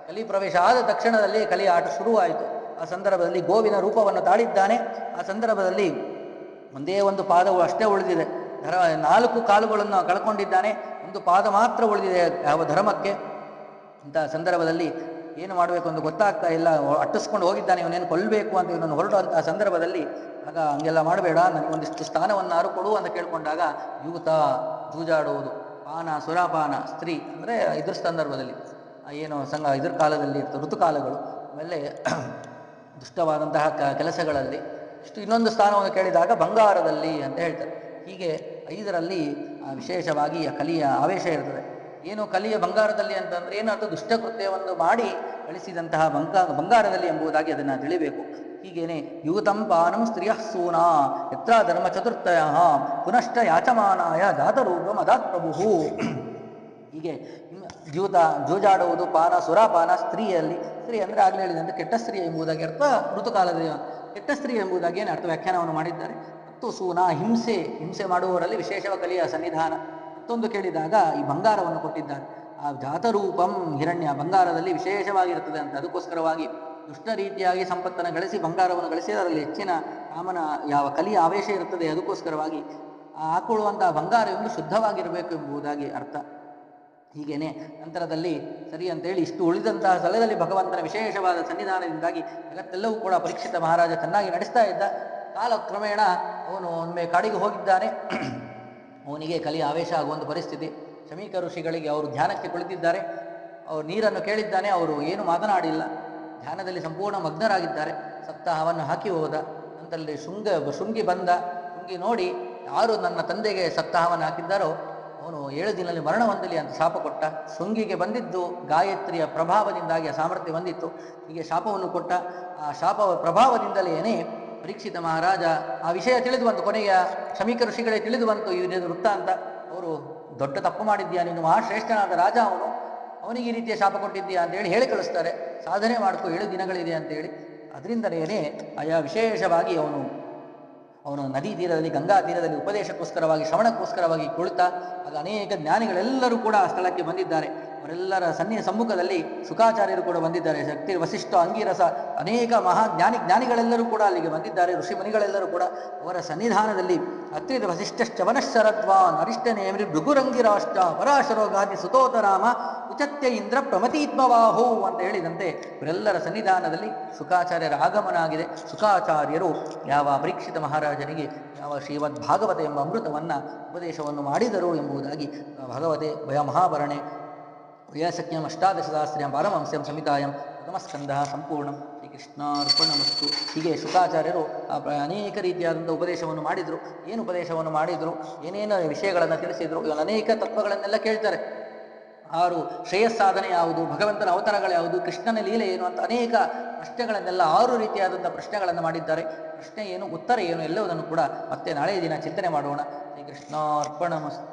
ಕಲಿ ಪ್ರವೇಶ ಆದ ತಕ್ಷಣದಲ್ಲಿ ಕಲಿಯ ಆಟ ಶುರುವಾಯಿತು. ಆ ಸಂದರ್ಭದಲ್ಲಿ ಗೋವಿನ ರೂಪವನ್ನು ತಾಳಿದ್ದಾನೆ. ಆ ಸಂದರ್ಭದಲ್ಲಿ ಒಂದೇ ಒಂದು ಪಾದವು ಅಷ್ಟೇ ಉಳಿದಿದೆ. 4 ಕಾಲುಗಳನ್ನು ಕಳ್ಕೊಂಡಿದ್ದಾನೆ, ಒಂದು ಪಾದ ಮಾತ್ರ ಉಳಿದಿದೆ ಯಾವ ಧರ್ಮಕ್ಕೆ. ಇಂತಹ ಸಂದರ್ಭದಲ್ಲಿ ಏನು ಮಾಡಬೇಕು ಅಂತ ಗೊತ್ತಾಗ್ತಾ ಇಲ್ಲ, ಅಟ್ಟಿಸ್ಕೊಂಡು ಹೋಗಿದ್ದಾನೆ, ಇವನೇನು ಕೊಲ್ಲಬೇಕು ಅಂತ ಇವನನ್ನು ಹೊರಡುವಂತಹ ಸಂದರ್ಭದಲ್ಲಿ ಆಗ ಹಂಗೆಲ್ಲ ಮಾಡಬೇಡ, ನನಗೊಂದಿಷ್ಟು ಸ್ಥಾನವನ್ನಾರು ಕೊಡು ಅಂತ ಕೇಳ್ಕೊಂಡಾಗ ಯೂತ ಜೂಜಾಡುವುದು, ಪಾನ ಸುರಾಪಾನ ಸ್ತ್ರೀ ಅಂದರೆ ಇದ್ರ ಸಂದರ್ಭದಲ್ಲಿ ಏನು ಇದ್ರ ಕಾಲದಲ್ಲಿ ಇರ್ತದೆ ಋತುಕಾಲಗಳು, ಆಮೇಲೆ ದುಷ್ಟವಾದಂತಹ ಕೆಲಸಗಳಲ್ಲಿ ಇನ್ನೊಂದು ಸ್ಥಾನವನ್ನು ಕೇಳಿದಾಗ ಬಂಗಾರದಲ್ಲಿ ಅಂತ ಹೇಳ್ತಾರೆ. ಹೀಗೆ 5ರಲ್ಲಿ ವಿಶೇಷವಾಗಿ ಕಲಿಯ ಆವೇಶ ಇರ್ತದೆ. ಏನು ಕಲಿಯ ಬಂಗಾರದಲ್ಲಿ ಅಂತಂದ್ರೆ ಏನರ್ಥ, ದುಷ್ಟಕೃತ್ಯವನ್ನು ಮಾಡಿ ಗಳಿಸಿದಂತಹ ಬಂಗಾರದಲ್ಲಿ ಎಂಬುದಾಗಿ ಅದನ್ನು ತಿಳಿಬೇಕು. ಹೀಗೇನೆ ಯೂತಂ ಪಾನಂ ಸ್ತ್ರೀಯ ಸೂನಾ ಯತ್ರ ಧರ್ಮ ಚತುರ್ಥಯ ಪುನಶ್ಚ ಯಾಚಮಾನಾಯ ಜಾತರೂಪಂ ಅದಾತ್ ಪ್ರಭು. ಹೀಗೆ ಜೂಜಾಡುವುದು, ಪಾನ ಸುರಾಪಾನ ಸ್ತ್ರೀಯಲ್ಲಿ, ಸ್ತ್ರೀ ಅಂದರೆ ಆಗಲೇ ಹೇಳಿದಂತೆ ಕೆಟ್ಟ ಸ್ತ್ರೀ ಎಂಬುದಾಗಿ ಅರ್ಥ, ಋತುಕಾಲದ ಕೆಟ್ಟ ಸ್ತ್ರೀ ಎಂಬುದಾಗಿ ಏನು ಅರ್ಥ ವ್ಯಾಖ್ಯಾನವನ್ನು ಮಾಡಿದ್ದಾರೆ. ಮತ್ತು ಸೂನಾ ಹಿಂಸೆ ಮಾಡುವವರಲ್ಲಿ ವಿಶೇಷವ ಕಲಿಯ ಸನ್ನಿಧಾನ. ಮತ್ತೊಂದು ಕೇಳಿದಾಗ ಈ ಬಂಗಾರವನ್ನು ಕೊಟ್ಟಿದ್ದಾರೆ. ಆ ಜಾತರೂಪಂ ಹಿರಣ್ಯ ಬಂಗಾರದಲ್ಲಿ ವಿಶೇಷವಾಗಿರುತ್ತದೆ ಅಂತ, ಅದಕ್ಕೋಸ್ಕರವಾಗಿ ದುಷ್ಟ ರೀತಿಯಾಗಿ ಸಂಪತ್ತನ್ನು ಗಳಿಸಿ ಬಂಗಾರವನ್ನು ಗಳಿಸಿ ಅದರಲ್ಲಿ ಹೆಚ್ಚಿನ ಕಾಮನ ಯಾವ ಕಲಿಯ ಆವೇಶ ಇರುತ್ತದೆ, ಅದಕ್ಕೋಸ್ಕರವಾಗಿ ಹಾಕೊಳ್ಳುವಂತಹ ಬಂಗಾರ ಎಂದು ಶುದ್ಧವಾಗಿರಬೇಕು ಎಂಬುದಾಗಿ ಅರ್ಥ. ಹೀಗೇನೆ ನಂತರದಲ್ಲಿ ಸರಿ ಅಂತೇಳಿ ಇಷ್ಟು ಉಳಿದಂತಹ ಸ್ಥಳದಲ್ಲಿ ಭಗವಂತನ ವಿಶೇಷವಾದ ಸನ್ನಿಧಾನದಿಂದಾಗಿ ಜಗತ್ತೆಲ್ಲವೂ ಕೂಡ ಪರೀಕ್ಷಿತ ಮಹಾರಾಜ ಚೆನ್ನಾಗಿ ನಡೆಸ್ತಾ ಇದ್ದ. ಕಾಲಕ್ರಮೇಣ ಅವನು ಒಮ್ಮೆ ಕಾಡಿಗೆ ಹೋಗಿದ್ದಾನೆ. ಅವನಿಗೆ ಕಲಿಯ ಆವೇಶ ಆಗುವಂಥ ಪರಿಸ್ಥಿತಿ. ಶಮೀಕ ಋಷಿಗಳಿಗೆ ಅವರು ಧ್ಯಾನಕ್ಕೆ ಕುಳಿತಿದ್ದಾರೆ. ಅವರು ನೀರನ್ನು ಕೇಳಿದ್ದಾನೆ, ಅವರು ಏನು ಮಾತನಾಡಿಲ್ಲ, ಧ್ಯಾನದಲ್ಲಿ ಸಂಪೂರ್ಣ ಮಗ್ನರಾಗಿದ್ದಾರೆ. ಸಪ್ತಾಹವನ್ನು ಹಾಕಿ ಹೋದ. ನಂತರದಲ್ಲಿ ಶೃಂಗಿ ಬಂದ. ಶೃಂಗಿ ನೋಡಿ ಯಾರು ನನ್ನ ತಂದೆಗೆ ಸಪ್ತಾಹವನ್ನು ಹಾಕಿದ್ದಾರೋ ಅವನು 7 ದಿನದಲ್ಲಿ ಮರಣ ಹೊಂದಲಿ ಅಂತ ಶಾಪ ಕೊಟ್ಟ. ಶೃಂಗಿಗೆ ಬಂದಿದ್ದು ಗಾಯತ್ರಿಯ ಪ್ರಭಾವದಿಂದಾಗಿ ಆ ಸಾಮರ್ಥ್ಯ ಬಂದಿತ್ತು. ಹೀಗೆ ಶಾಪವನ್ನು ಕೊಟ್ಟ. ಆ ಶಾಪ ಪ್ರಭಾವದಿಂದಲೇ ಪರೀಕ್ಷಿತ ಮಹಾರಾಜ ಆ ವಿಷಯ ತಿಳಿದು ಬಂತು. ಕೊನೆಯ ಶಮೀಕ ಋಷಿಗಳೇ ತಿಳಿದು ಬಂತು ಈ ವೃತ್ತ ಅಂತ. ಅವರು ದೊಡ್ಡ ತಪ್ಪು ಮಾಡಿದ್ದೀಯಾ, ನೀನು ಮಹಾಶ್ರೇಷ್ಠನಾದ ರಾಜ, ಅವನಿಗೆ ಈ ರೀತಿಯ ಶಾಪ ಕೊಟ್ಟಿದ್ದೀಯಾ ಅಂತೇಳಿ ಹೇಳಿ ಕಳಿಸ್ತಾರೆ. ಸಾಧನೆ ಮಾಡ್ಕೊ, 7 ದಿನಗಳಿದೆ ಅಂತೇಳಿ. ಅದರಿಂದಲೇ ಆಯಾ ವಿಶೇಷವಾಗಿ ಅವನು ನದಿ ತೀರದಲ್ಲಿ, ಗಂಗಾ ತೀರದಲ್ಲಿ ಉಪದೇಶಕ್ಕೋಸ್ಕರವಾಗಿ, ಶ್ರವಣಕ್ಕೋಸ್ಕರವಾಗಿ ಕುಳಿತ. ಆಗ ಅನೇಕ ಜ್ಞಾನಿಗಳೆಲ್ಲರೂ ಕೂಡ ಆ ಸ್ಥಳಕ್ಕೆ ಬಂದಿದ್ದಾರೆ. ಅವರೆಲ್ಲರ ಸಮ್ಮುಖದಲ್ಲಿ ಶುಕಾಚಾರ್ಯರು ಕೂಡ ಬಂದಿದ್ದಾರೆ. ಶಕ್ತಿ ವಸಿಷ್ಠ, ಅಂಗೀರಸ, ಅನೇಕ ಜ್ಞಾನಿಗಳೆಲ್ಲರೂ ಕೂಡ ಅಲ್ಲಿಗೆ ಬಂದಿದ್ದಾರೆ. ಋಷಿ ಮುನಿಗಳೆಲ್ಲರೂ ಕೂಡ ಅವರ ಸನ್ನಿಧಾನದಲ್ಲಿ ಅತ್ರಿತ ವಸಿಷ್ಠಶ್ಚವನಶರದ್ವಾನ್ ಅರಿಷ್ಟನೇಮಿ ಭೃಗುರಂಗಿರಾಷ್ಟ ಪರಾಶರೋಗಾದಿ ಸುತೋತರಾಮ ಉಚತ್ಯ ಇಂದ್ರ ಪ್ರಮತೀತ್ಮವಾಹೋ ಅಂತ ಹೇಳಿದಂತೆ ಇವರೆಲ್ಲರ ಸನ್ನಿಧಾನದಲ್ಲಿ ಶುಕಾಚಾರ್ಯರ ಆಗಮನ ಆಗಿದೆ. ಶುಕಾಚಾರ್ಯರು ಯಾವ ಪರೀಕ್ಷಿತ ಮಹಾರಾಜನಿಗೆ ಯಾವ ಶ್ರೀಮದ್ ಭಾಗವತ ಎಂಬ ಅಮೃತವನ್ನು ಉಪದೇಶವನ್ನು ಮಾಡಿದರು ಎಂಬುದಾಗಿ ಭಗವತೆ ಮಹಾಭರಣೆ ವಯಸಖ್ಯಂ 18 ಸಹಸ್ರ್ಯಾಂ ಪಾರಮಹಂಸ್ಯಂ ಸಂಹಿತಾಯಂ ಪ್ರಥಮಸ್ಕಂಧ ಸಂಪೂರ್ಣಂ ಶ್ರೀಕೃಷ್ಣಾರ್ಪಣಮಸ್ತು. ಹೀಗೆ ಶುಕಾಚಾರ್ಯರು ಅನೇಕ ರೀತಿಯಾದಂಥ ಉಪದೇಶವನ್ನು ಮಾಡಿದರು. ಏನು ಉಪದೇಶವನ್ನು ಮಾಡಿದರು, ಏನೇನು ವಿಷಯಗಳನ್ನು ತಿಳಿಸಿದರು, ಇವನು ಅನೇಕ ತತ್ವಗಳನ್ನೆಲ್ಲ ಕೇಳ್ತಾರೆ. 6 ಶ್ರೇಯಸ್ಸಾಧನೆ ಯಾವುದು, ಭಗವಂತನ ಅವತಾರಗಳು ಯಾವುದು, ಕೃಷ್ಣನ ಲೀಲೆ ಏನು ಅಂತ ಅನೇಕ ಪ್ರಶ್ನೆಗಳನ್ನೆಲ್ಲ 6 ರೀತಿಯಾದಂಥ ಪ್ರಶ್ನೆಗಳನ್ನು ಮಾಡಿದ್ದಾರೆ. ಪ್ರಶ್ನೆ ಏನು, ಉತ್ತರ ಏನು, ಎಲ್ಲವುದನ್ನು ಕೂಡ ಮತ್ತೆ ನಾಳೆಯ ದಿನ ಚಿಂತನೆ ಮಾಡೋಣ. ಶ್ರೀಕೃಷ್ಣಾರ್ಪಣಮಸ್ತು.